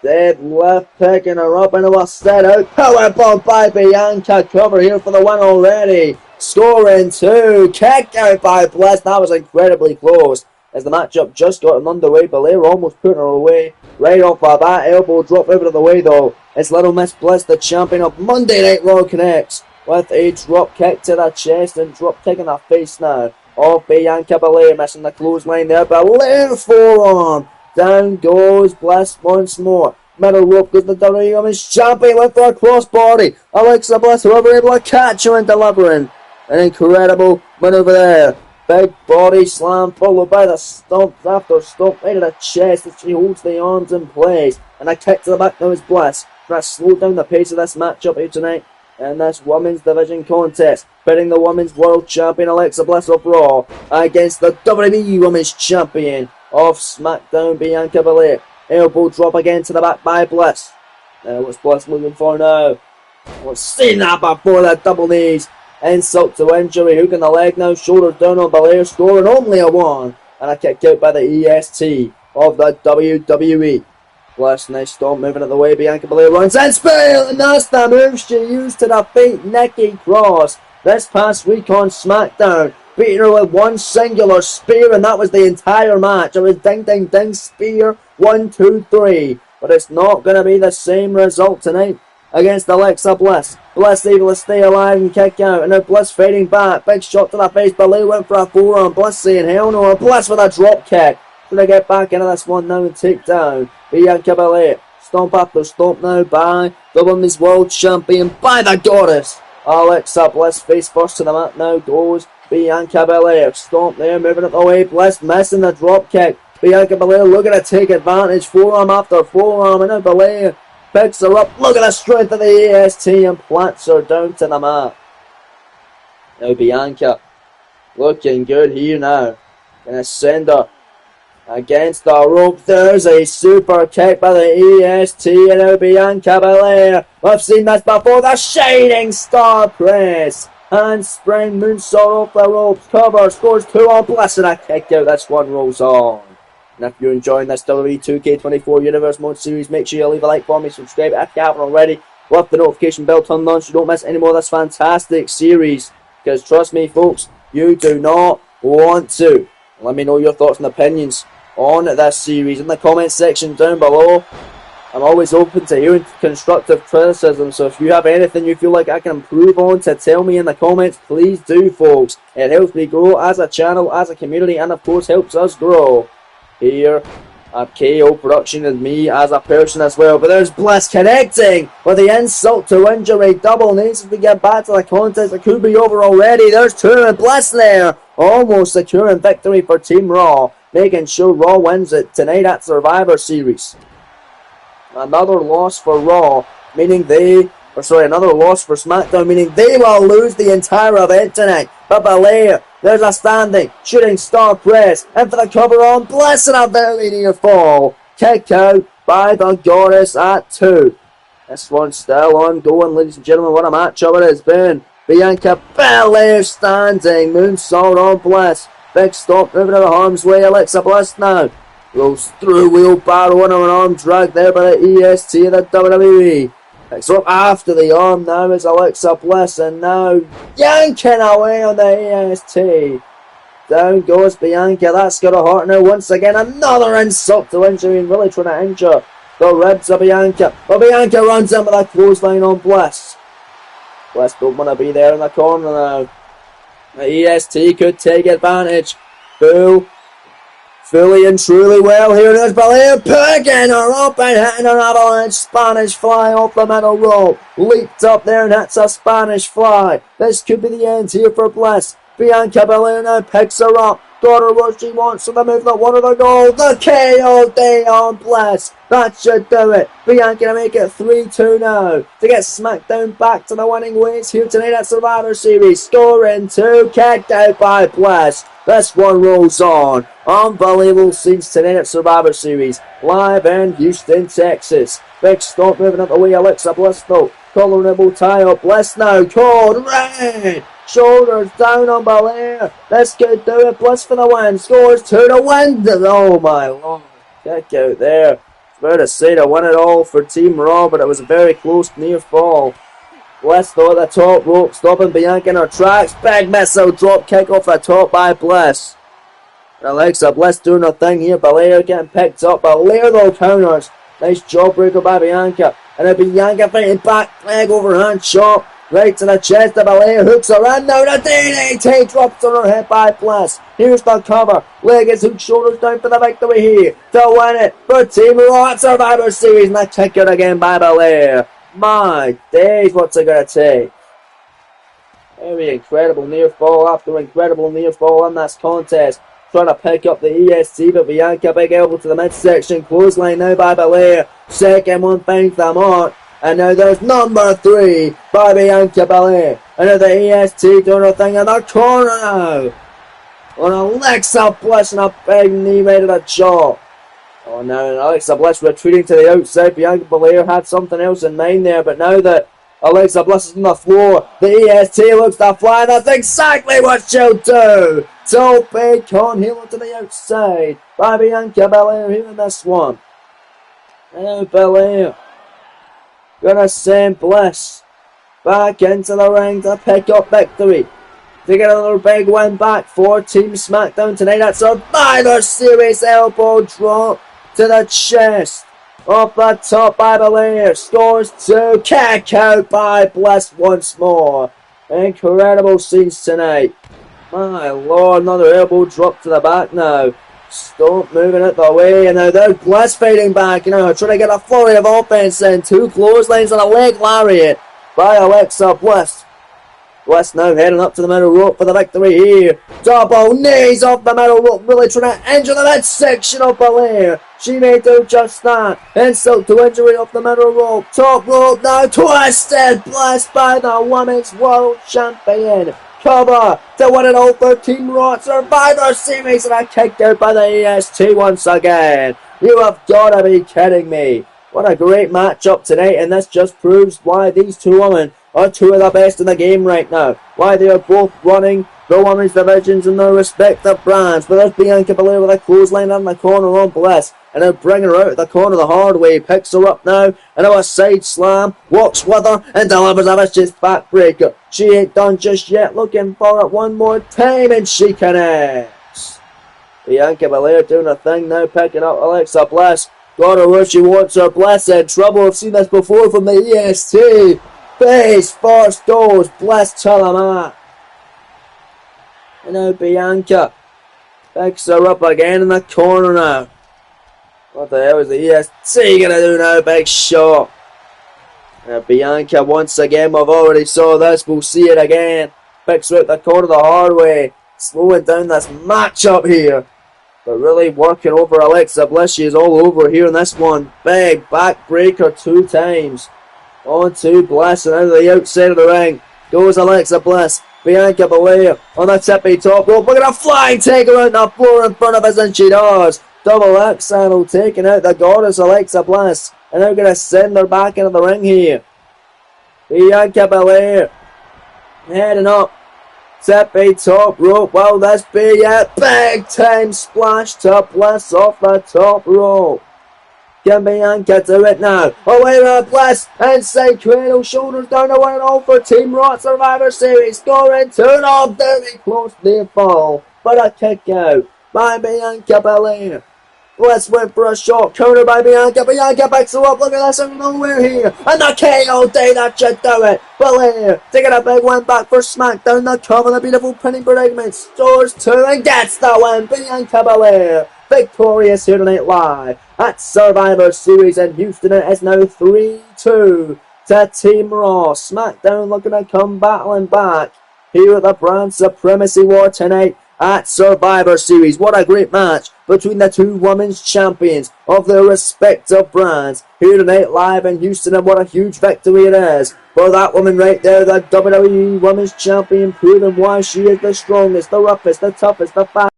Deadlift picking her up into a set out. Powerbomb by Bianca. Cover here for the win already. Scoring 2. Kick out by Bliss. That was incredibly close. As the matchup just got underway, Belair almost putting her away. Right off the bat. Elbow drop over the way though. It's Little Miss Bliss, the champion of Monday Night Raw, connects with a drop kick to the chest and drop kick in the face now of Bianca Belair. Missing the clothesline there. Belair forearm. Down goes Bliss once more. Middle rope goes the WWE Women's Champion with her crossbody. Alexa Bliss, however, able to catch her and delivering an incredible maneuver there. Big body slam followed by the stomp after stomp right to the chest as she holds the arms in place. And a kick to the back now is Bliss. Trying to slow down the pace of this matchup here tonight in this women's division contest. Pitting the Women's World Champion Alexa Bliss of Raw against the WWE Women's Champion of SmackDown, Bianca Belair. Elbow drop again to the back by Bliss. What's Bliss looking for now? We've seen that before, that double knees. Insult to injury, hooking the leg now, shoulders down on Belair, scoring only a 1. And a kick out by the EST of the WWE. Bliss, nice stomp, moving out the way, Bianca Belair runs in, spill, and that's the move she used to defeat Nikki Cross this past week on SmackDown. Beating her with one singular spear, and that was the entire match. It was ding, ding, ding, spear, 1, 2, 3. But it's not going to be the same result tonight against Alexa Bliss. Bliss able to stay alive and kick out, and now Bliss fading back. Big shot to the face. Belair went for a forearm. Bliss saying hell no. Bliss with a drop kick. Gonna get back into this one now and take down Bianca Belair. Stomp after stomp now by the Women's World Champion, by the Goddess. Alexa Bliss face first to the mat now goes Bianca Belair, stomp there, moving it away. Bliss missing the drop kick. Bianca Belair looking to take advantage. Forearm after forearm, and now Belair picks her up. Look at the strength of the EST and plants her down to the mat. Now Bianca looking good here now. Gonna send her against the rope. There's a super kick by the EST, and now Bianca Belair. We've seen this before. The Shining Star Press. Handspring moonsault off the ropes. Cover. Scores 2 on Bliss, and a kick out. This one rolls on. And if you're enjoying this WWE 2K24 Universe Mode series, make sure you leave a like for me, subscribe if you haven't already. Love the notification bell turned on so you don't miss any more of this fantastic series. Because trust me folks, you do not want to. Let me know your thoughts and opinions on this series in the comment section down below. I'm always open to hearing constructive criticism, so if you have anything you feel like I can improve on to tell me in the comments, please do folks. It helps me grow as a channel, as a community, and of course helps us grow here at KO Production and me as a person as well. But there's Bliss connecting with the insult to injury double. Needs to get back to the contest. It could be over already. There's 2 and Bliss there. Almost securing victory for Team Raw. Making sure Raw wins it tonight at Survivor Series. Another loss for Raw, meaning another loss for SmackDown, meaning they will lose the entire event tonight. But Belair, there's a standing shooting star press, and for the cover on Bliss, and a very near fall. Kick out by the Goddess at 2. This one's still ongoing, ladies and gentlemen. What a matchup it has been. Bianca Belair standing, moonsault on Bliss. Big stop, moving out of harm's way. Alexa Bliss now rolls through wheelbarrow on an arm drag there by the EST of the WWE. Picks up after the arm now is Alexa Bliss, and now yanking away on the EST. Down goes Bianca. That's got a heart now once again. Another insult to injury, and really trying to injure the ribs of Bianca. But Bianca runs in with a clothesline on Bliss. Bliss don't want to be there in the corner now. The EST could take advantage. Fully and truly well here. There's Belair picking her up and hitting an avalanche Spanish fly off the middle rope. Leaped up there and hits a Spanish fly. This could be the end here for Bliss. Bianca Belair now picks her up. Got her what she wants, so the move that wanted her goal. The KO on Bliss. That should do it. Bianca to make it 3-2 now. To get SmackDown back to the winning ways here tonight at Survivor Series. Scoring 2. Kicked out by Bliss. This one rolls on. Unbelievable scenes tonight at Survivor Series. Live in Houston, Texas. Big stomp moving out the way. Alexa Bliss though. Colorable tie up. Bliss now. Code red. Shoulders down on Belair. This could do it. Bliss for the win. Scores 2 to win. Oh my lord. Kick out there. Fair to say to win it all for Team Raw, but it was a very close near fall. Bliss though at the top rope, stopping Bianca in her tracks. Big missile drop kick off the top by Bliss. Alexa Bliss doing her thing here. Belair getting picked up. Belair though counters. Nice jawbreaker by Bianca. And then Bianca fighting back. Leg overhand shot. Right to the chest of Belair. Hooks her in. Now the DDT drops on her head by Bliss. Here's the cover. Leg is hooked, shoulders down for the victory here. To win it for Team Raw at Survivor Series. And that kick out again by Belair. My days, what's it going to take? Very incredible near fall after incredible near fall in this contest. Trying to pick up the EST, but Bianca, big elbow to the midsection. Clothesline now by Belair. Second one finds the mark. And now there's number 3 by Bianca Belair. And now the EST doing her thing in the corner now. On Alexa Bliss and a big knee right to the jaw. Oh, now Alexa Bliss retreating to the outside. Bianca Belair had something else in mind there, but now that Alexa Bliss is on the floor, the EST looks to fly. That's exactly what she'll do. So big con heel to the outside by Bianca Belair here in this one. Now Belair gonna send Bliss back into the ring to pick up victory. To get another big win back for Team SmackDown tonight at Survivor Series. Elbow drop to the chest. Off the top by Belair. Scores 2. Kick out by Bliss once more. Incredible scenes tonight. My lord, another elbow drop to the back now. Stomp moving it the way, and now there's Bliss fighting back now, trying to get a flurry of offense in. 2 clotheslines and a leg lariat by Alexa Bliss. Bliss now heading up to the middle rope for the victory here. Double knees off the middle rope, really trying to injure the midsection of Belair. She may do just that. Insult to injury off the middle rope. Top rope now twisted. Bliss by the Women's World Champion. Cover to win it all for Team Raw Survivor Series, and a kicked out by the EST once again. You have got to be kidding me. What a great matchup tonight, and this just proves why these two women are two of the best in the game right now. Why they are both running the women's divisions in their respective brands. But there's Bianca Belair with a clothesline in the corner on Bliss, and they'll bring her out of the corner the hard way. Picks her up now, and a side slam, walks with her, and delivers a vicious backbreaker. She ain't done just yet, looking for it one more time, and she connects. Bianca Belair doing her thing now, picking up Alexa Bliss. Got her where she wants her. Bliss in trouble. I've seen this before from the EST. Face first goes Bliss to the mat. And now Bianca picks her up again in the corner now. What the hell is the EST gonna do now? Big shot. And Bianca once again, we've already saw this, we'll see it again. Picks her out the corner the hard way. Slowing down this matchup here. But really working over Alexa Bliss. She is all over here in this one. Big backbreaker 2 times. On to Bliss, and out of the outside of the ring goes Alexa Bliss. Bianca Belair on the tippy top rope. Look at a flying take around the floor in front of us, and she does. Double X handle taking out the goddess Alexa Bliss. And now going to send her back into the ring here. Bianca Belair heading up. Tippy top rope. Will this be it? Big time splash to Bliss off the top rope. Can Bianca do it now? Away with Bliss. Inside cradle. Shoulders down to win it all for Team Raw Survivor Series. Scoring 2-0. Very close to the fall. But a kick out by Bianca Belair. Bliss went for a shot. Counter by Bianca. Bianca picks her up. Look at this out of nowhere here. And the KO day that should do it. Belair taking a big win back for SmackDown. The cover, the beautiful pinning predicament. Stores 2 and gets the win. Bianca Belair victorious here tonight live at Survivor Series in Houston. It is now 3-2 to Team Raw. SmackDown looking to come battling back here at the Brand Supremacy War tonight at Survivor Series. What a great match between the two women's champions of their respective brands here tonight live in Houston, and what a huge victory it is for that woman right there, the WWE Women's Champion, proving why she is the strongest, the roughest, the toughest, the fastest.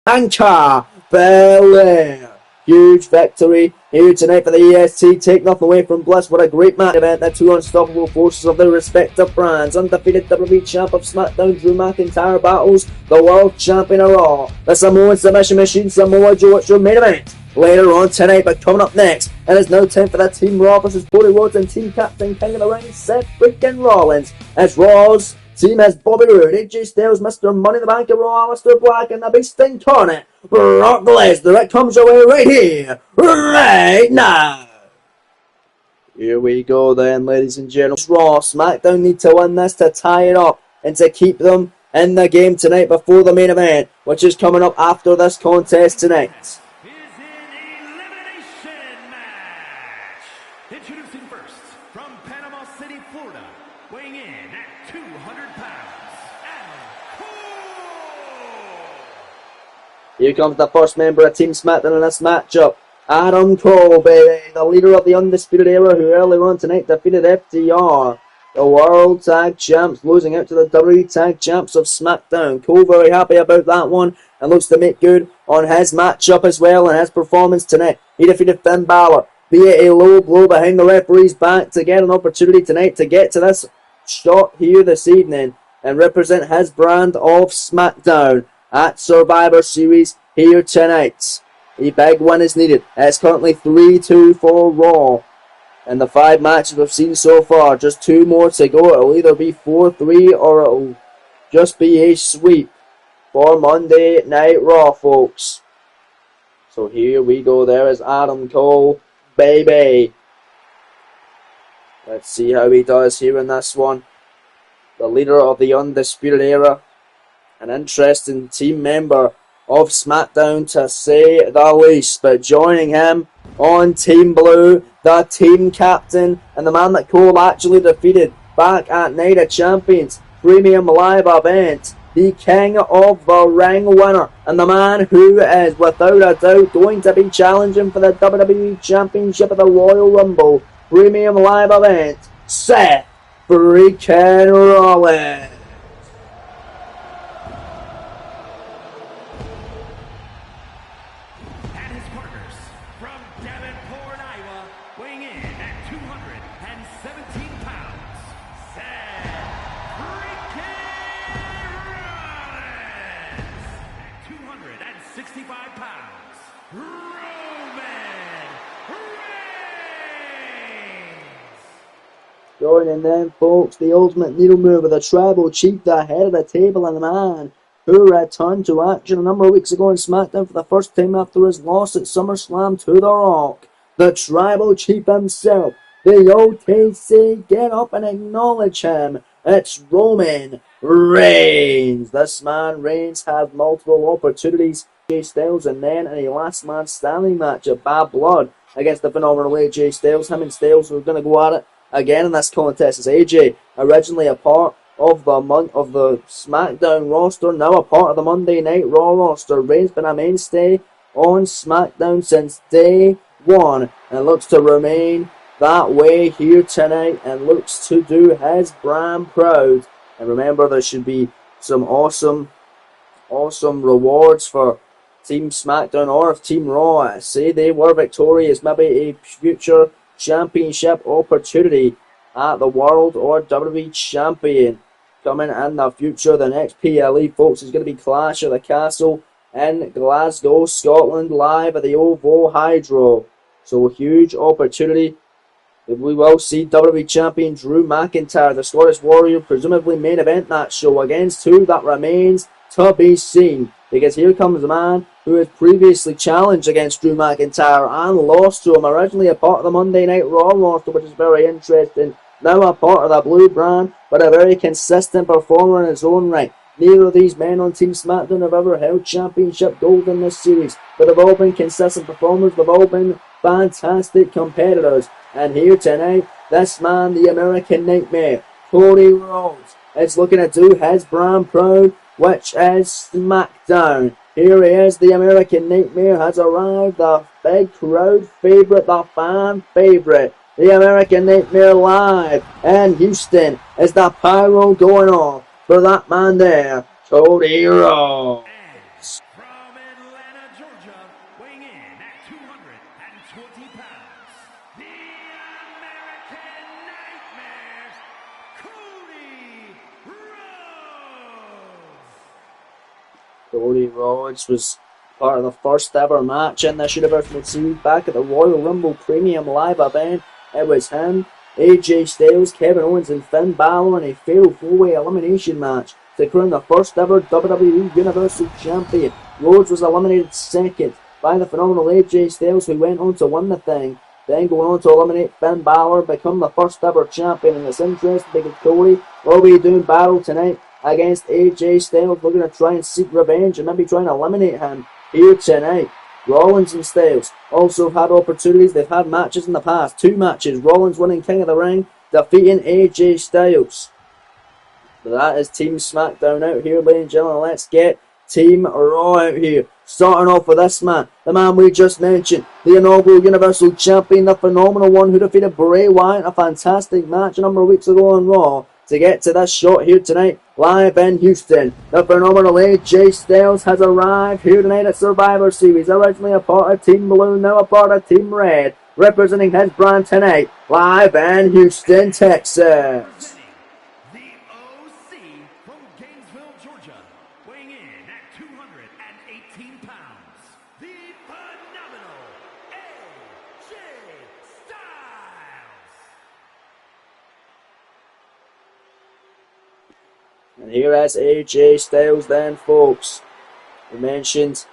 Bianca Belair. Huge victory here tonight for the EST. Take nothing away from Bliss. What a great match event. The two unstoppable forces of their respective brands. Undefeated WWE Champ of SmackDown, Drew McIntyre, battles the World Champion of Raw, the Samoan Submission Machine, Samoa Joe. It's your main event later on tonight. But coming up next, it is now time for that Team Raw versus Cody Rhodes and Team Captain King of the Ring, Seth freaking Rollins. As Raw's team has Bobby Roode, AJ Styles, Mr. Money in the Bank of Raw, Aleister Black, and the Beast Incarnate, Brock Lesnar. It comes your way right here, right now. Here we go then, ladies and gentlemen. Raw, SmackDown need to win this to tie it up and to keep them in the game tonight before the main event, which is coming up after this contest tonight. Introducing first, from Panama City, Florida, weighing in at 200 pounds, Adam Cole! Here comes the first member of Team SmackDown in this matchup. Adam Cole, baby, the leader of the Undisputed Era, who earlier on tonight defeated FTR, the World Tag Champs, losing out to the WWE Tag Champs of SmackDown. Cole very happy about that one and looks to make good on his matchup as well and his performance tonight. He defeated Finn Balor via a low blow behind the referee's back to get an opportunity tonight to get to this shot here this evening and represent his brand of SmackDown at Survivor Series here tonight. A big win is needed. It's currently 3-2 for Raw. And the 5 matches we've seen so far, just 2 more to go. It'll either be 4-3 or it'll just be a sweep for Monday Night Raw, folks. So here we go. There is Adam Cole, baby. Let's see how he does here in this one. The leader of the Undisputed Era. An interesting team member of SmackDown to say the least. But joining him on Team Blue, the team captain, and the man that Cole actually defeated back at Night of Champions Premium Live event, the King of the Ring winner, and the man who is without a doubt going to be challenging for the WWE Championship of the Royal Rumble Premium Live event, Seth freaking Rollins. And his partners from Davenport, Iowa, weighing in at 217 pounds, Seth freaking Rollins. At 265 pounds, Roman Reigns. Joining them, folks, the Ultimate Needle Mover, the Tribal Chief, the head of the table, and the man who returned to action a number of weeks ago in SmackDown for the first time after his loss at SummerSlam to The Rock. The Tribal Chief himself, the OTC, get up and acknowledge him. It's Roman Reigns. This man, Reigns, had multiple opportunities. AJ Styles, and then in a last man standing match at Bad Blood against the phenomenal AJ Styles. Him and Styles were going to go at it again in this contest, as AJ, originally a part of the SmackDown roster, now a part of the Monday Night Raw roster. Reigns been a mainstay on SmackDown since day one and looks to remain that way here tonight and looks to do his brand proud. And remember, there should be some awesome rewards for Team SmackDown or if Team Raw say they were victorious, maybe a future championship opportunity at the World or WWE Champion coming in the future. The next PLE, folks, is going to be Clash of the Castle in Glasgow, Scotland, live at the OVO Hydro. So huge opportunity. We will see WWE Champion Drew McIntyre, the Scottish Warrior, presumably main event that show. Against who, that remains to be seen, because here comes the man who has previously challenged against Drew McIntyre and lost to him, originally a part of the Monday Night Raw roster, which is very interesting. Now a part of the Blue brand, but a very consistent performer in his own right. Neither of these men on Team SmackDown have ever held championship gold in this series, but they've all been consistent performers, they've all been fantastic competitors. And here tonight, this man, the American Nightmare, Cody Rhodes, is looking to do his brand proud, which is SmackDown. Here he is, the American Nightmare has arrived, the big crowd favourite, the fan favourite. The American Nightmare live in Houston. Is the pyro going off for that man there, Cody Rhodes. From Atlanta, Georgia, weighing in at 220 pounds, the American Nightmare, Cody Rhodes. Cody Rhodes was part of the first ever match in this Universal Series back at the Royal Rumble Premium Live event. It was him, AJ Styles, Kevin Owens and Finn Balor in a fatal 4-way elimination match to crown the first ever WWE Universal Champion. Rhodes was eliminated second by the phenomenal AJ Styles, who went on to win the thing, then going on to eliminate Finn Balor, become the first ever champion. And it's interesting because Cody will be doing battle tonight against AJ Styles, looking to try and seek revenge and maybe trying to eliminate him here tonight. Rollins and Styles also have had opportunities. They've had matches in the past. 2 matches. Rollins winning King of the Ring, defeating AJ Styles. But that is Team SmackDown out here, ladies and gentlemen. Let's get Team Raw out here. Starting off with this man, the man we just mentioned, the inaugural Universal Champion, the phenomenal one who defeated Bray Wyatt in a fantastic match a number of weeks ago on Raw. To get to this shot here tonight, live in Houston, the phenomenal AJ Styles has arrived here tonight at Survivor Series, originally a part of Team Blue, now a part of Team Red, representing his brand tonight, live in Houston, Texas. The OC from Gainesville, Georgia, weighing in at 218 pounds, the phenomenal AJ Styles. And here is AJ Styles then, folks. We mentioned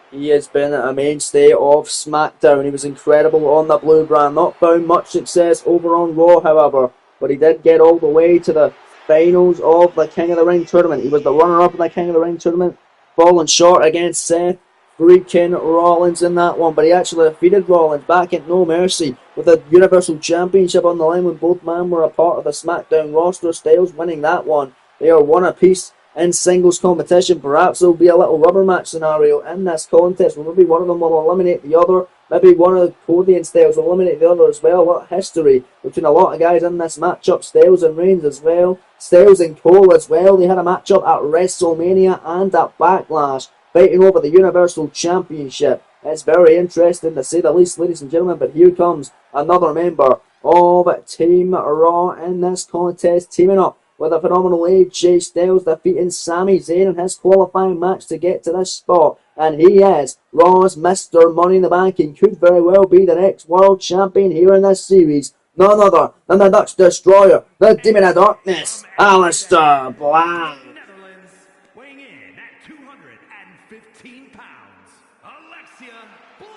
he has been a mainstay of SmackDown. He was incredible on the Blue brand. Not found much success over on Raw, however. But he did get all the way to the finals of the King of the Ring tournament. He was the runner-up in the King of the Ring tournament, falling short against Seth freaking Rollins in that one. But he actually defeated Rollins back at No Mercy with the Universal Championship on the line when both men were a part of the SmackDown roster. Styles winning that one. They are one apiece in singles competition. Perhaps there will be a little rubber match scenario in this contest where maybe one of them will eliminate the other. Maybe one of Cody and Styles will eliminate the other as well. A lot of history between a lot of guys in this matchup. Styles and Reigns as well. Styles and Cole as well. They had a matchup at WrestleMania and at Backlash, fighting over the Universal Championship. It's very interesting to say the least, ladies and gentlemen. But here comes another member of Team Raw in this contest, teaming up with a phenomenal AJ Styles, defeating Sami Zayn in his qualifying match to get to this spot. And he is Raw's Mr. Money in the Bank and could very well be the next world champion here in this series. None other than the Dutch Destroyer, the Demon of Darkness, Aleister Black. Netherlands, weighing in at 215 pounds, Aleister Black.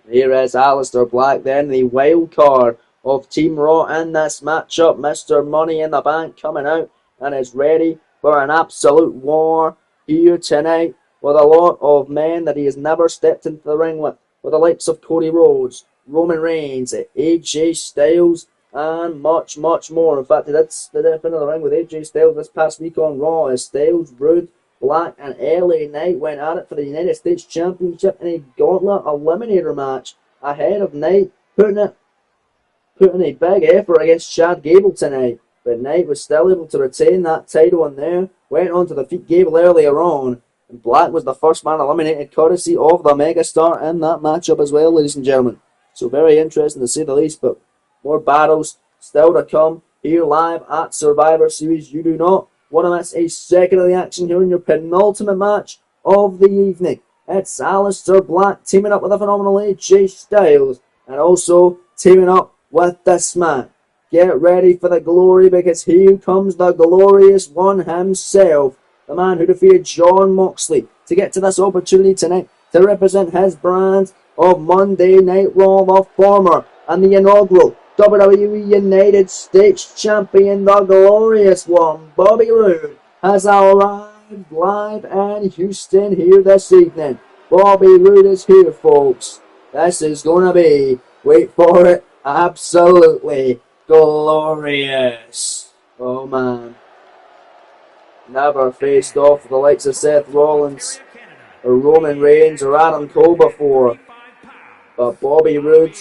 Here is Aleister Black then, the wild card of Team Raw in this matchup. Mr. Money in the Bank coming out and is ready for an absolute war here tonight with a lot of men that he has never stepped into the ring with the likes of Cody Rhodes, Roman Reigns, AJ Styles, and much, much more. In fact, he did step into the ring with AJ Styles this past week on Raw as Styles, Rude, Black, and LA Knight went at it for the United States Championship in a gauntlet eliminator match ahead of Knight, putting a big effort against Chad Gable tonight. But Knight was still able to retain that title in there, went on to defeat Gable earlier on, and Black was the first man eliminated courtesy of the Megastar in that matchup as well, ladies and gentlemen. So very interesting to say the least, but more battles still to come here live at Survivor Series. You do not want to miss a second of the action here in your penultimate match of the evening. It's Aleister Black teaming up with a phenomenal AJ Styles and also teaming up with the Smack. Get ready for the glory because here comes the glorious one himself, the man who defeated Jon Moxley to get to this opportunity tonight to represent his brand of Monday Night Raw, the former and the inaugural WWE United States Champion, the glorious one, Bobby Roode, has arrived live in Houston here this evening. Bobby Roode is here, folks. This is going to be, wait for it, absolutely glorious. Oh man. Never faced off with the likes of Seth Rollins or Roman Reigns or Adam Cole before. But Bobby Roode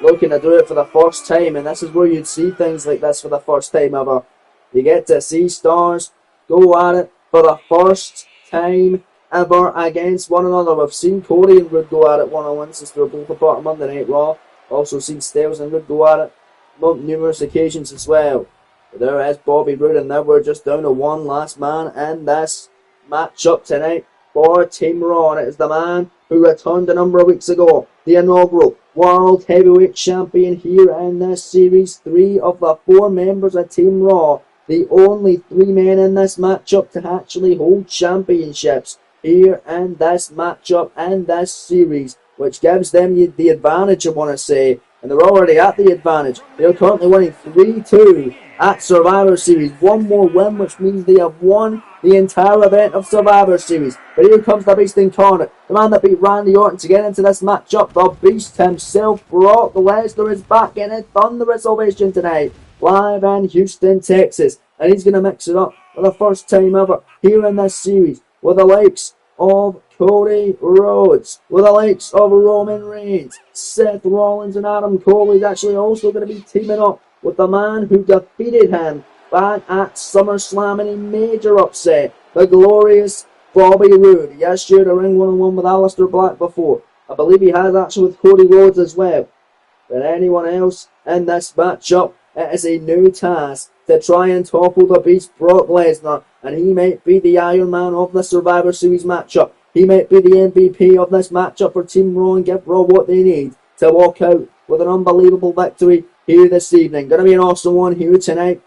looking to do it for the first time, and this is where you'd see things like this for the first time ever. You get to see stars go at it for the first time ever against one another. We've seen Cody and Roode go at it one-on-one since they were both a part of Monday Night Raw. Also seen Styles and Roode go at it on numerous occasions as well. But there is Bobby Roode, and now we're just down to one last man in this matchup tonight for Team Raw. And it is the man who returned a number of weeks ago, the inaugural World Heavyweight Champion here in this series. 3 of the 4 members of Team Raw, the only 3 men in this matchup to actually hold championships here in this matchup and this series, which gives them the advantage, I want to say. And they're already at the advantage. They're currently winning 3-2 at Survivor Series. One more win, which means they have won the entire event of Survivor Series. But here comes the Beast Incarnate, the man that beat Randy Orton to get into this matchup. The Beast himself, Brock Lesnar, is back in a thunderous ovation tonight, live in Houston, Texas. And he's going to mix it up for the first time ever here in this series with the likes of Cody Rhodes, with the likes of Roman Reigns, Seth Rollins, and Adam Cole. He's actually also going to be teaming up with the man who defeated him back at SummerSlam in a major upset, the glorious Bobby Roode. He has shared a ring one-on-one with Aleister Black before. I believe he has actually with Cody Rhodes as well. But anyone else in this matchup, it is a new task to try and topple the Beast Brock Lesnar, and he might be the Iron Man of the Survivor Series matchup. He might be the MVP of this matchup for Team Raw and give Raw what they need to walk out with an unbelievable victory here this evening. Going to be an awesome one here tonight,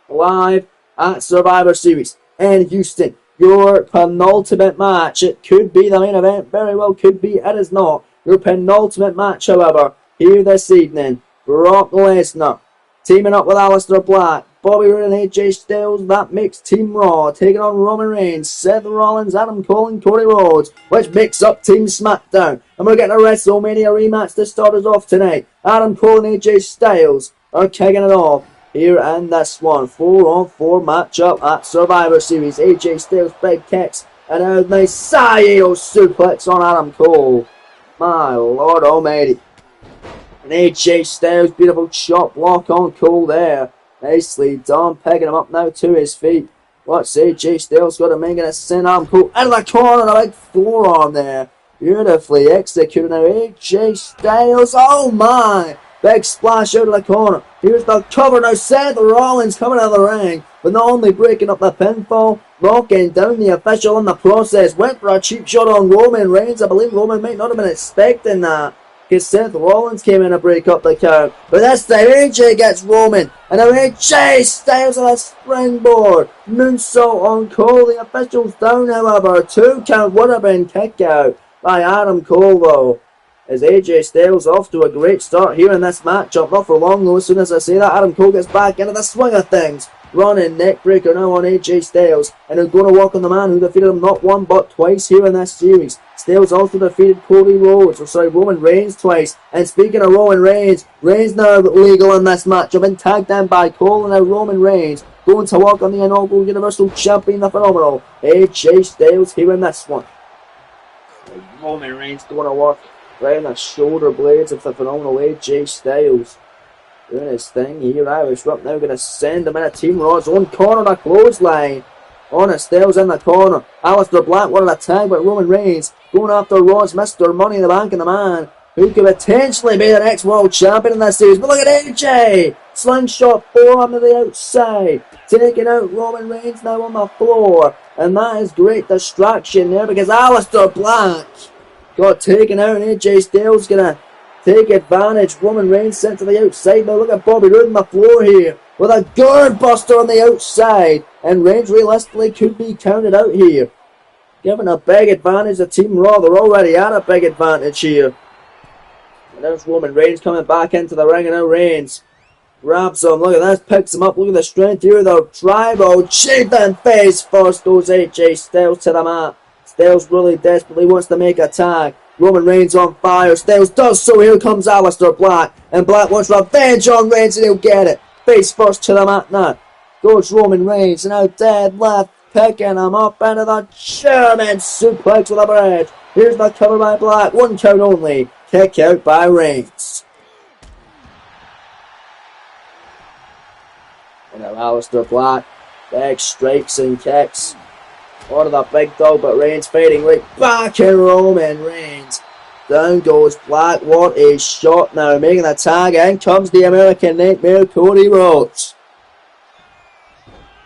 live at Survivor Series in Houston. Your penultimate match. It could be the main event, very well could be, it is not. Your penultimate match, however, here this evening. Brock Lesnar teaming up with Aleister Black, Bobby Roode and AJ Styles. That makes Team Raw taking on Roman Reigns, Seth Rollins, Adam Cole, and Cody Rhodes, which makes up Team SmackDown. And we're getting a WrestleMania rematch to start us off tonight. Adam Cole and AJ Styles are kicking it off here in this one. 4-on-4 matchup at Survivor Series. AJ Styles, big kicks, and a nice Sayo suplex on Adam Cole. My Lord Almighty. And AJ Styles, beautiful chop block on Cole there. Nicely done, picking him up now to his feet. What's AJ Styles got to make it? Send Adam Cole out of the corner, a big forearm there. Beautifully executed now. AJ Styles, oh my! Big splash out of the corner. Here's the cover now. Seth Rollins coming out of the ring, but not only breaking up the pinfall, knocking down the official in the process. Went for a cheap shot on Roman Reigns. I believe Roman might not have been expecting that, because Seth Rollins came in to break up the count. But this time AJ gets Roman, and now AJ Styles on a springboard. Moonsault on Cole. The official's down, however. 2 count would have been kick out by Adam Cole though. As AJ Styles off to a great start here in this matchup. Not for long though. As soon as I say that, Adam Cole gets back into the swing of things. Running neckbreaker now on AJ Styles, and he's going to walk on the man who defeated him not one but twice here in this series. Styles also defeated Roman Reigns twice. And speaking of Roman Reigns, Reigns now legal in this match. I've been tagged in by Cole, and now Roman Reigns going to walk on the inaugural Universal Champion, the phenomenal AJ Styles here in this one. Roman Reigns going to work right on the shoulder blades of the phenomenal AJ Styles. Doing his thing here. Irish Whip now going to send him in a Team Raw's own corner, a clothesline. On it, Styles in the corner. Aleister Black wanted a tag, but Roman Reigns going after Raw's Mr. Money in the Bank, and the man who could potentially be the next world champion in this series. But look at AJ! Slingshot forearm to the outside. Taking out Roman Reigns now on the floor. And that is great distraction there, because Aleister Black got taken out, and AJ Styles going to take advantage. Roman Reigns sent to the outside. Now look at Bobby Roode on the floor here with a guard buster on the outside. And Reigns realistically could be counted out here. Giving a big advantage to Team Raw. They're already at a big advantage here. And there's Roman Reigns coming back into the ring. And now Reigns grabs him. Look at this. Picks him up. Look at the strength here. The tribal chief and face first goes AJ Styles to the mat. Styles really desperately wants to make a tag. Roman Reigns on fire. Styles does so. Here comes Aleister Black. And Black wants revenge on Reigns, and he'll get it. Face first to the mat now. Goes Roman Reigns. And now dead left. Picking him up into the German suplex with a bridge. Here's the cover by Black. 1 count only. Kick out by Reigns. And now Aleister Black. Big strikes and kicks. Onto the big dog, but Reigns fighting right back in Roman Reigns. Down goes Black. What a shot now. Making the tag. In comes the American Nightmare, Cody Rhodes.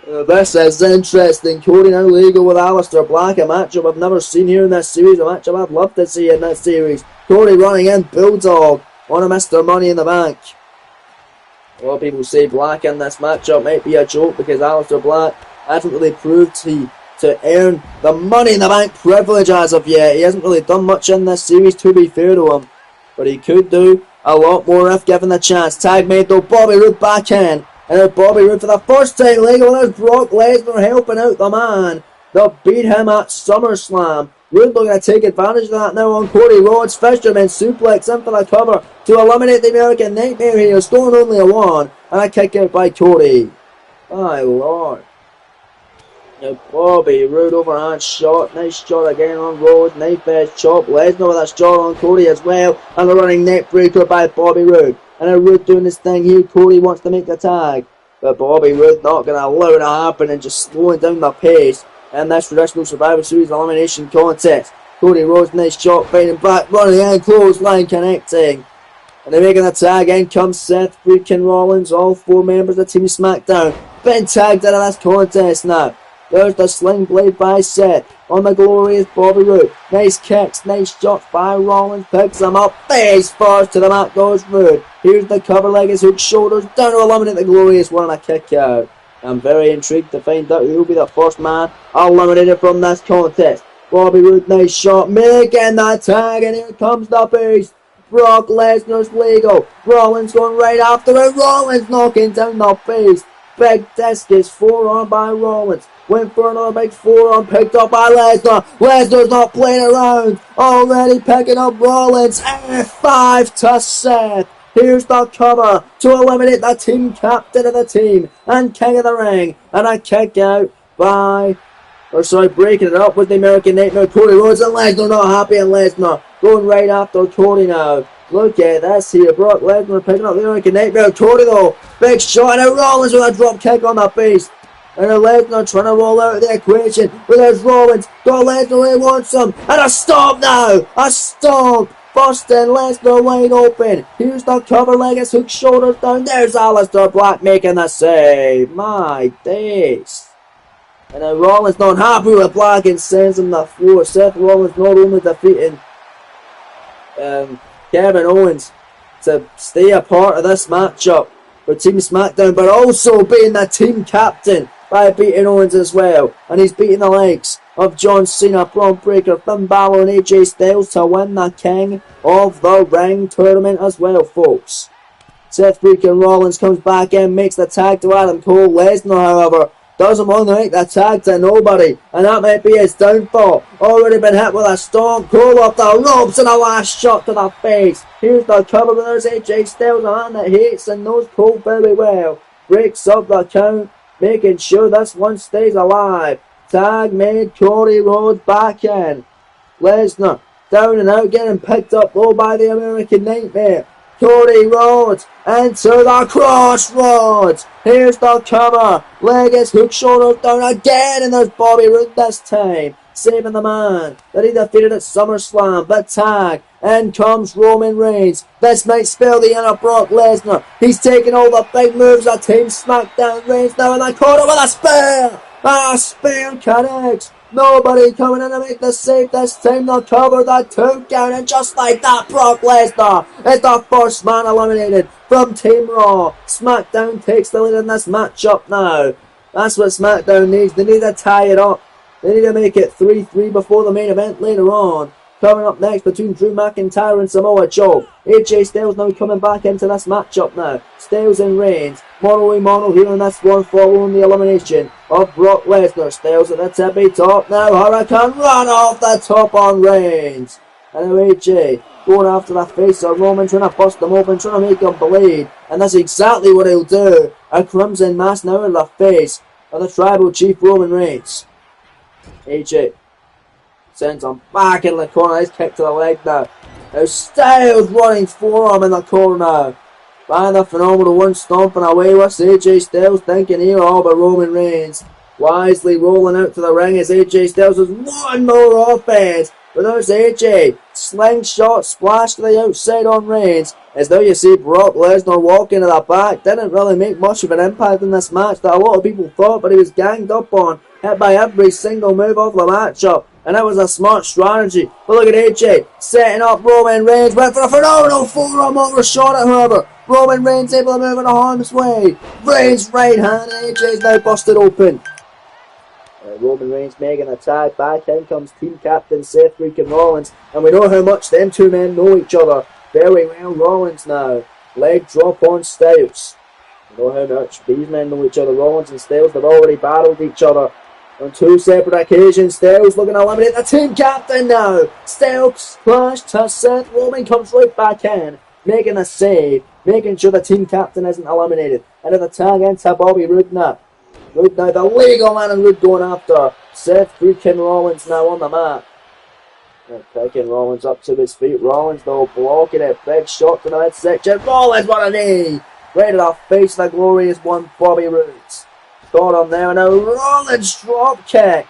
This is interesting. Cody now legal with Aleister Black. A matchup I've never seen here in this series. A matchup I'd love to see in this series. Cody running in. Bulldog on a Mr. Money in the Bank. A lot of people say Black in this matchup might be a joke, because Aleister Black hasn't really proved to earn the Money in the Bank privilege as of yet. He hasn't really done much in this series, to be fair to him, but he could do a lot more if given the chance. Tag made though. Bobby Roode back in, and now Bobby Roode for the first time legal. There's Brock Lesnar helping out the man that beat him at SummerSlam. Roode looking to take advantage of that now on Cody Rhodes. Fisherman suplex in for the cover to eliminate the American Nightmare here. Scoring only a 1, and a kick out by Cody. My Lord. Now Bobby Roode overhand shot. Nice shot again on Rhodes. Knife edge chop. Lesnar with a shot on Cody as well. And the running neck breaker by Bobby Roode. And now Roode doing his thing here. Cody wants to make the tag, but Bobby Roode not going to allow it to happen, and just slowing down the pace in this traditional Survivor Series elimination contest. Cody Rhodes, nice shot, fighting back, running in, clothesline connecting. And they're making a tag. In comes Seth freaking Rollins. All 4 members of Team SmackDown been tagged out of this contest now. There's the sling blade by Seth on the glorious Bobby Roode. Nice kicks, nice shots by Rollins. Picks him up. Face first to the mat goes Roode. Here's the cover leg, his hook shoulders down to eliminate the glorious one, and a kick out. I'm very intrigued to find out who will be the first man eliminated from this contest. Bobby Roode, nice shot, making that tag, and here comes the beast. Brock Lesnar's legal. Rollins going right after it. Rollins knocking down the beast. big discus forearm by Rollins. Went for another big forearm, picked up by Lesnar. Lesnar's not playing around. Already picking up Rollins. F5 to Seth. Here's the cover to eliminate the team captain of the team and king of the ring. And a kick out by, breaking it up with the American Nightmare, Cody Rhodes, and Lesnar not happy, and Lesnar going right after Cody now. Look at this here, Brock Lesnar picking up the American Nightmare, Cody though, big shot, and Rollins with a drop kick on the face. And Lesnar trying to roll out of the equation, but there's Rollins, got Lesnar where he wants him, and a stomp now, a stomp. Busting Lesnar wide open. Here's the cover, legs, hook, shoulders down. There's Aleister Black making the save. My days. And then Rollins not happy with Black and sends him to the floor. Seth Rollins not only defeating Kevin Owens to stay a part of this matchup for Team SmackDown, but also being the team captain by beating Owens as well. And he's beating the likes of John Cena, Braun Breaker, Finn Balor and AJ Styles to win the King of the Ring tournament as well, folks. Seth freaking Rollins comes back in, makes the tag to Adam Cole. Lesnar, however, doesn't want to make the tag to nobody, and that might be his downfall. Already been hit with a stomp. Cole off the ropes and a last shot to the face. Here's the cover, but there's AJ Styles, a man that hates and knows Cole very well. Breaks up the count, making sure this one stays alive. Tag made, Cody Rhodes back in. Lesnar down and out, getting picked up low by the American Nightmare. Cody Rhodes into the crossroads. Here's the cover. Leg is hook, shoulders down again, and there's Bobby Roode this time, saving the man that he defeated at SummerSlam. The tag. In comes Roman Reigns. This might spell the end of Brock Lesnar. He's taking all the big moves of Team SmackDown. Reigns now in the corner with a spear. A spear connects. Nobody coming in to make the save this time. They'll cover the 2 count, and just like that, Brock Lesnar is the first man eliminated from Team Raw. SmackDown takes the lead in this matchup now. That's what SmackDown needs. They need to tie it up. They need to make it 3-3 before the main event later on. Coming up next between Drew McIntyre and Samoa Joe. AJ Styles now coming back into this matchup now. Styles and Reigns. Mono a mono here in this one following the elimination of Brock Lesnar. Styles at the tippy top now. Hurricane run off the top on Reigns. And now AJ going after the face of Roman, trying to bust him open, trying to make him bleed. And that's exactly what he'll do. A crimson mask now in the face of the tribal chief Roman Reigns. AJ sends him back in the corner. Nice kick to the leg now. Now Styles running forearm in the corner. By the Phenomenal One stomping away with AJ Styles, thinking here all but Roman Reigns. Wisely rolling out to the ring as AJ Styles has one more offense. But there's AJ. Slingshot splash to the outside on Reigns. As now you see Brock Lesnar walking to the back. Didn't really make much of an impact in this match that a lot of people thought, but he was ganged up on. Hit by every single move of the matchup. And that was a smart strategy. But look at AJ setting up Roman Reigns. Went for a phenomenal forearm overshot it, however. Roman Reigns able to move in harm's way. Reigns right hand. AJ's now busted open. Roman Reigns making a tag. Back in comes team captain Seth freaking Rollins. And we know how much them two men know each other very well. Rollins now. Leg drop on Styles. We know how much these men know each other. Rollins and Styles have already battled each other on 2 separate occasions. Styles looking to eliminate the team captain now. Styles splash to Seth. Roman comes right back in, making a save, making sure the team captain isn't eliminated. And at the tag into Bobby Roode now. Roode now, the legal man, and Roode going after Seth freaking Rollins now on the mat. Picking Rollins up to his feet. Rollins though blocking it. Big shot to the midsection. Rollins, what a knee! Right to the face of the glorious one, Bobby Roode. Got him there, now Rollins drop kick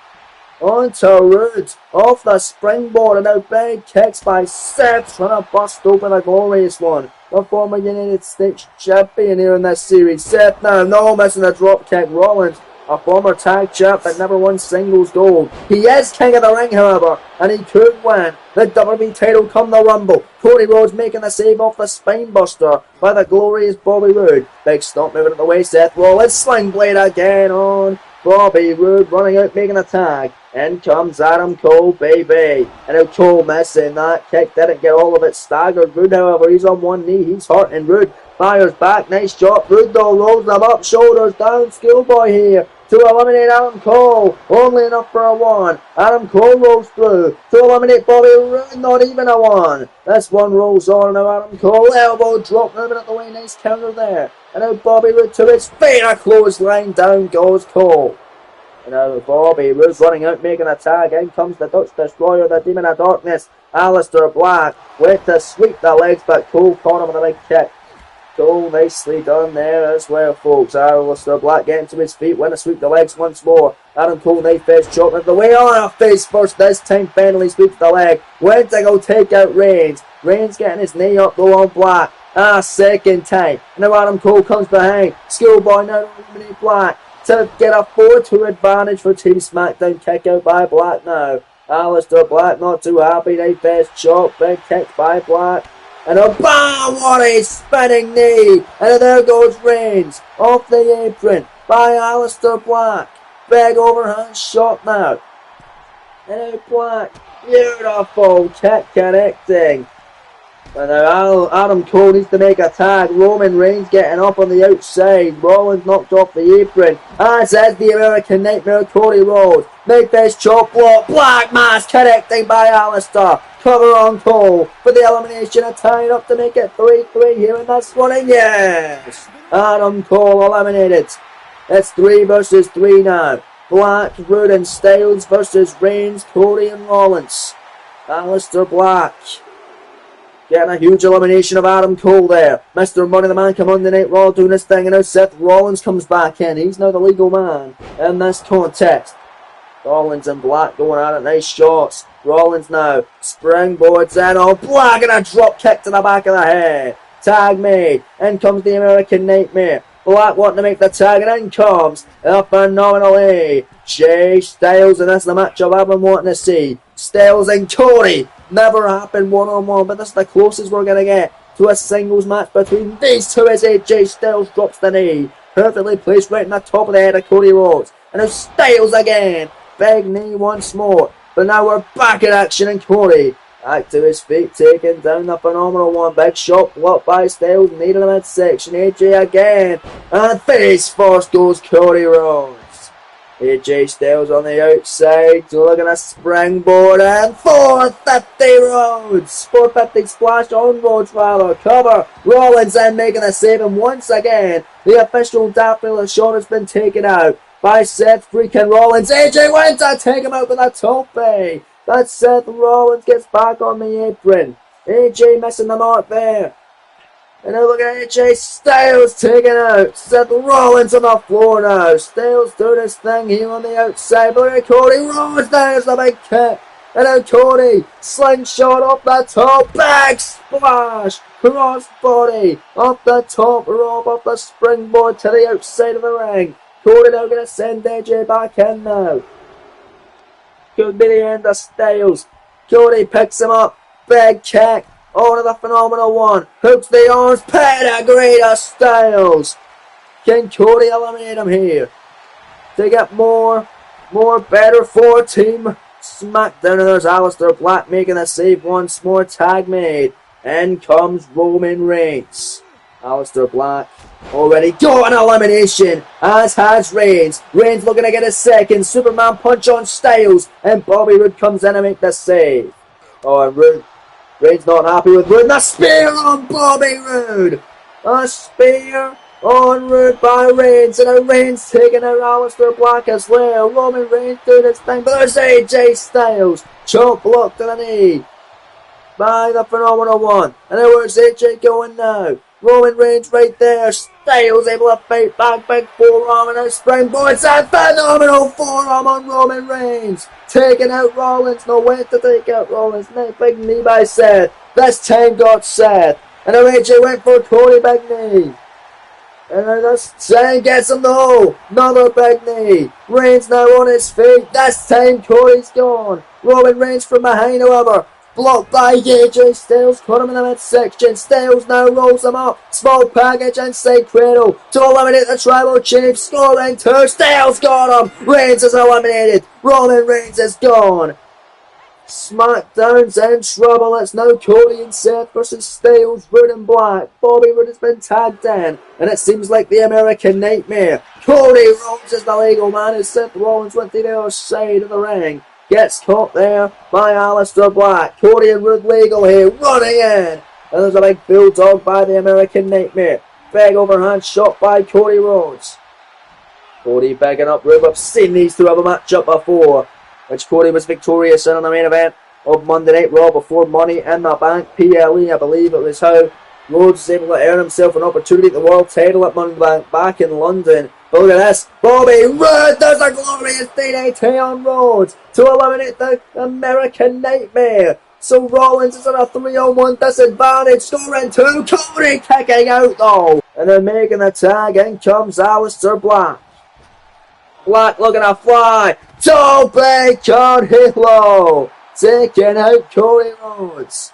onto Roode off the springboard, and now big kicks by Seth trying to bust open a glorious one. The former United States champion here in this series. Seth now, no missing a drop kick. Rollins, a former tag champ but never won singles gold. He is king of the ring, however. and he could win the WWE title come the Rumble. Cody Rhodes making the save off the Spinebuster by the glorious Bobby Roode. Big stomp moving at the way. Seth Rollins sling blade again on Bobby Roode, running out making a tag. In comes Adam Cole, baby. And now Cole missing that kick, didn't get all of it staggered. Roode, however, he's on one knee, he's hurting. Roode fires back, nice shot. Roode though rolls them up, shoulders down. Schoolboy here to eliminate Adam Cole, only enough for a 1. Adam Cole rolls through to eliminate Bobby Roode, not even a 1. This one rolls on, now Adam Cole, elbow drop, moving at the way, nice counter there. And now Bobby Roode to his feet, a clothesline, down goes Cole. And now Bobby Roode running out, making a tag. In comes the Dutch Destroyer, the Demon of Darkness, Aleister Black, went to sweep the legs, but Cole caught him with a big kick. Cole nicely done there as well, folks. Aleister Black getting to his feet, went to sweep the legs once more. Adam Cole knife edge chop at the way on a face first. This time finally sweeps the leg. Went to go take out Reigns. Reigns getting his knee up though on Black. Second time. Now Adam Cole comes behind. Schoolboy now eliminate Black to get a 4-2 advantage for Team SmackDown. Kick out by Black now. Aleister Black not too happy. Knife edge chop. Big kick by Black. And a bam! What a spinning knee! And there goes Reigns off the apron by Aleister Black. Big overhand shot now. And now Black, beautiful kick connecting. And now Adam Cole needs to make a tag. Roman Reigns getting up on the outside. Rollins knocked off the apron. As is the American Nightmare, Cody Rhodes. Big face chop block. Black mass connecting by Aleister. Cover on Cole for the elimination and tying up to make it 3-3 here in this one. And yes, Adam Cole eliminated. It's 3 versus 3 now. Black, Roode and Styles versus Reigns, Cody and Rollins. Aleister Black getting a huge elimination of Adam Cole there. Mr. Money the Man come Monday Night Raw doing his thing, and now Seth Rollins comes back in. He's now the legal man in this contest. Rollins and Black going at it, nice shots. Rollins now springboards in on Black and a drop kick to the back of the head. Tag made. In comes the American Nightmare. Black wanting to make the tag, and in comes the phenomenal AJ Styles, and that's the matchup I've been wanting to see. Styles and Cody. Never happened one-on-one, but this is the closest we're going to get to a singles match between these two as AJ Styles drops the knee. Perfectly placed right in the top of the head of Cody Rhodes. And now Styles again. Big knee once more. But now we're back in action, and Cody back to his feet, taking down the phenomenal one. Big shot blocked by Styles, knee to the midsection. AJ again. And face first goes Cody Rhodes. AJ Styles on the outside, looking at springboard, and 450 Rhodes. 450 splash on Rhodes rather. Cover. Rollins then making a save, and once again, the official Daffodil shot has been taken out by Seth freaking Rollins. AJ went to take him out with a tope. But Seth Rollins gets back on the apron. AJ missing the mark there. And now look at AJ Styles taken out. Seth Rollins on the floor now. Styles doing his thing here on the outside. But look at Cody Rhodes. There's the big kick. And now Cody, slingshot off the top. Big splash. Cross body off the top rope, off the springboard to the outside of the ring. Cody now going to send AJ back in now. Could be the end of Styles. Cody picks him up. Big kick. On to the phenomenal one. Hooks the arms. Pedigree to Styles. Can Cody eliminate him here? To get more better for Team SmackDown. And there's Aleister Black making a save once more. Tag made. In comes Roman Reigns. Aleister Black already got an elimination, as has Reigns. Reigns looking to get a second. Superman punch on Styles. And Bobby Roode comes in and make the save. Oh, and Reigns not happy with Roode. And a spear on Bobby Roode. A spear on Roode by Reigns. And now Reigns taking out Aleister Black as well. Roman Reigns doing his thing. But there's AJ Styles. Choke block to the knee by the phenomenal one. And now where's AJ going now? Roman Reigns right there. Styles able to fight back. Big forearm and a springboard. It's a phenomenal forearm on Roman Reigns. Taking out Rollins. No way to take out Rollins. Big knee by Seth. This time got Seth. And now AJ went for Cody. Big knee. And then Zayn gets him though. Another big knee. Reigns now on his feet. This time Cody's gone. Roman Reigns from behind, however. Blocked by AJ Styles. Caught him in the midsection. Styles now rolls him up. Small package inside Cradle to eliminate the Tribal Chief. Scoring 2. Styles got him. Reigns is eliminated. Roman Reigns is gone. SmackDown's in trouble. It's now Cody and Seth versus Styles, Roode and Black. Bobby Roode has been tagged in, and it seems like the American Nightmare. Cody Rhodes is the legal man as Seth Rollins went to the other side of the ring. Gets caught there by Aleister Black. Cody and Roode legal here, running in. And there's a big bulldog by the American Nightmare. Big overhand shot by Cody Rhodes. Cody begging up Roode. I've seen these two have a match up before, which Cody was victorious in on the main event of Monday Night Raw before Money in the Bank PLE. I believe it was how Rhodes was able to earn himself an opportunity at the world title at Money in the Bank back in London. But look at this. Bobby Roode does a glorious DDT on Rhodes to eliminate the American Nightmare. So Rollins is at a 3-on-1 disadvantage, scoring 2. Cody kicking out though. And then making the tag, in comes Aleister Black. Black looking to fly. Tope con Hilo. Taking out Cody Rhodes.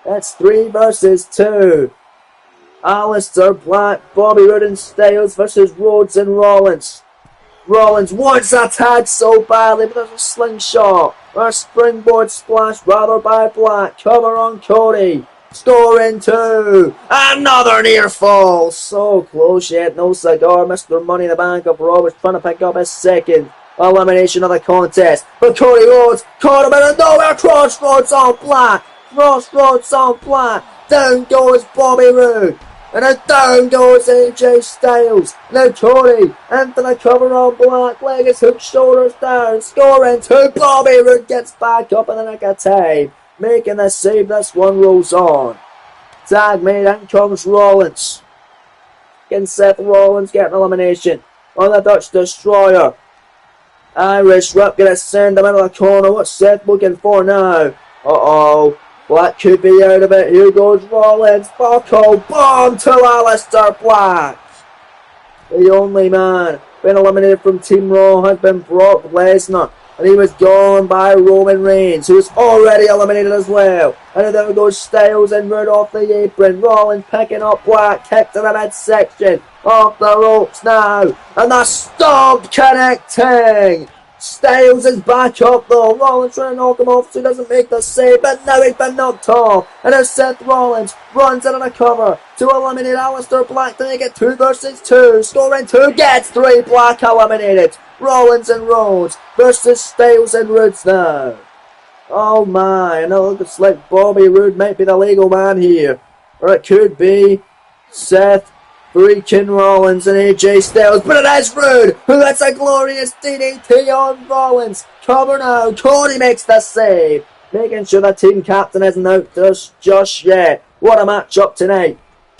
That's 3 versus 2. Aleister Black, Bobby Roode and Styles versus Rhodes and Rollins. Rollins wants a tag so badly, but there's a slingshot. Or a springboard splash rather by Black. Cover on Cody. Scoring 2. Another near fall. So close yet no cigar. Mr. Money in the Bank of Raw was trying to pick up his second elimination of the contest. But Cody Rhodes caught him in a nowhere. Crossroads on Black. Crossroads on Black. Down goes Bobby Roode. And then down goes AJ Styles. Now Cody into the cover on Black. Leg is hooked, shoulders down. Scoring 2. Bobby Roode gets back up in the nick of time. Making the save. This one rolls on. Tag made. In comes Rollins. Can Seth Rollins get an elimination on the Dutch Destroyer? Irish Whip gonna send him into the corner. What's Seth looking for now? Uh-oh. Black could be out of it. Here goes Rollins. Buckle bomb to Aleister Black. The only man been eliminated from Team Raw has been Brock Lesnar. And he was gone by Roman Reigns, who was already eliminated as well. And there goes Styles and Roode off the apron. Rollins picking up Black. Kick to the midsection. Off the ropes now. And the stomp connecting. Styles is back up though. Rollins trying to knock him off so he doesn't make the save, but now he's been knocked off. And as Seth Rollins runs in on a cover to eliminate Aleister Black to make it 2 versus 2. Scoring 2, gets 3. Black eliminated. Rollins and Rhodes versus Styles and Rhodes now. Oh my, and it looks like Bobby Roode might be the legal man here. Or it could be Seth freaking Rollins and AJ Styles, but it is Roode who gets a glorious DDT on Rollins. Cover now. Cody makes the save, making sure the team captain isn't out just yet. What a matchup tonight.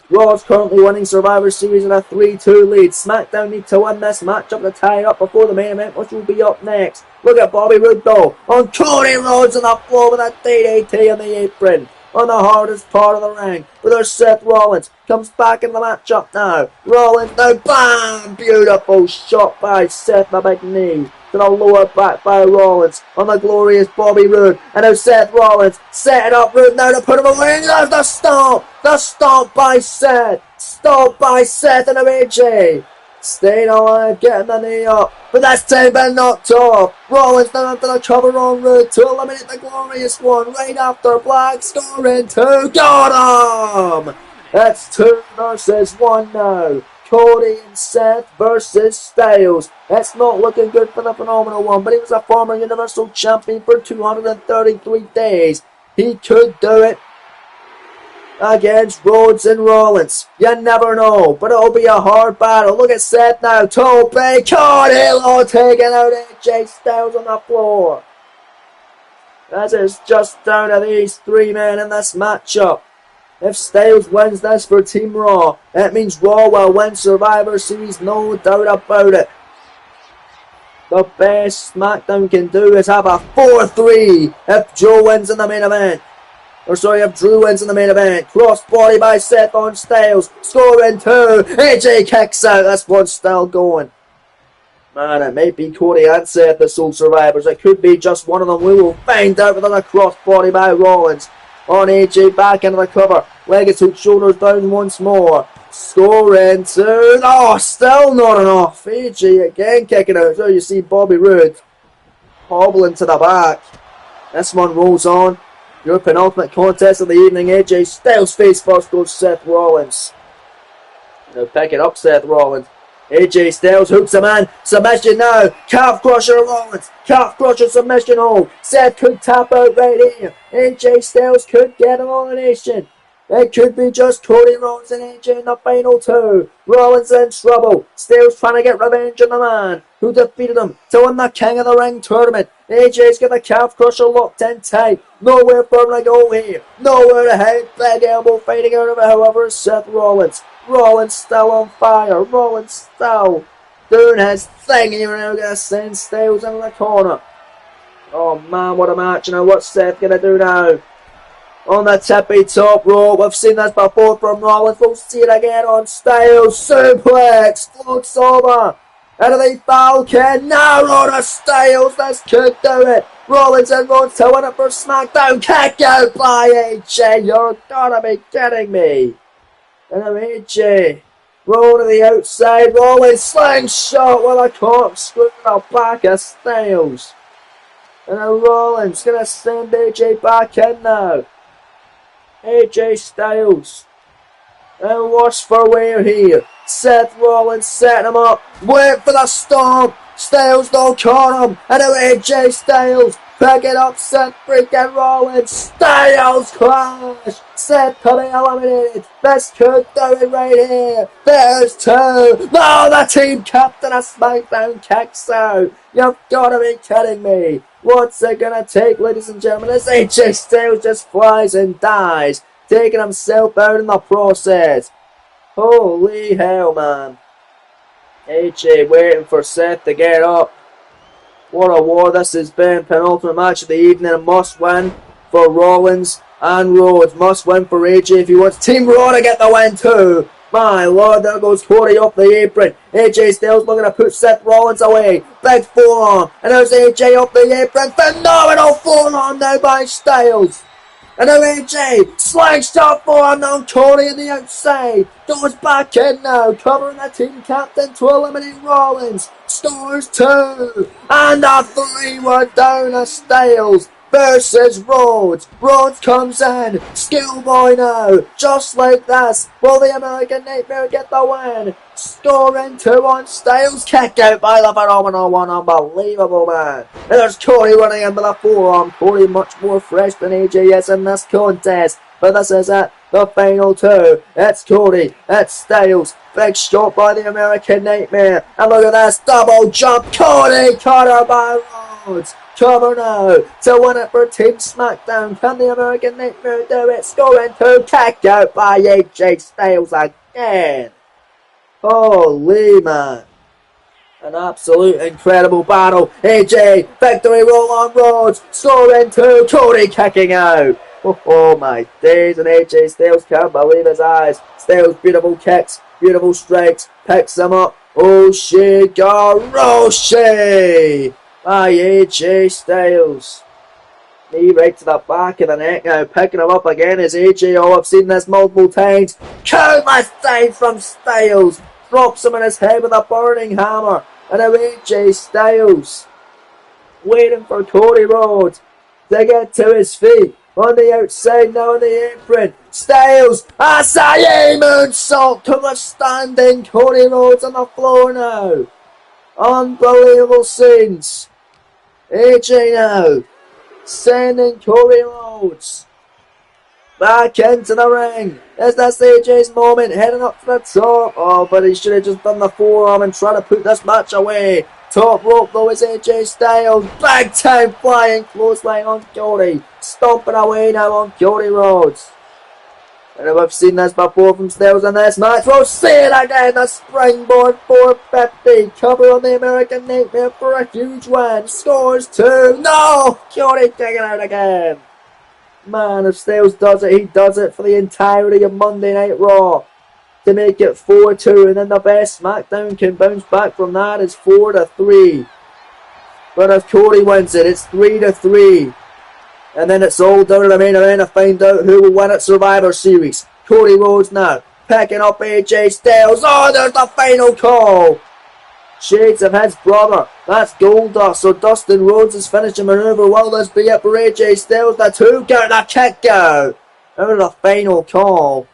Raw's currently winning Survivor Series in a 3-2 lead. SmackDown need to win this matchup to tie it up before the main event, which will be up next. Look at Bobby Roode though on Cody Rhodes on the floor with a DDT on the apron. On the hardest part of the ring. But there's Seth Rollins. Comes back in the matchup now. Rollins now. Bam! Beautiful shot by Seth. The big knee. To the lower back by Rollins. On the glorious Bobby Roode. And now Seth Rollins. Setting up Roode now to put him away. And there's the stomp. The stomp by Seth. Stomp by Seth and AJ. Staying alive, getting the knee up, but this time been knocked off. Rollins now into the cover on Roode to eliminate the glorious one right after Black, scoring 2. Got him! That's 2 versus 1 now. Cody and Seth versus Styles. It's not looking good for the Phenomenal One, but he was a former Universal Champion for 233 days. He could do it against Rhodes and Rollins. You never know, but it'll be a hard battle. Look at Seth now. Tope con Hilo taking out AJ Styles on the floor. This is just down to these 3 men in this matchup. If Styles wins this for Team Raw, it means Raw will win Survivor Series, no doubt about it. The best SmackDown can do is have a 4-3 if Joe wins in the main event. You have Drew wins in the main event. Crossbody by Seth on Styles. Scoring 2. AJ kicks out. This one's still going. Man, it might be Cody and Seth, the sole survivors. It could be just one of them. We will find out with another crossbody by Rollins. On AJ, back into the cover. Legacy hook, shoulders down once more. Scoring 2. Oh, still not enough. AJ again kicking out. So you see Bobby Roode hobbling to the back. This one rolls on. Your penultimate contest of the evening. AJ Styles face first goes Seth Rollins. Now pick it up, Seth Rollins. AJ Styles hooks a man. Submission now. Calf crusher Rollins. Calf crusher submission hold. Seth could tap out right here. AJ Styles could get an elimination. It could be just Cody Rhodes and AJ in the final 2. Rollins in trouble. Styles trying to get revenge on the man who defeated him to win the King of the Ring tournament. AJ's got the calf crusher locked in tight. Nowhere for him to go here. Nowhere to hide. Big elbow fighting out of it, however, is Seth Rollins. Rollins still on fire. Rollins still doing his thing. And you're now going to send Styles into the corner. Oh man, what a match. Now what's Seth going to do now? On the tippy top rope. We've seen this before from Rollins. We'll see it again on Styles. Suplex. Floats over. Into the Falcon. Now on to Styles. This could do it. Rollins and Rhodes to win it for SmackDown. Kick out by AJ. You're gonna be kidding me. And now AJ. Roll to the outside. Rollins slingshot with a corkscrew in the back of Styles. And now Rollins gonna send AJ back in now. AJ Styles. And watch for where here. Seth Rollins setting him up. Wait for the stomp. Styles don't caught him. And now AJ Styles. Pick it up, Seth freaking Rollins. Styles clash. Seth to be eliminated. This could do it right here. There's 2. No, the team captain of SmackDown kicks out. You've got to be kidding me. What's it gonna take, ladies and gentlemen? As AJ Styles just flies and dies, taking himself out in the process. Holy hell, man. AJ waiting for Seth to get up. What a war this has been. Penultimate match of the evening. A must win for Rollins and Rhodes. Must win for AJ if he wants Team Raw to get the win too. My lord, there goes Cody off the apron. AJ Styles looking to put Seth Rollins away. Big forearm. And there's AJ off the apron. Phenomenal forearm now by Styles. And now AJ slingshot forearm on Cody on the outside. Goes back in now. Covering the team captain to eliminate Rollins. Scores 2. And a 3 were down to Styles. Versus Rhodes. Rhodes comes in. Schoolboy now. Just like this. Will the American Nightmare get the win? Scoring 2 on Styles. Kick out by the phenomenal one. Unbelievable, man. And there's Cody running in with a forearm. Cody much more fresh than AJ is in this contest. But this is it. The final 2. It's Cody. It's Styles. Big shot by the American Nightmare. And look at this. Double jump. Cody Cutter by Rhodes. Cover now to win it for Team SmackDown. Can the American Nightmare do it? Scoring 2. Kick out by AJ Styles again. Holy man. An absolute incredible battle. AJ, victory roll on Rhodes. Scoring 2. Cody kicking out. Oh my days. And AJ Styles can't believe his eyes. Styles beautiful kicks, beautiful strikes. Picks him up. Oshigaroshi by AJ Styles. Knee right to the back of the neck now. Picking him up again is AJ. Oh, I've seen this multiple times. Countless times from Styles. Drops him in his head with a burning hammer. And now AJ Styles waiting for Cody Rhodes to get to his feet. On the outside now on the apron. Styles. Asai moonsault to the standing Cody Rhodes on the floor now. Unbelievable scenes. AJ now sending Cody Rhodes back into the ring. Is this AJ's moment? Heading up to the top. Oh, but he should have just done the forearm and tried to put this match away. Top rope though is AJ Styles. Big time flying clothesline on Cody. Stomping away now on Cody Rhodes. And we've seen this before from Styles in this match. We'll see it again. The Springboard 450. Cover on the American Nightmare for a huge win. Scores 2. No! Cody kicking out again. man, if Styles does it, he does it for the entirety of Monday Night Raw to make it 4-2, and then the best SmackDown can bounce back from that is 4-3. But if Cody wins it, it's 3-3. And then it's all down to the main event to find out who will win at Survivor Series. Cody Rhodes now picking up AJ Styles. Oh, there's the final call. Shades of his brother. That's Goldust. So Dustin Rhodes' finishing maneuver. Will this be it for AJ Styles? The 2 count, the kick out. Out of the final call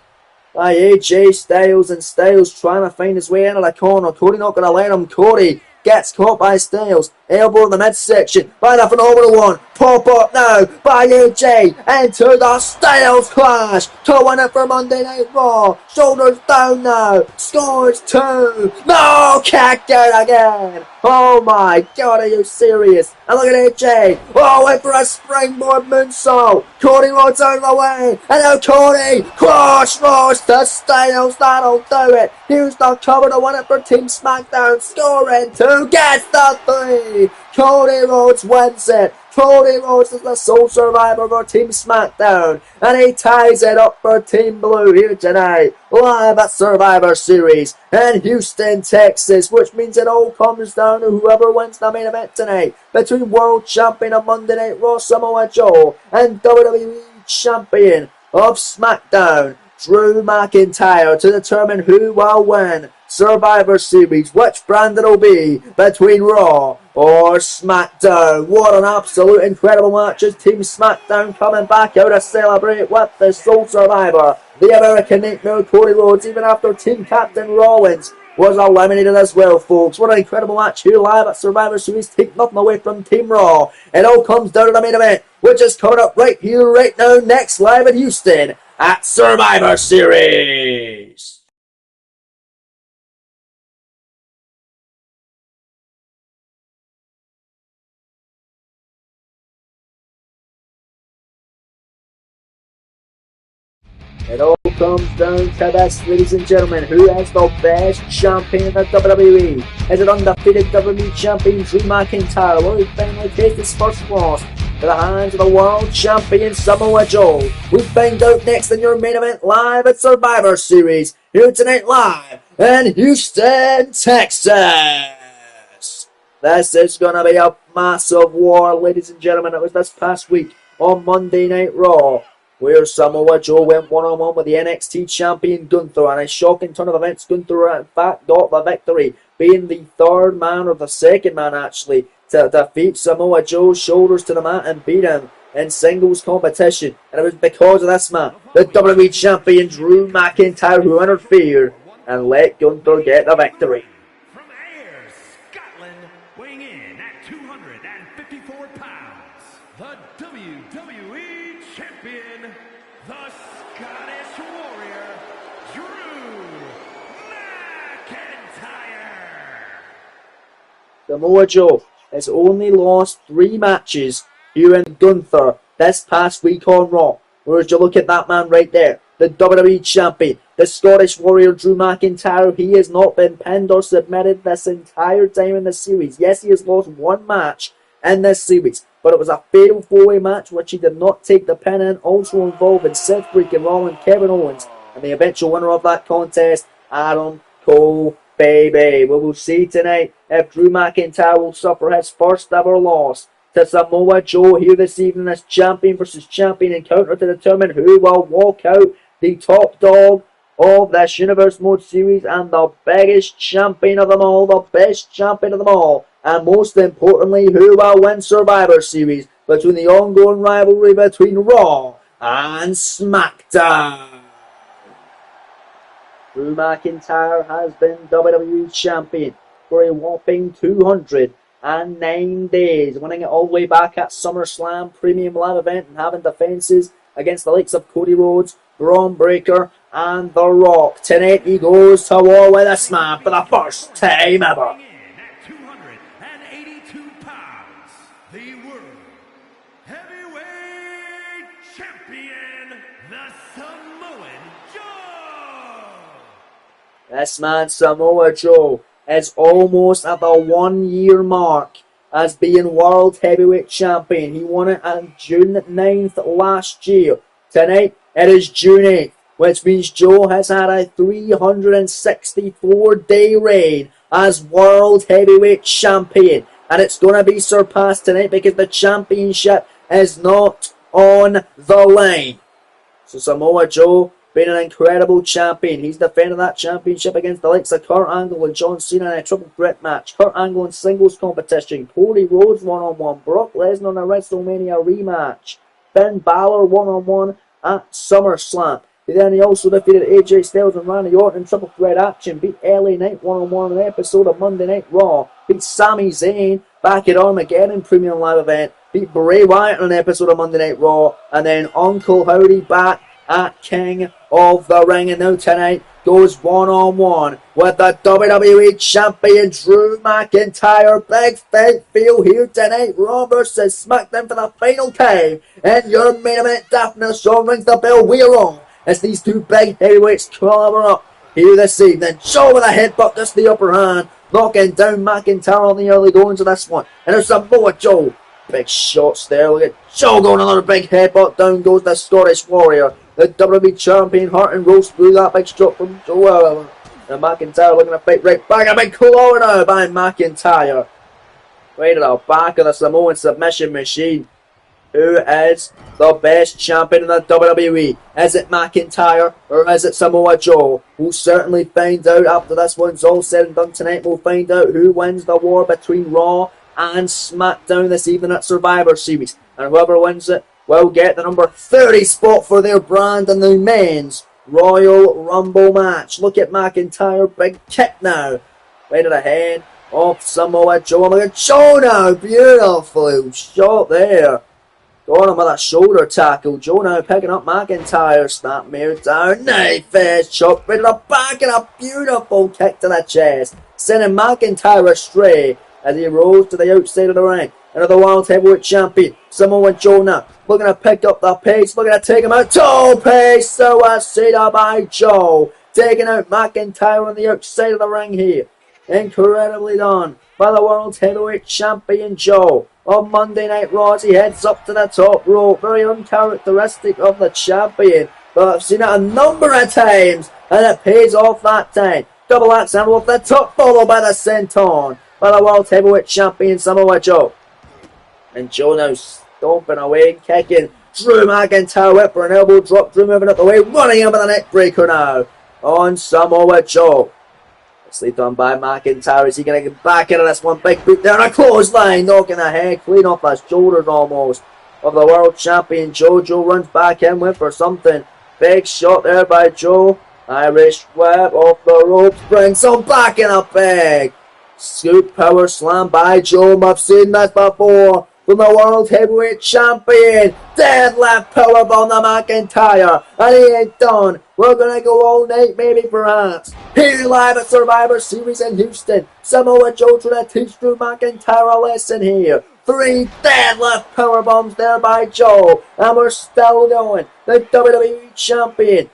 by AJ Styles, and Styles trying to find his way into the corner. Cody not going to let him. Cody gets caught by Styles. Elbow in the midsection by the phenomenal one. Pop up now by AJ into the Styles Clash to win it for Monday Night Raw. Shoulders down now. Scores 2. No, kicked out again. Oh my God, are you serious? And look at AJ. Oh, went for a springboard moonsault. Cody Rhodes out of the way. And now Cody crossroads to Styles. That'll do it. Here's the cover to win it for Team SmackDown. Scoring 2. Gets the 3. Cody Rhodes wins it. Cody Rhodes is the sole survivor for Team SmackDown, and he ties it up for Team Blue here tonight, live at Survivor Series in Houston, Texas, which means it all comes down to whoever wins the main event tonight between World Champion of Monday Night Raw Samoa Joe and WWE Champion of SmackDown Drew McIntyre to determine who will win Survivor Series, which brand it'll be between Raw or SmackDown. What an absolute incredible match as Team SmackDown coming back out to celebrate with the sole survivor, the American Nightmare Cody Rhodes, even after Team Captain Rollins was eliminated as well, folks. What an incredible match here live at Survivor Series. Take nothing away from Team Raw. It all comes down to the main event, which is coming up right here, right now, next, live in Houston at Survivor Series. It all comes down to this, ladies and gentlemen. Who is the best champion in the WWE? Is it undefeated WWE champion Drew McIntyre? Will he finally take his first loss to the hands of the world champion Samoa Joe? We find out next in your main event live at Survivor Series. Here tonight live in Houston, Texas. This is going to be a massive war, ladies and gentlemen. It was this past week on Monday Night Raw, where Samoa Joe went one-on-one with the NXT champion Gunther, and a shocking turn of events. Gunther in fact got the victory, being the third man, or the second man actually, to defeat Samoa Joe shoulders to the mat and beat him in singles competition. And it was because of this man, the WWE champion Drew McIntyre, who interfered and let Gunther get the victory. From Ayr, Scotland, weighing in at 254 pounds, the WWE Champion, the Scottish Warrior, Drew McIntyre. Samoa Joe has only lost 3 matches here in Gunther this past week on Raw. Whereas you look at that man right there, the WWE Champion, the Scottish Warrior Drew McIntyre, he has not been pinned or submitted this entire time in the series. Yes, he has lost 1 match in this series, but it was a fatal 4-way match which he did not take the pin in, also involving Seth freaking Rollins, Kevin Owens, and the eventual winner of that contest, Adam Cole, baby. We will see tonight if Drew McIntyre will suffer his first ever loss to Samoa Joe here this evening as champion versus champion encounter to determine who will walk out the top dog of this Universe Mode series and the biggest champion of them all, the best champion of them all, and most importantly, who will win Survivor Series between the ongoing rivalry between Raw and SmackDown. Drew McIntyre has been WWE Champion for a whopping 209 days, winning it all the way back at SummerSlam Premium Live Event and having defenses against the likes of Cody Rhodes, Braun Breaker, and The Rock. Tonight he goes to war with this man for the first time ever. At 282 pounds, the World Heavyweight Champion, the Samoan Joe. This man, Samoa Joe, is almost at the 1-year mark as being World Heavyweight Champion. He won it on June 9th last year. Tonight, it is June 8th, which means Joe has had a 364-day reign as World Heavyweight Champion. And it's going to be surpassed tonight because the championship is not on the line. So Samoa Joe being an incredible champion. He's defending that championship against the likes of Kurt Angle and John Cena in a triple threat match. Kurt Angle in singles competition. Cody Rhodes one-on-one. Brock Lesnar in a WrestleMania rematch. Finn Balor one-on-one at SummerSlam. Then he also defeated AJ Styles and Randy Orton in triple threat action. Beat LA Knight one-on-one in an episode of Monday Night Raw. Beat Sami Zayn back at Armageddon Premium Live Event. Beat Bray Wyatt in an episode of Monday Night Raw. And then Uncle Howdy back at King of the Ring. And now tonight goes one-on-one with the WWE Champion Drew McIntyre. Big fight feel here tonight. Raw versus SmackDown for the final time. And your main event, Daphne Shaw rings the bell. We are on as these two big heavyweights clamber up here this evening. Shaw with a headbutt, just the upper hand, knocking down McIntyre on the early goings of this one. And there's Samoa Joe. Big shots there. Look at Joe going another big headbutt. Down goes the Scottish Warrior. The WWE Champion Hart and rolls through that big shot from Joe. And McIntyre looking to fight right back. A big claw now by McIntyre. Right at the back of the Samoan submission machine. Who is the best champion in the WWE? Is it McIntyre or is it Samoa Joe? We'll certainly find out after this one's all said and done tonight. We'll find out who wins the war between Raw and SmackDown this evening at Survivor Series. And whoever wins it will get the number 30 spot for their brand in the men's Royal Rumble match. Look at McIntyre, big kick now. Right at the head of Samoa Joe. Look at Joe now, beautiful shot there. Going on with a shoulder tackle. Joe now picking up McIntyre. Snapmare down. Knife edge chop right at the back and a beautiful kick to the chest. Sending McIntyre astray as he rolls to the outside of the ring. Another World Heavyweight Champion. Samoa Joe now looking to pick up the pace. Looking to take him out. Toe pace. Suicida by Joe. Taking out McIntyre on the outside of the ring here. Incredibly done by the World Heavyweight Champion Joe. On Monday Night Raw as he heads up to the top rope. Very uncharacteristic of the champion. But I've seen it a number of times. And it pays off that time. Double axe handle off the top. Followed by the senton by the World Heavyweight Champion Samoa Joe. And Joe now stomping away and kicking. Drew McIntyre whip for an elbow drop. Drew moving up the way. Running in with a neck breaker now on Samoa Joe. Nicely done by McIntyre. Is he going to get back into this one? Big boot there. And a clothesline. Knocking the head clean off the shoulders almost of the World Champion Joe. Joe runs back in with for something. Big shot there by Joe. Irish whip off the ropes. Brings him back in a bag. Scoop power slam by Joe. I've seen this before. From the World Heavyweight Champion. Deadlift powerbomb to McIntyre. And he ain't done. We're going to go all night, maybe perhaps. Here live at Survivor Series in Houston. Samoa Joe trying to teach Drew McIntyre a lesson here. 3 deadlift powerbombs there by Joe. And we're still going. The WWE Champion.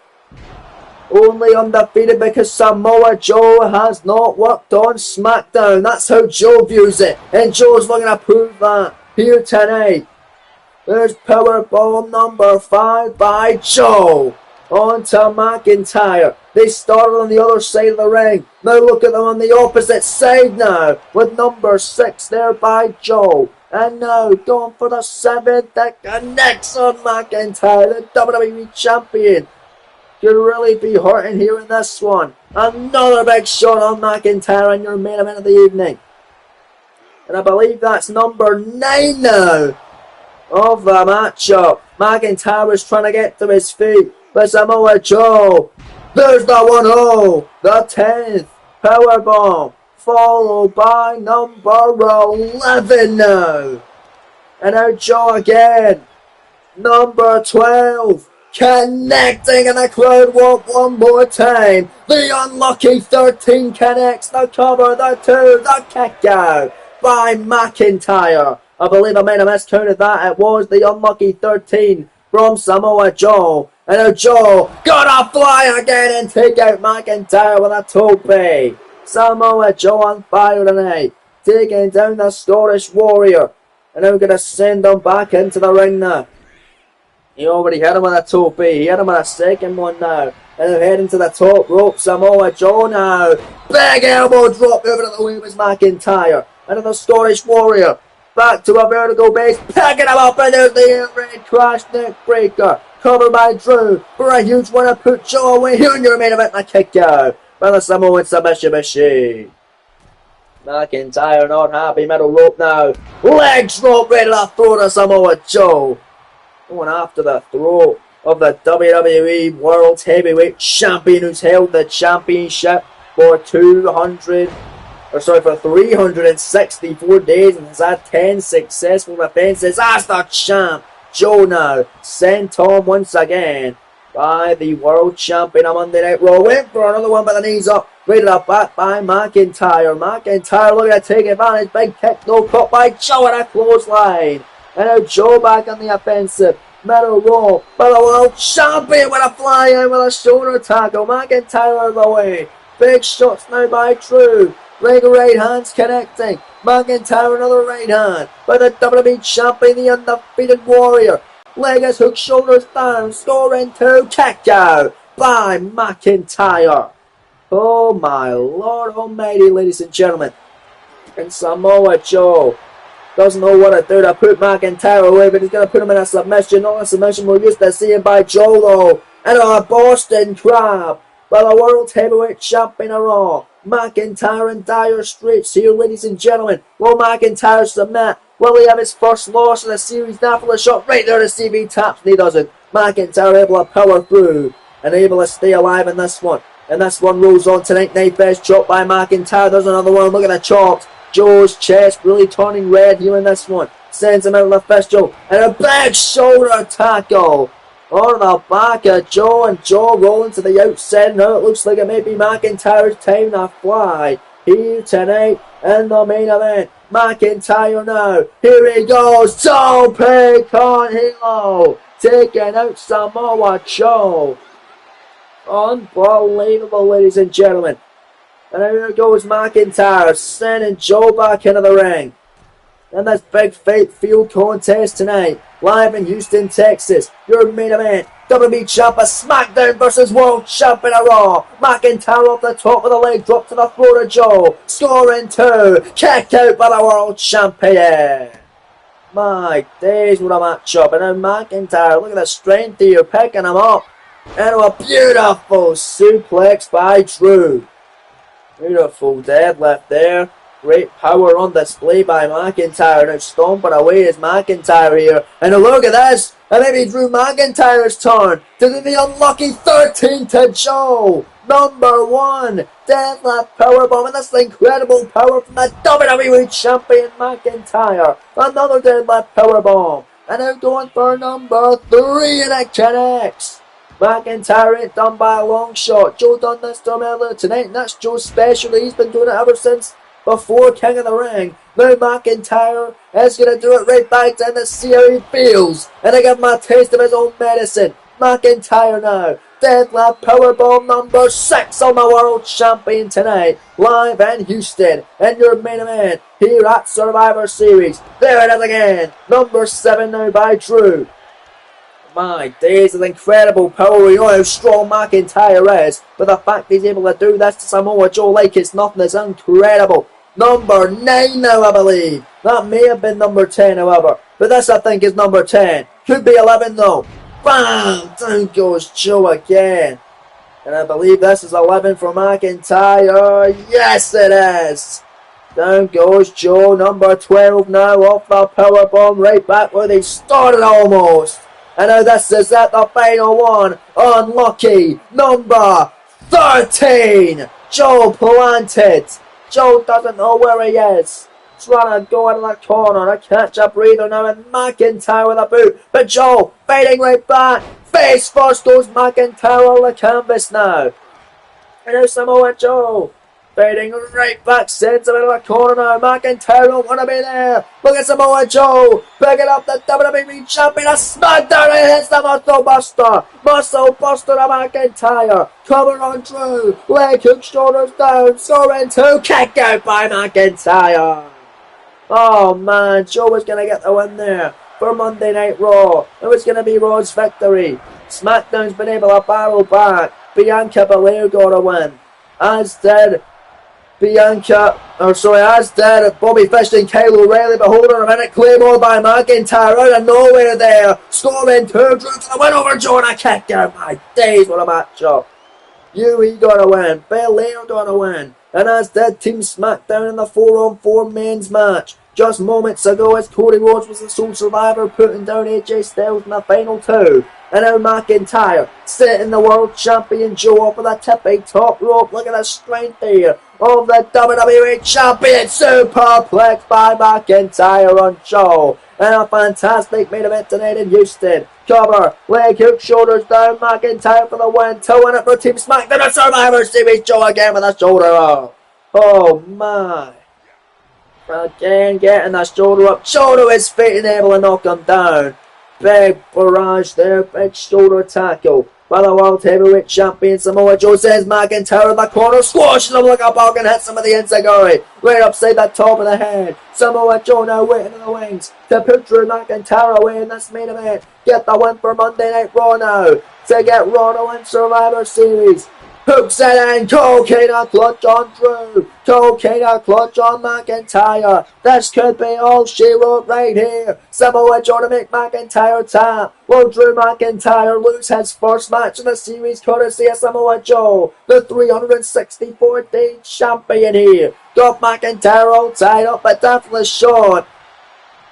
Only undefeated because Samoa Joe has not worked on SmackDown. That's how Joe views it. And Joe's looking to prove that here tonight. There's powerbomb number 5 by Joe. On to McIntyre. They started on the other side of the ring. Now look at them on the opposite side now. With number 6 there by Joe. And now going for the 7th. That connects on McIntyre. The WWE Champion. Could really be hurting here in this one. Another big shot on McIntyre in your main event of the evening. And I believe that's number 9 now of the matchup. McIntyre is trying to get to his feet. But Samoa Joe. There's the 1-0. The 10th powerbomb. Followed by number 11 now. And now Joe again. Number 12. Connecting and the crowd want one more time. The unlucky 13 connects. The cover, the 2, the kick out by McIntyre. I believe I might have miscounted that. It was the unlucky 13 from Samoa Joe. And now Joe gonna fly again and take out McIntyre with a tope. Samoa Joe on fire tonight. taking down the Scottish Warrior. And now going to send him back into the ring now. He already hit him with a tope. He hit him with a second one now. And they're heading to the top rope. Samoa Joe now. Big elbow drop over to the way was McIntyre. And then the Scottish Warrior. Back to a vertical base. Picking him up. And there's the air raid crash neck breaker. Covered by Drew. For a huge one to put Joe away. Here in your main event. And a kick out. By the Samoan submission machine. McIntyre not happy. Middle rope now. Legs drop ready to throw to Samoa Joe. Going after the throat of the WWE World Heavyweight Champion, who's held the championship for 364 days and has had 10 successful defenses as the champ. Joe now sent home once again by the World Champion on Monday Night Raw. Went for another one, but the knees up. Rated up back by McIntyre. McIntyre looking to take advantage. Big kick, no cut by Joe at a clothesline. And now Joe back on the offensive. Middle row by the World Champion with a fly in with a shoulder tackle. McIntyre out of the way. Big shots now by Drew. Leg right hands connecting. McIntyre another right hand by the WWE Champion, the undefeated Warrior. Leg is hook, shoulders down. Scoring 2. Kick out by McIntyre. Oh my Lord Almighty, ladies and gentlemen. And Samoa Joe doesn't know what to do to put McIntyre away, but he's going to put him in a submission. Not a submission we're used to seeing by Joe, though. And a Boston Crab by the World Heavyweight Champion of Raw. McIntyre in dire straits here, ladies and gentlemen. Will McIntyre submit? Will he have his first loss in the series? Now for the shot right there to CV taps, and he doesn't. McIntyre able to power through and able to stay alive in this one. And this one rolls on tonight. Knife edge chop by McIntyre. There's another one. Look at the chops. Joe's chest really turning red here in this one. Sends him out of the fistule. And a big shoulder tackle on the back of Joe. And Joe rolling to the outside. Now it looks like it may be McIntyre's time to fly here tonight in the main event. McIntyre now. Here he goes. Joe Pig on Halo. Taking out Samoa Joe. Unbelievable, ladies and gentlemen. And here goes McIntyre, sending Joe back into the ring. And this big field contest tonight, live in Houston, Texas. Your main event, WWE Champion SmackDown versus World Champion of Raw. McIntyre off the top with a leg drop to the throat of Joe. Scoring 2. Kick out by the World Champion. My days, what a matchup. And now McIntyre, look at the strength here, picking him up. And a beautiful suplex by Drew. Beautiful deadlift there. Great power on display by McIntyre. Now stomping away is McIntyre here. And look at this. And maybe Drew McIntyre's turn to do the unlucky 13 to Joe. Number 1. Deadlift powerbomb. And this incredible power from the WWE Champion McIntyre. Another deadlift powerbomb. And now going for number 3. And it connects. McIntyre ain't done by a long shot. Joe done this to him earlier tonight, and that's Joe's specialty. He's been doing it ever since before King of the Ring. Now McIntyre is going to do it right back to him to see how he feels. And I give him a taste of his own medicine. McIntyre now. Deadlift powerbomb number 6 on the World Champion tonight. Live in Houston in your main event here at Survivor Series. There it is again. Number 7 now by Drew. My days of incredible power. We know how strong McIntyre is, but the fact he's able to do this to Samoa Joe like it's nothing is incredible. Number 9 now, I believe. That may have been number 10, however, but this I think is number 10. Could be 11 though. Bam! Down goes Joe again. And I believe this is 11 for McIntyre. Yes, it is. Down goes Joe. Number 12 now off the powerbomb right back where they started almost. And now this is at the final one. Unlucky number 13. Joe planted. Joe doesn't know where he is. Trying to go into the corner. A catch a breather now, and McIntyre with a boot. But Joe fighting right back. Face first goes McIntyre on the canvas now. And now Samoa Joe fighting right back. Sends him into the corner now. McIntyre don't want to be there. Look at Samoa Joe picking up the WWE Champion. A SmackDown and hits the Muscle Buster. Muscle Buster to McIntyre. Cover on Drew. Leg hook, shoulders down. Scoring 2. Kick out by McIntyre. Oh man, Joe was going to get the win there for Monday Night Raw. It was going to be Raw's victory. SmackDown's been able to barrel back. Bianca Belair got a win. As did Bobby Fish and Kyle O'Reilly. But hold on a minute, Claymore by McIntyre out of nowhere there. Scoring 2, Drew for the win over Joe, and a kick out. My days, what a matchup. UE got a win, Belair got a win, and as did Team SmackDown in the 4-on-4 men's match. Just moments ago, as Cody Rhodes was the sole survivor, putting down AJ Styles in the final 2. And now McIntyre setting the world champion Joe up with a tippy top rope. Look at the strength here of the WWE champion. Superplex by McIntyre on Joe. And a fantastic main event tonight in Houston. Cover, leg hook, shoulders down, McIntyre for the win. 2 in it for Team SmackDown. A Survivor Series, Joe again with a shoulder up. Oh my. Again getting the shoulder up. Joe to his feet and able to knock him down. Big barrage there, big shoulder tackle by the World Heavyweight Champion Samoa Joe. Says McIntyre in the corner, squashes him like a bug and hits him with the enziguri right upside the top of the head. Samoa Joe now waiting in the wings to put Drew McIntyre away in this main event. Get the win for Monday Night Raw now to get Raw to win Survivor Series. Hooks it in, Cocaine clutch on Drew, Cocaine clutch on McIntyre. This could be all she wrote right here. Samoa Joe to make McIntyre tap. Will Drew McIntyre lose his first match in the series courtesy of Samoa Joe, the 364-day champion here? Got McIntyre all tied up, but definitely Shawn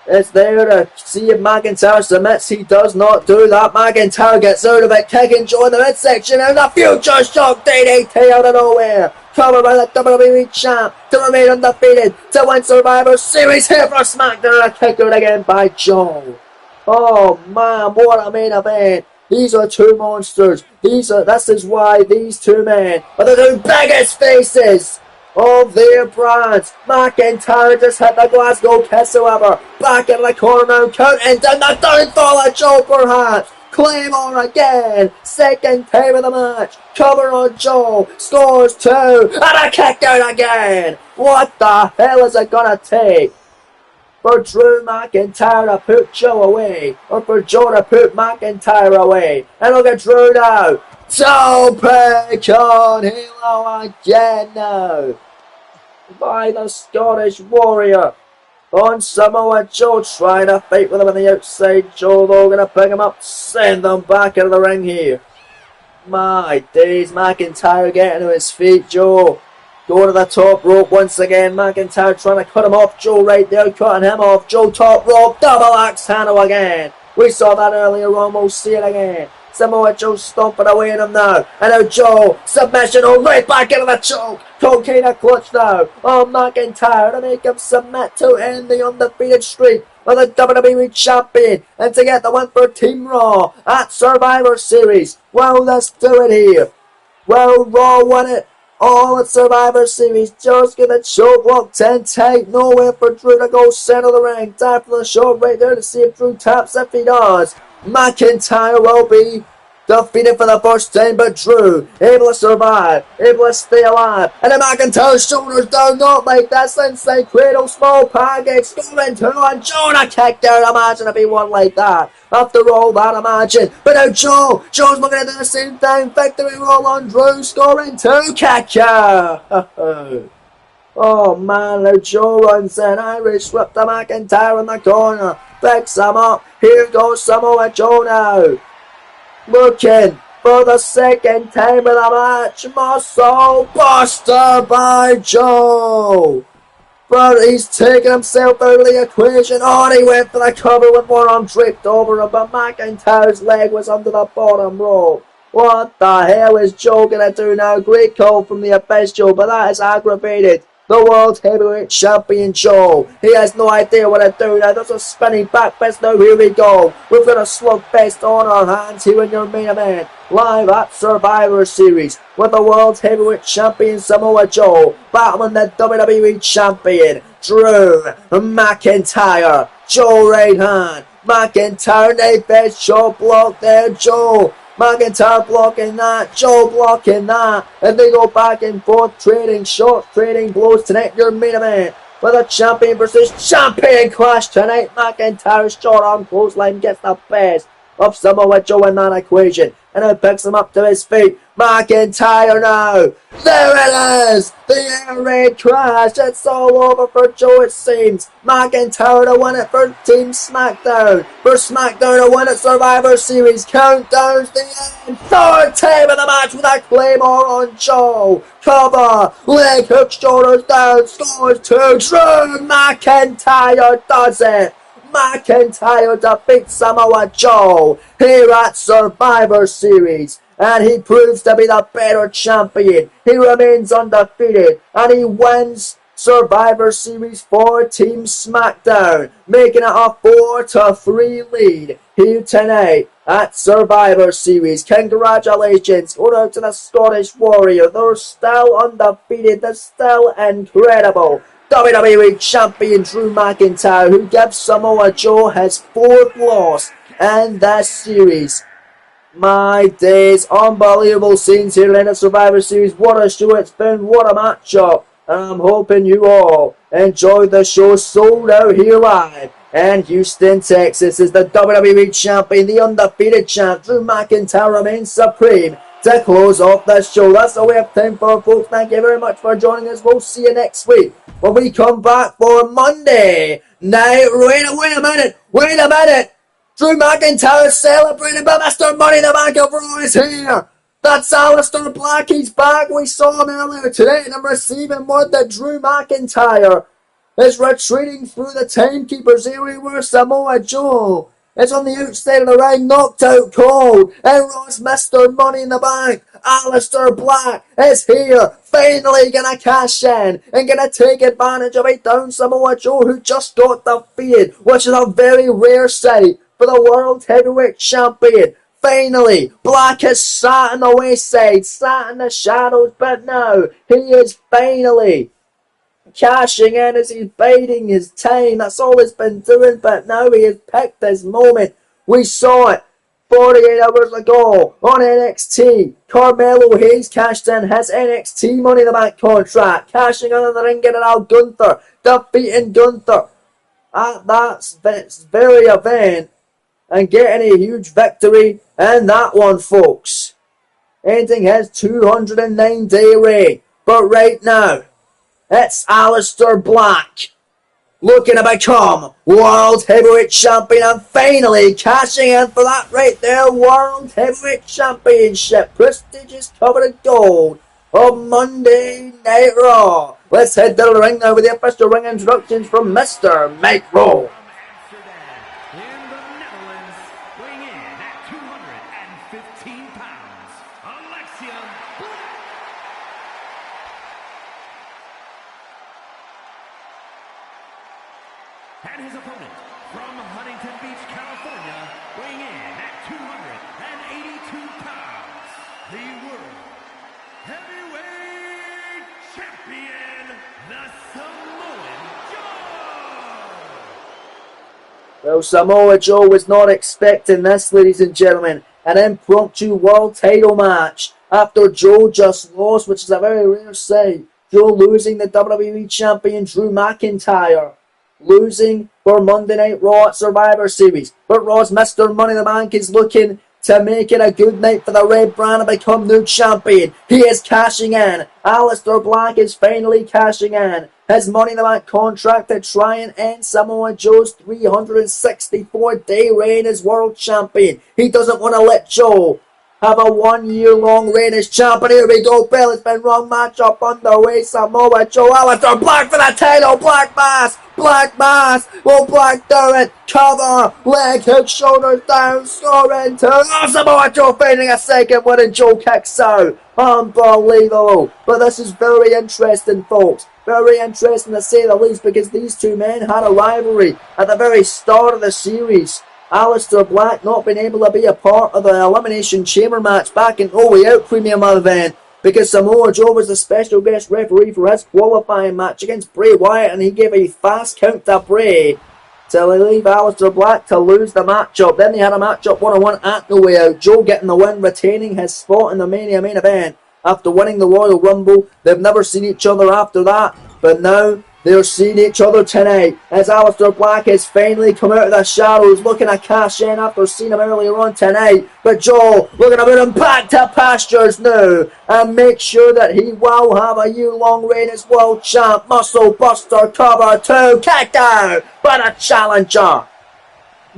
is there to see if McIntyre submits. He does not do that. McIntyre gets out of it, kicking Joe in the midsection, and a future shock DDT out of nowhere. Covered by the WWE champ to remain undefeated to win Survivor Series here for SmackDown, and a kick out again by Joe. Oh man, what a main event. These are two monsters. This is why these two men are the two biggest faces of their brands. McIntyre just hit the Glasgow Kiss, however. Back in the corner now, counting down the downfall of Joe perhaps. Claymore again, second time of the match. Cover on Joe, scores 2, and a kick out again. What the hell is it gonna take for Drew McIntyre to put Joe away, or for Joe to put McIntyre away? And look at Drew now. Toe pick on Halo again now by the Scottish Warrior on Samoa Joe, trying to fight with him on the outside. Joe though gonna pick him up, send them back into the ring here. My days, McIntyre getting to his feet. Joe going to the top rope once again. McIntyre trying to cut him off. Joe right there cutting him off. Joe top rope, double axe handle again. We saw that earlier on, we'll see it again. Samoa Joe stomping away at him now. And now Joe, submission, right back into the choke. Cocaine clutch now on McIntyre to make him submit to end the undefeated streak of the WWE Champion and to get the win for Team Raw at Survivor Series. Well, let's do it here. Well, Raw won it all at Survivor Series. Just get the choke locked in tight. Nowhere for Drew to go center of the ring. Time for the choke right there to see if Drew taps. If he does, McIntyre will be defeated for the first time, but Drew able to survive, able to stay alive, and then McIntyre's shoulders down, not like that, inside cradle, small pancake, scoring 2, and Jonah kicked out. Imagine if he won like that. After all that, imagine. But now Joe's looking to do the same thing. Victory roll on Drew, scoring 2, kick out. Oh man, now Joe runs in, Irish whip to McIntyre in the corner, picks him up. Here goes Samoa Joe now, looking for the second time of the match. Muscle buster by Joe, but he's taken himself out of the equation. Oh, he went for the cover with one arm draped over him, but McIntyre's leg was under the bottom rope. What the hell is Joe gonna do now? Great call from the Abyss Joe, but that is aggravated the World Heavyweight Champion Joe. He has no idea what to do now. There's a spinning back fist now. Here we go. We've got a slugfest on our hands here in your main event, live at Survivor Series, with the World Heavyweight Champion Samoa Joe battling the WWE Champion Drew McIntyre. Joe right hand, McIntyre knife edge, Joe block there. Joe McIntyre blocking that, Joe blocking that, and they go back and forth, trading shots, trading blows tonight. Your main event with a champion versus champion clash tonight. McIntyre's short arm clothesline gets the best of Samoa Joe in that equation, and it picks him up to his feet. McIntyre now. There it is! The air raid crash. It's all over for Joe, it seems. McIntyre to win it for Team SmackDown. For SmackDown to win it Survivor Series. Countdown's the end. Third time of the match with a Claymore on Joe. Cover. Leg hook, shoulders down. Scores 2. Drew McIntyre does it. McIntyre defeats Samoa Joe here at Survivor Series, and he proves to be the better champion. He remains undefeated, and he wins Survivor Series for Team SmackDown, making it a 4-3 lead here tonight at Survivor Series. Congratulations going out to the Scottish Warrior. They're still undefeated. They're still incredible. WWE Champion Drew McIntyre, who gives Samoa Joe his 4th loss in this series. My days, unbelievable scenes here in the Survivor Series. What a show it's been, what a matchup. And I'm hoping you all enjoyed the show. Sold out here live in Houston, Texas, as the WWE Champion, the undefeated champ, Drew McIntyre remains supreme to close off this show. That's all we have time for, folks. Thank you very much for joining us. We'll see you next week when we come back for Monday night. Wait a minute. Drew McIntyre celebrating, but Mr. Money in the Bank of Raw is here. That's Aleister Black. He's back. We saw him earlier today, and I'm receiving word that Drew McIntyre is retreating through the Timekeeper's area where Samoa Joe is on the outside of the ring, knocked out cold. And Raw's Mr. Money in the Bank, Aleister Black, is here. Finally gonna cash in and gonna take advantage of a down Samoa Joe who just got defeated, which is a very rare sight for the World Heavyweight Champion. Finally, Black has sat on the wayside, sat in the shadows, but now he is finally cashing in as he's biding his time. That's all he's been doing, but now he has picked his moment. We saw it 48 hours ago on NXT. Carmelo Hayes cashed in his NXT Money in the Bank contract, cashing in the ring, getting out Gunther, defeating Gunther at that very event, and getting a huge victory in that one, folks. Ending his 209-day reign. But right now, it's Aleister Black looking to become World Heavyweight Champion and finally cashing in for that right there World Heavyweight Championship. Prestigious cover of gold of Monday Night Raw. Let's head to the ring now with the official ring introductions from Mr. Mike Rowe. And his opponent from Huntington Beach, California, weighing in at 282 pounds, the World Heavyweight Champion, the Samoan Joe! Well, Samoa Joe was not expecting this, ladies and gentlemen. An impromptu world title match after Joe just lost, which is a very rare sight. Joe losing the WWE Champion Drew McIntyre, losing for Monday Night Raw at Survivor Series. But Raw's Mr. Money in the Bank is looking to make it a good night for the Red Brand and become new champion. He is cashing in. Aleister Black is finally cashing in his Money in the Bank contract to try and end Samoa Joe's 364-day reign as world champion. He doesn't want to let Joe have a 1-year-long reign as champion. Here we go, Bill. It's been wrong matchup underway. Samoa Joe, Aleister Black for the title. Black Mass. Will Black do it? Cover. Leg hook, shoulders down. Score into. Oh, Samoa Joe finding a second win and Joe kicks out. Unbelievable. But this is very interesting, folks. Very interesting to say the least, because these two men had a rivalry at the very start of the series. Aleister Black not being able to be a part of the Elimination Chamber match back in No Way Out Premium event because Samoa Joe was the special guest referee for his qualifying match against Bray Wyatt, and he gave a fast count to Bray to leave Aleister Black to lose the matchup. Then they had a matchup 1-on-1 at No Way Out. Joe getting the win, retaining his spot in the main event after winning the Royal Rumble. They've never seen each other after that, but now They're seeing each other tonight as Aleister Black has finally come out of the shadows, looking to cash in after seeing him earlier on tonight. But Joe looking to put him back to pastures now and make sure that he will have a year-long reign as world champ. Muscle Buster cover 2, kicked out by the challenger.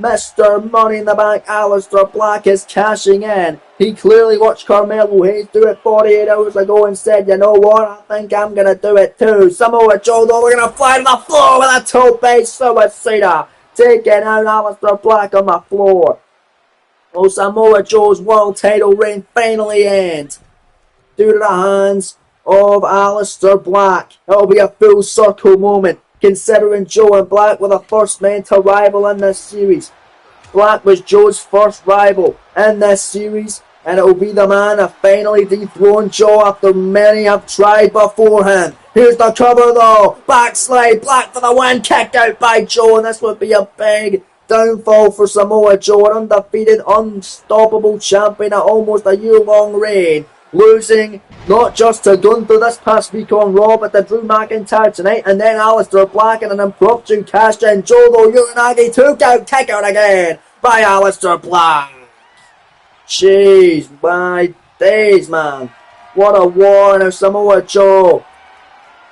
Mr. Money in the Bank Aleister Black is cashing in. He clearly watched Carmelo Hayes do it 48 hours ago and said, you know what, I think I'm going to do it too. Samoa Joe though, we're going to fly to the floor with a tope suicida, taking out Aleister Black on the floor. Well, Samoa Joe's world title reign finally ends due to the hands of Aleister Black. It'll be a full circle moment, considering Joe and Black were the first men to rival in this series. Black was Joe's first rival in this series, and it will be the man to finally dethrone Joe after many have tried before him. Here's the cover though, backslide, Black for the win, kicked out by Joe, and this would be a big downfall for Samoa Joe, an undefeated, unstoppable champion at almost a year-long reign, losing not just to Gunther this past week on Raw, but to Drew McIntyre tonight, and then Aleister Black in an impromptu cash-in. Joe though, Uranagi took out, kick out again by Aleister Black. Jeez, my days, man. What a war. Now Samoa Joe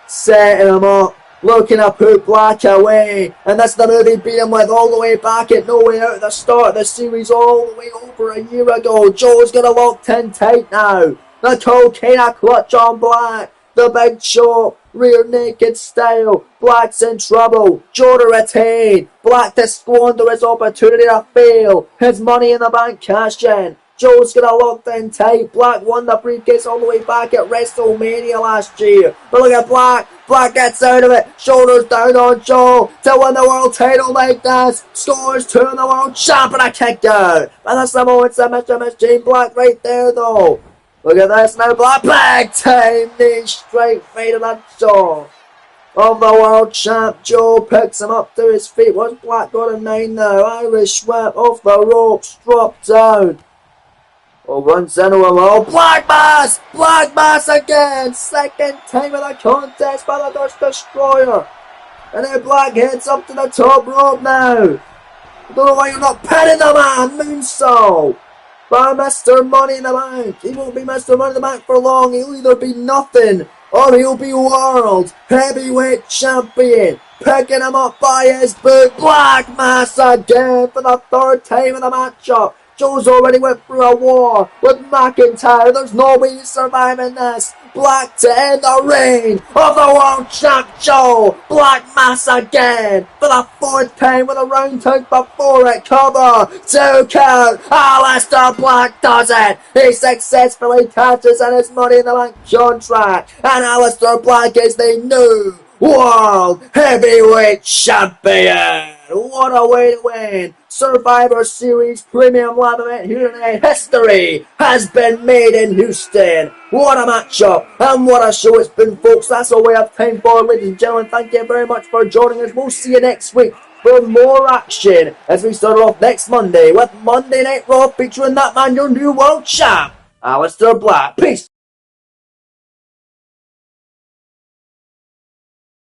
setting him up, looking to put Black away, and that's the move he beat him with all the way back at No Way Out at the start of the series, all the way over a year ago. Joe's got it locked in tight now. The Cocaine clutch on Black, the Big Show, rear naked style. Black's in trouble. Joe to retain, Black to squander his opportunity to fail. His Money in the Bank cash in. Joe's got it locked in tight. Black won the briefcase all the way back at WrestleMania last year. But look at Black. Black gets out of it. Shoulders down on Joe to win the world title like this. Scores 2 in the world champ and a kick out. And that's the moment submission, Miss Jane Black right there though. Look at this now. Black big time knee straight fade of the jaw of the world champ. Joe picks him up to his feet. What's Black got a 9 now? Irish whip off the ropes. Drop down. Oh, runs into him. Oh, Black Mass again. Second time in the contest by the Dutch Destroyer. And then Black heads up to the top rope now. I don't know why you're not pinning the man. Moonsault by Mr. Money in the Bank. He won't be Mr. Money in the Bank for long. He'll either be nothing or he'll be World Heavyweight Champion. Picking him up by his boot. Black Mass again for the 3rd time in the matchup. Joe's already went through a war with McIntyre. There's no way he's surviving this. Black to end the reign of the world champ Joe. Black Mass again for the 4th time with a round count before it. Cover 2 count. Aleister Black does it. He successfully catches in his Money in the Bank contract. And Aleister Black is the new World Heavyweight Champion. What a way to win. Survivor Series Premium Live Event here tonight. History has been made in Houston. What a matchup and what a show it's been, folks. That's all we have time for, ladies and gentlemen. Thank you very much for joining us. We'll see you next week for more action as we start off next Monday with Monday Night Raw featuring that man, your new world champ, Aleister Black. Peace.